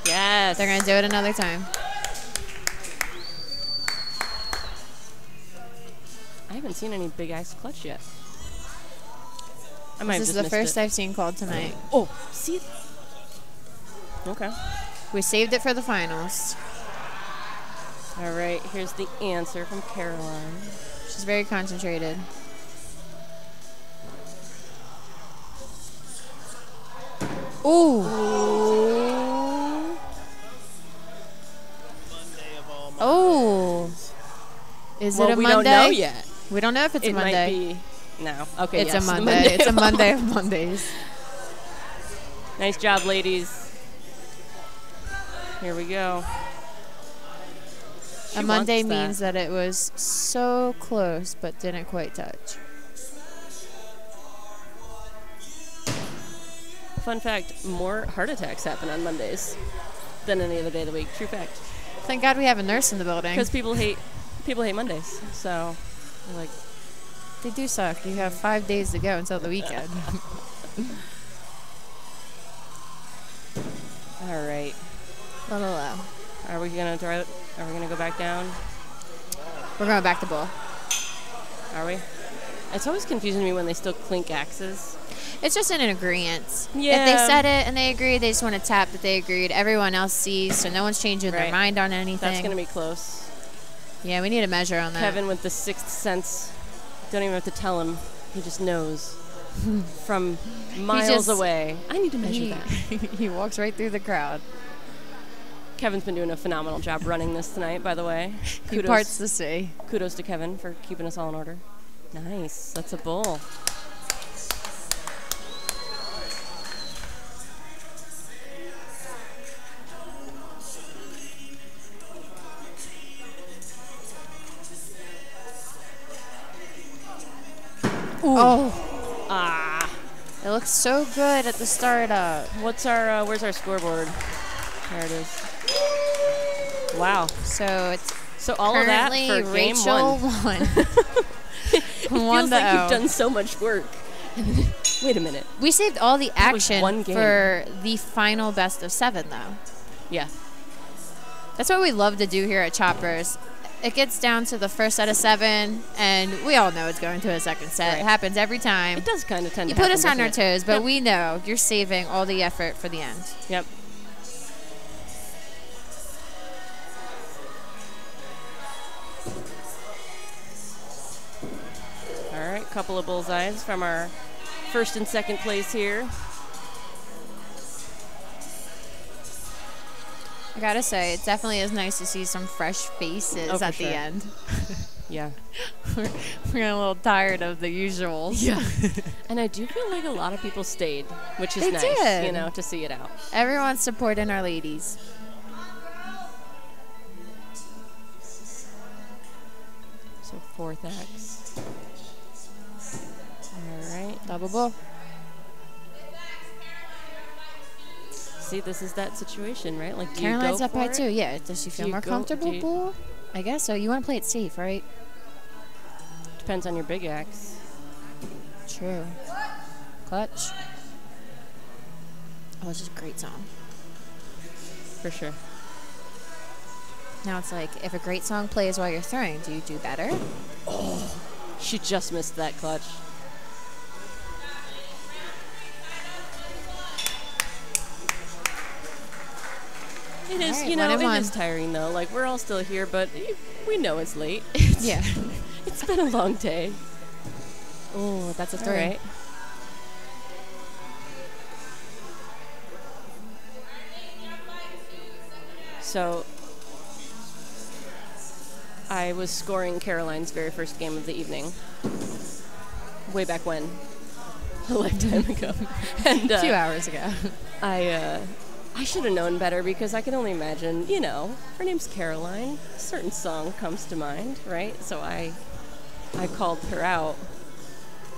[SPEAKER 10] Yes.
[SPEAKER 8] They're going to do it another time.
[SPEAKER 10] I haven't seen any big axe clutch yet. I might have
[SPEAKER 8] This is
[SPEAKER 10] just
[SPEAKER 8] the
[SPEAKER 10] missed
[SPEAKER 8] first
[SPEAKER 10] it.
[SPEAKER 8] I've seen called tonight.
[SPEAKER 10] Oh, see? Okay.
[SPEAKER 8] We saved it for the finals.
[SPEAKER 10] All right, here's the answer from Caroline.
[SPEAKER 8] She's very concentrated. Ooh. Oh. Is
[SPEAKER 10] Well,
[SPEAKER 8] it a
[SPEAKER 10] we
[SPEAKER 8] Monday?
[SPEAKER 10] don't know yet.
[SPEAKER 8] We don't know if it's
[SPEAKER 10] It
[SPEAKER 8] a Monday.
[SPEAKER 10] might be. No. Okay,
[SPEAKER 8] It's
[SPEAKER 10] yes,
[SPEAKER 8] a
[SPEAKER 10] the
[SPEAKER 8] Monday. It's a
[SPEAKER 10] of
[SPEAKER 8] Monday
[SPEAKER 10] all.
[SPEAKER 8] of Mondays.
[SPEAKER 10] Nice job, ladies. Here we go. She
[SPEAKER 8] A Monday
[SPEAKER 10] wants that.
[SPEAKER 8] means that it was so close but didn't quite touch.
[SPEAKER 10] Fun fact, more heart attacks happen on Mondays than any other day of the week. True fact.
[SPEAKER 8] Thank God we have a nurse in the building.
[SPEAKER 10] Because people hate Mondays. So, they're like,
[SPEAKER 8] They do suck. You have 5 days to go until the weekend.
[SPEAKER 10] all right.
[SPEAKER 8] Little low.
[SPEAKER 10] Are we gonna throw it? Are we gonna go back down?
[SPEAKER 8] We're going back to bull.
[SPEAKER 10] Are we? It's always confusing to me when they still clink axes.
[SPEAKER 8] It's just an agreement.
[SPEAKER 10] Yeah.
[SPEAKER 8] If they said it and they agreed, they just want to tap that they agreed. Everyone else sees, so no one's changing their
[SPEAKER 10] Right.
[SPEAKER 8] mind on anything.
[SPEAKER 10] That's gonna be close.
[SPEAKER 8] Yeah, we need a measure on that.
[SPEAKER 10] Kevin with the sixth sense. Don't even have to tell him. He just knows from miles
[SPEAKER 8] just-
[SPEAKER 10] away. I need to measure that.
[SPEAKER 8] He walks right through the crowd.
[SPEAKER 10] Kevin's been doing a phenomenal job running this tonight, by the way.
[SPEAKER 8] He parts the sea.
[SPEAKER 10] Kudos to Kevin for keeping us all in order. Nice. That's a bull.
[SPEAKER 8] Oh,
[SPEAKER 10] Ah.
[SPEAKER 8] it looks so good at the startup.
[SPEAKER 10] What's our, where's our scoreboard? There it is. Wow.
[SPEAKER 8] So it's
[SPEAKER 10] So all of that
[SPEAKER 8] currently
[SPEAKER 10] for game
[SPEAKER 8] Rachel
[SPEAKER 10] one.
[SPEAKER 8] won.
[SPEAKER 10] It
[SPEAKER 8] 1
[SPEAKER 10] feels
[SPEAKER 8] to
[SPEAKER 10] like
[SPEAKER 8] 0.
[SPEAKER 10] you've done so much work. Wait a minute.
[SPEAKER 8] We saved all the
[SPEAKER 10] That was
[SPEAKER 8] action
[SPEAKER 10] one game.
[SPEAKER 8] for the final best of 7, though.
[SPEAKER 10] Yeah.
[SPEAKER 8] That's what we love to do here at Choppers. It gets down to the first set of 7, and we all know it's going to a second set.
[SPEAKER 10] Right.
[SPEAKER 8] It happens every time.
[SPEAKER 10] It does kind of tend
[SPEAKER 8] You
[SPEAKER 10] to
[SPEAKER 8] put
[SPEAKER 10] happen,
[SPEAKER 8] us on our
[SPEAKER 10] doesn't it?
[SPEAKER 8] toes, but
[SPEAKER 10] Yep.
[SPEAKER 8] we know you're saving all the effort for the end.
[SPEAKER 10] Yep. All right, couple of bullseyes from our first and second place here.
[SPEAKER 6] I gotta say, it definitely is nice to see some fresh faces
[SPEAKER 10] Oh, for
[SPEAKER 6] at
[SPEAKER 10] sure.
[SPEAKER 6] the end.
[SPEAKER 10] Yeah.
[SPEAKER 6] We're getting a little tired of the usuals.
[SPEAKER 10] Yeah. And I do feel like a lot of people stayed, which is
[SPEAKER 6] They
[SPEAKER 10] nice,
[SPEAKER 6] did.
[SPEAKER 10] you know, to see it out.
[SPEAKER 6] Everyone's supporting our ladies.
[SPEAKER 10] So 4th X. All right.
[SPEAKER 6] Double bull.
[SPEAKER 10] See, this is that situation, right? Like, do
[SPEAKER 6] Caroline's
[SPEAKER 10] you
[SPEAKER 6] up
[SPEAKER 10] go
[SPEAKER 6] by
[SPEAKER 10] for
[SPEAKER 6] 2.
[SPEAKER 10] it?
[SPEAKER 6] Yeah. Does she feel
[SPEAKER 10] you
[SPEAKER 6] more
[SPEAKER 10] go-
[SPEAKER 6] comfortable,
[SPEAKER 10] do you-
[SPEAKER 6] bull? I guess so. You want to play it safe, right?
[SPEAKER 10] Depends on your big X.
[SPEAKER 6] True. Clutch. Oh, this is a great song.
[SPEAKER 10] For sure.
[SPEAKER 6] Now it's like, if a great song plays while you're throwing, do you do better?
[SPEAKER 10] She just missed that clutch. It is,
[SPEAKER 6] Alright,
[SPEAKER 10] you know,
[SPEAKER 6] 1 and
[SPEAKER 10] it
[SPEAKER 6] 1.
[SPEAKER 10] is tiring though. Like, we're all still here, but we know it's late.
[SPEAKER 6] Yeah.
[SPEAKER 10] It's been a long day.
[SPEAKER 6] Oh, that's a 3.
[SPEAKER 10] All right. So, I was scoring Caroline's very first game of the evening. Way back when. A lifetime ago. And,
[SPEAKER 6] A few hours ago.
[SPEAKER 10] I should have known better because I can only imagine, you know, her name's Caroline. A certain song comes to mind, right? So I called her out.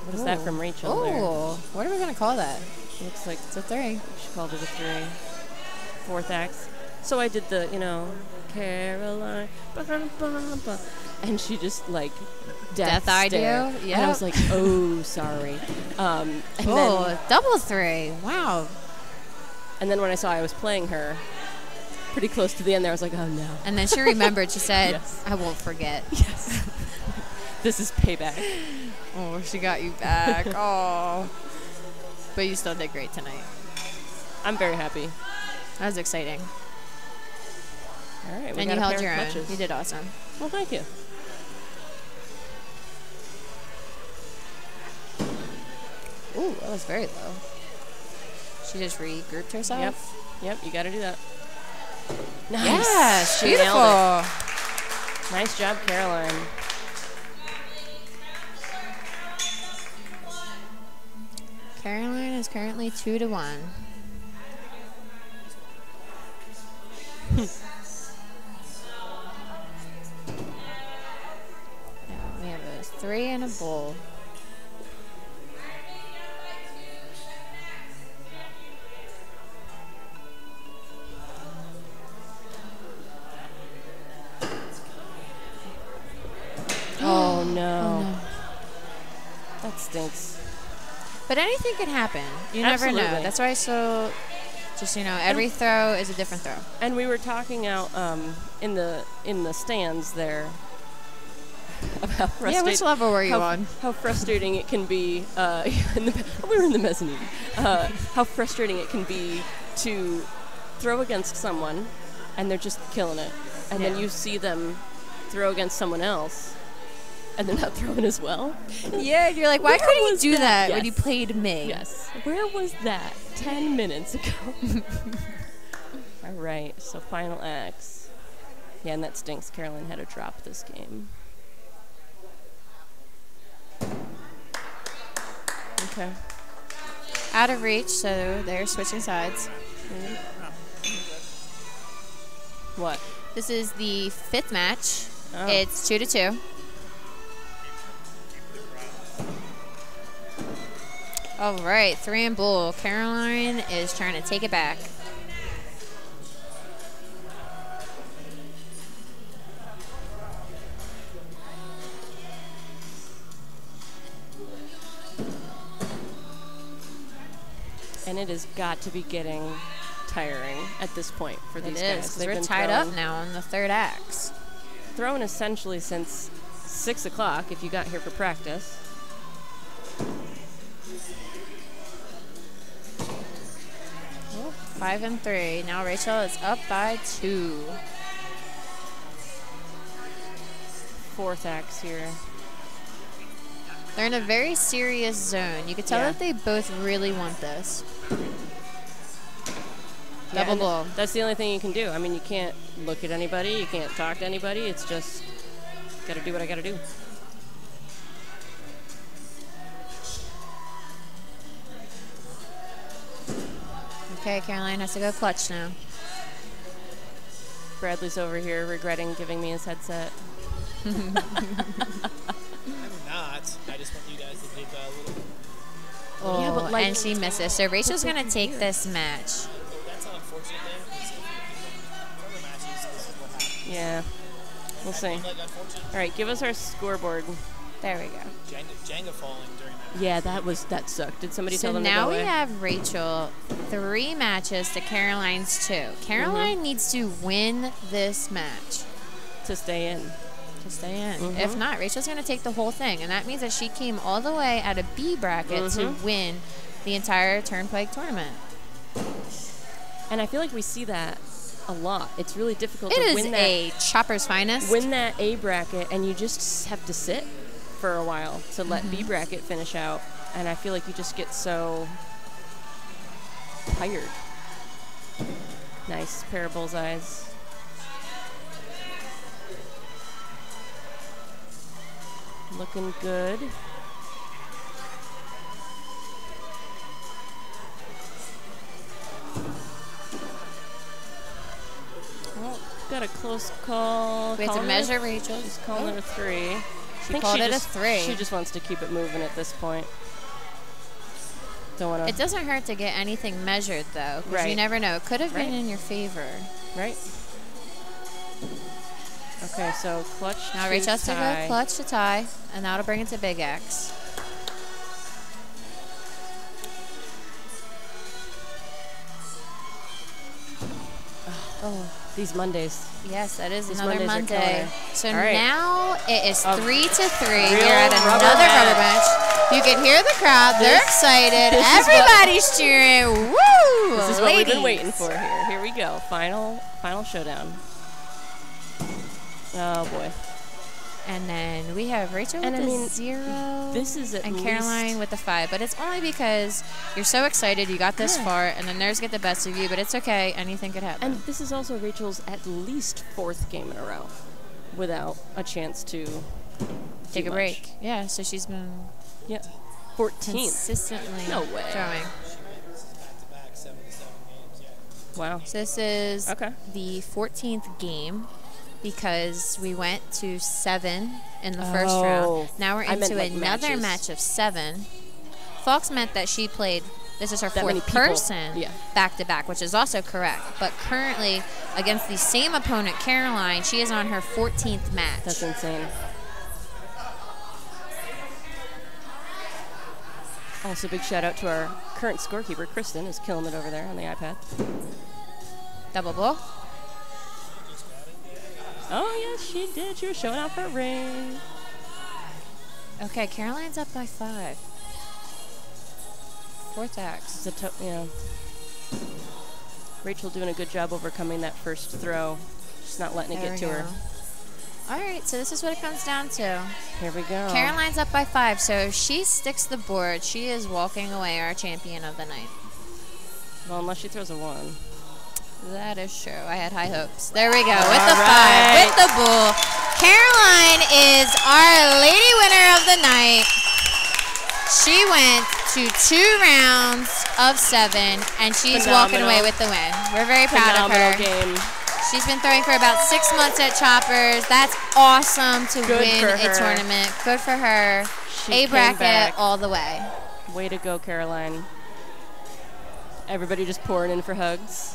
[SPEAKER 10] What is that from Rachel there?
[SPEAKER 6] Oh, what are we going to call that?
[SPEAKER 10] Looks like
[SPEAKER 6] It's a 3.
[SPEAKER 10] she called it a 3. 4th X. So I did the, you know, Caroline, ba-da-ba-ba, and she just like
[SPEAKER 6] Death-eyed
[SPEAKER 10] stare.
[SPEAKER 6] you?
[SPEAKER 10] And I
[SPEAKER 6] Yep.
[SPEAKER 10] was like, oh, sorry. And
[SPEAKER 6] Oh, double 3. Wow.
[SPEAKER 10] and then when I saw I was playing her pretty close to the end there, I was like, oh no.
[SPEAKER 6] And then she remembered. She said,
[SPEAKER 10] Yes.
[SPEAKER 6] I won't forget.
[SPEAKER 10] Yes. This is payback.
[SPEAKER 6] Oh, she got you back. Oh. But you still did great tonight.
[SPEAKER 10] I'm very happy.
[SPEAKER 6] That was exciting.
[SPEAKER 10] All right, we
[SPEAKER 6] And
[SPEAKER 10] got
[SPEAKER 6] you
[SPEAKER 10] a
[SPEAKER 6] held
[SPEAKER 10] pair
[SPEAKER 6] your
[SPEAKER 10] of
[SPEAKER 6] own.
[SPEAKER 10] clutches.
[SPEAKER 6] You did awesome.
[SPEAKER 10] Well, thank you.
[SPEAKER 6] Ooh, that was very low. She just regrouped herself.
[SPEAKER 10] Yep, you got to do that. Nice.
[SPEAKER 6] Yes,
[SPEAKER 10] She nailed
[SPEAKER 6] beautiful.
[SPEAKER 10] it. Nice job, Caroline.
[SPEAKER 6] Caroline is currently 2-1. Now we have a 3 and a bull.
[SPEAKER 10] Oh, no.
[SPEAKER 6] Oh, no.
[SPEAKER 10] That stinks.
[SPEAKER 6] But anything can happen. You never know.
[SPEAKER 10] Absolutely.
[SPEAKER 6] That's why just, you know, every throw is a different throw.
[SPEAKER 10] And we were talking out in the stands there about
[SPEAKER 6] Yeah, which level were you on?
[SPEAKER 10] How frustrating it can be. We were in the mezzanine. How frustrating it can be to throw against someone, and they're just killing it, and then
[SPEAKER 6] Yeah.
[SPEAKER 10] you see them throw against someone else, and they're not throwing as well.
[SPEAKER 6] Yeah, you're like, why
[SPEAKER 10] Where
[SPEAKER 6] couldn't you
[SPEAKER 10] was
[SPEAKER 6] do that when you
[SPEAKER 10] Yes.
[SPEAKER 6] played me?
[SPEAKER 10] Yes. Where was that 10 minutes ago? All right, so final X. Yeah, and that stinks. Caroline had to drop this game. Okay.
[SPEAKER 6] Out of reach, so they're switching sides.
[SPEAKER 10] What?
[SPEAKER 6] This is the 5th match.
[SPEAKER 10] Oh.
[SPEAKER 6] It's 2-2. All right, 3 and bull. Caroline is trying to take it back.
[SPEAKER 10] And it has got to be getting tiring at this point for
[SPEAKER 6] It
[SPEAKER 10] these
[SPEAKER 6] is,
[SPEAKER 10] guys.
[SPEAKER 6] because
[SPEAKER 10] They've
[SPEAKER 6] we're
[SPEAKER 10] been
[SPEAKER 6] tied
[SPEAKER 10] throwing-
[SPEAKER 6] up now in the 3rd axe.
[SPEAKER 10] Throwing essentially since 6 o'clock if you got here for practice.
[SPEAKER 6] Oh, 5 and 3. Now Rachel is up by 2.
[SPEAKER 10] 4th axe here.
[SPEAKER 6] They're in a very serious zone. You could tell
[SPEAKER 10] Yeah.
[SPEAKER 6] that they both really want this. Double
[SPEAKER 10] and
[SPEAKER 6] bull.
[SPEAKER 10] That's the only thing you can do. I mean, you can't look at anybody. You can't talk to anybody. It's just got to do what I got to do.
[SPEAKER 8] Okay, Caroline has to go clutch now.
[SPEAKER 10] Bradley's over here regretting giving me his headset.
[SPEAKER 1] I'm not. I just want you guys to take a little.
[SPEAKER 8] Oh,
[SPEAKER 10] Yeah, but, like,
[SPEAKER 8] and she misses. So Rachel's going to take this match.
[SPEAKER 1] That's an unfortunate thing. Because other matches, this is what happens.
[SPEAKER 10] Yeah, we'll see.
[SPEAKER 1] Like, unfortunate.
[SPEAKER 10] All right, give us our scoreboard.
[SPEAKER 8] There we go.
[SPEAKER 1] Jenga falling during that.
[SPEAKER 10] Yeah, that sucked. Did somebody tell
[SPEAKER 8] So
[SPEAKER 10] them
[SPEAKER 8] now
[SPEAKER 10] to go
[SPEAKER 8] we
[SPEAKER 10] away?
[SPEAKER 8] have Rachel 3 matches to Caroline's 2. Caroline needs to win this match
[SPEAKER 10] to stay in.
[SPEAKER 8] to stay in. If not, Rachel's going to take the whole thing, and that means that she came all the way at a B bracket to win the entire Turnpike tournament.
[SPEAKER 10] And I feel like we see that a lot. It's really difficult
[SPEAKER 8] It
[SPEAKER 10] to
[SPEAKER 8] is
[SPEAKER 10] win that,
[SPEAKER 8] a chopper's finest.
[SPEAKER 10] win that A bracket, and you just have to sit for a while to let B bracket finish out. And I feel like you just get so tired. Nice pair of bullseyes. Looking good. Well, got a close call.
[SPEAKER 8] We have to
[SPEAKER 10] Calling
[SPEAKER 8] measure
[SPEAKER 10] it,
[SPEAKER 8] Rachel.
[SPEAKER 10] she's calling it a 3. I think
[SPEAKER 8] called it a
[SPEAKER 10] just,
[SPEAKER 8] 3.
[SPEAKER 10] She just wants to keep it moving at this point. Don't want to.
[SPEAKER 8] It doesn't hurt to get anything measured, though, because you
[SPEAKER 10] Right.
[SPEAKER 8] never know. It could have been
[SPEAKER 10] Right.
[SPEAKER 8] in your favor.
[SPEAKER 10] Right. Okay, so clutch
[SPEAKER 8] Now
[SPEAKER 10] to
[SPEAKER 8] Rachel has to
[SPEAKER 10] tie.
[SPEAKER 8] go clutch to tie, and that'll bring it to Big X.
[SPEAKER 10] Oh, these Mondays.
[SPEAKER 8] Yes, that is
[SPEAKER 10] These
[SPEAKER 8] another
[SPEAKER 10] Mondays are
[SPEAKER 8] Monday.
[SPEAKER 10] killer.
[SPEAKER 8] So
[SPEAKER 10] All right.
[SPEAKER 8] now it is 3-3.
[SPEAKER 10] real
[SPEAKER 8] You're at
[SPEAKER 10] rubber
[SPEAKER 8] another
[SPEAKER 10] match.
[SPEAKER 8] rubber match. You can hear the crowd. They're excited.
[SPEAKER 10] this is
[SPEAKER 8] Everybody's cheering. Woo!
[SPEAKER 10] This is what
[SPEAKER 8] ladies.
[SPEAKER 10] we've been waiting for here. Here we go. Final showdown. Oh boy.
[SPEAKER 8] And then we have Rachel
[SPEAKER 10] And
[SPEAKER 8] with
[SPEAKER 10] I
[SPEAKER 8] a
[SPEAKER 10] mean,
[SPEAKER 8] 0.
[SPEAKER 10] this is at
[SPEAKER 8] and
[SPEAKER 10] least-
[SPEAKER 8] Caroline with the 5. But it's only because you're so excited you got this far, and the nerves get the best of you. But it's okay. Anything could happen.
[SPEAKER 10] And this is also Rachel's at least 4th game in a row without a chance to
[SPEAKER 8] Take
[SPEAKER 10] do
[SPEAKER 8] a
[SPEAKER 10] much.
[SPEAKER 8] break. Yeah, so she's been
[SPEAKER 10] 14th.
[SPEAKER 8] consistently
[SPEAKER 10] No way.
[SPEAKER 8] throwing.
[SPEAKER 1] Back-to-back 7 to 7 games. Yeah.
[SPEAKER 10] Wow.
[SPEAKER 8] So this is
[SPEAKER 10] Okay.
[SPEAKER 8] the 14th game because we went to 7 in the first
[SPEAKER 10] Oh.
[SPEAKER 8] round. Now we're
[SPEAKER 10] I meant,
[SPEAKER 8] into
[SPEAKER 10] like,
[SPEAKER 8] another
[SPEAKER 10] matches.
[SPEAKER 8] match of 7. Fox meant that she played, this is her
[SPEAKER 10] That many
[SPEAKER 8] 4th
[SPEAKER 10] people.
[SPEAKER 8] person
[SPEAKER 10] Yeah.
[SPEAKER 8] back-to-back, which is also correct. But currently, against the same opponent, Caroline, she is on her 14th match.
[SPEAKER 10] That's insane. Also, big shout out to our current scorekeeper, Kristen, is killing it over there on the iPad.
[SPEAKER 8] Double bull.
[SPEAKER 10] Oh, yes, she did. She was showing off her ring.
[SPEAKER 8] Okay, Caroline's up by 5. 4th axe.
[SPEAKER 10] It's a Rachel doing a good job overcoming that first throw. Just not letting it
[SPEAKER 8] There
[SPEAKER 10] get
[SPEAKER 8] we
[SPEAKER 10] to her.
[SPEAKER 8] go. All right, so this is what it comes down to.
[SPEAKER 10] Here we go.
[SPEAKER 8] Caroline's up by 5, so if she sticks the board, she is walking away our champion of the night.
[SPEAKER 10] Well, unless she throws a 1.
[SPEAKER 8] That is true. I had high hopes. There we go, with the
[SPEAKER 10] right.
[SPEAKER 8] 5, with the bull. Caroline is our lady winner of the night. She went to 2 rounds of 7, and she's walking away with the win. We're very proud of her.
[SPEAKER 10] Phenomenal game.
[SPEAKER 8] She's been throwing for about 6 months at Choppers. That's awesome to
[SPEAKER 10] Good
[SPEAKER 8] win
[SPEAKER 10] for
[SPEAKER 8] a
[SPEAKER 10] her.
[SPEAKER 8] tournament. Good for her.
[SPEAKER 10] She
[SPEAKER 8] A
[SPEAKER 10] came
[SPEAKER 8] bracket
[SPEAKER 10] back.
[SPEAKER 8] all the way.
[SPEAKER 10] Way to go, Caroline. Everybody just pouring in for hugs.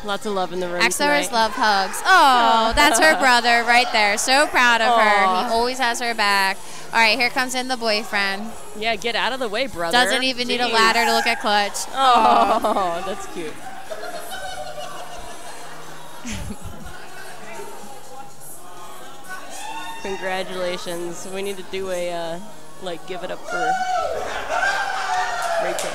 [SPEAKER 10] Lots of love in the room
[SPEAKER 8] Axlers
[SPEAKER 10] tonight.
[SPEAKER 8] love hugs. Oh, that's her brother right there. So proud of her. He always has her back. All right, here comes in the boyfriend.
[SPEAKER 10] Yeah, get out of the way, brother.
[SPEAKER 8] Doesn't even need a
[SPEAKER 10] Jeez.
[SPEAKER 8] ladder to look at clutch.
[SPEAKER 10] Oh, that's cute. Congratulations. We need to do a, give it up for Rachel.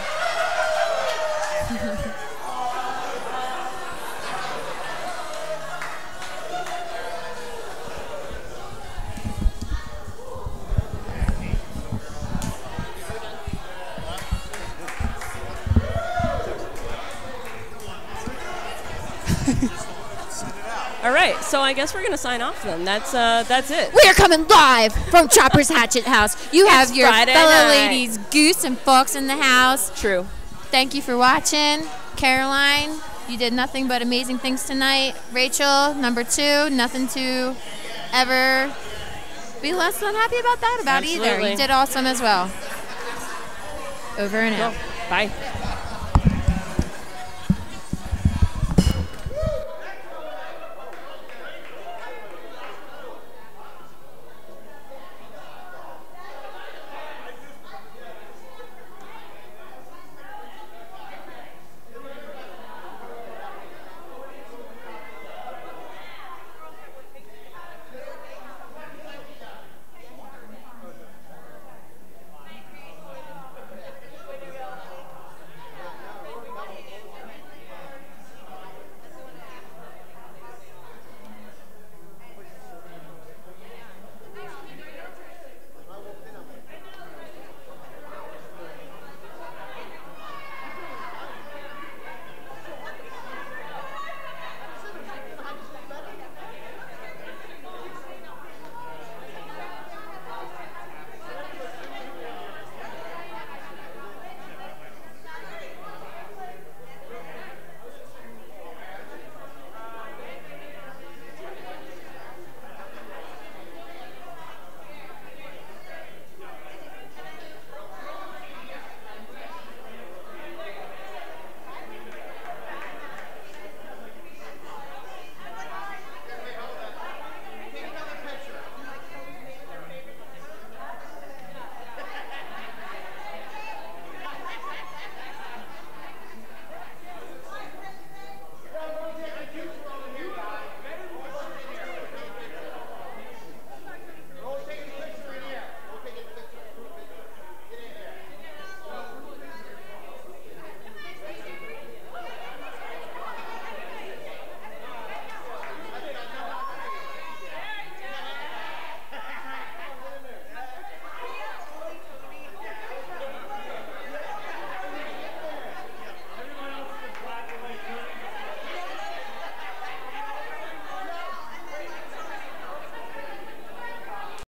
[SPEAKER 10] All right, so I guess we're gonna sign off then. That's it.
[SPEAKER 8] We are coming live from Chopper's Hatchet House. You have
[SPEAKER 10] It's
[SPEAKER 8] your
[SPEAKER 10] Friday
[SPEAKER 8] fellow
[SPEAKER 10] night.
[SPEAKER 8] ladies, Goose and Fox, in the house.
[SPEAKER 10] True.
[SPEAKER 8] Thank you for watching. Caroline, you did nothing but amazing things tonight. Rachel, number 2, nothing to ever be less than happy about that about either.
[SPEAKER 10] Absolutely.
[SPEAKER 8] You did awesome as well. Over and out.
[SPEAKER 10] Bye.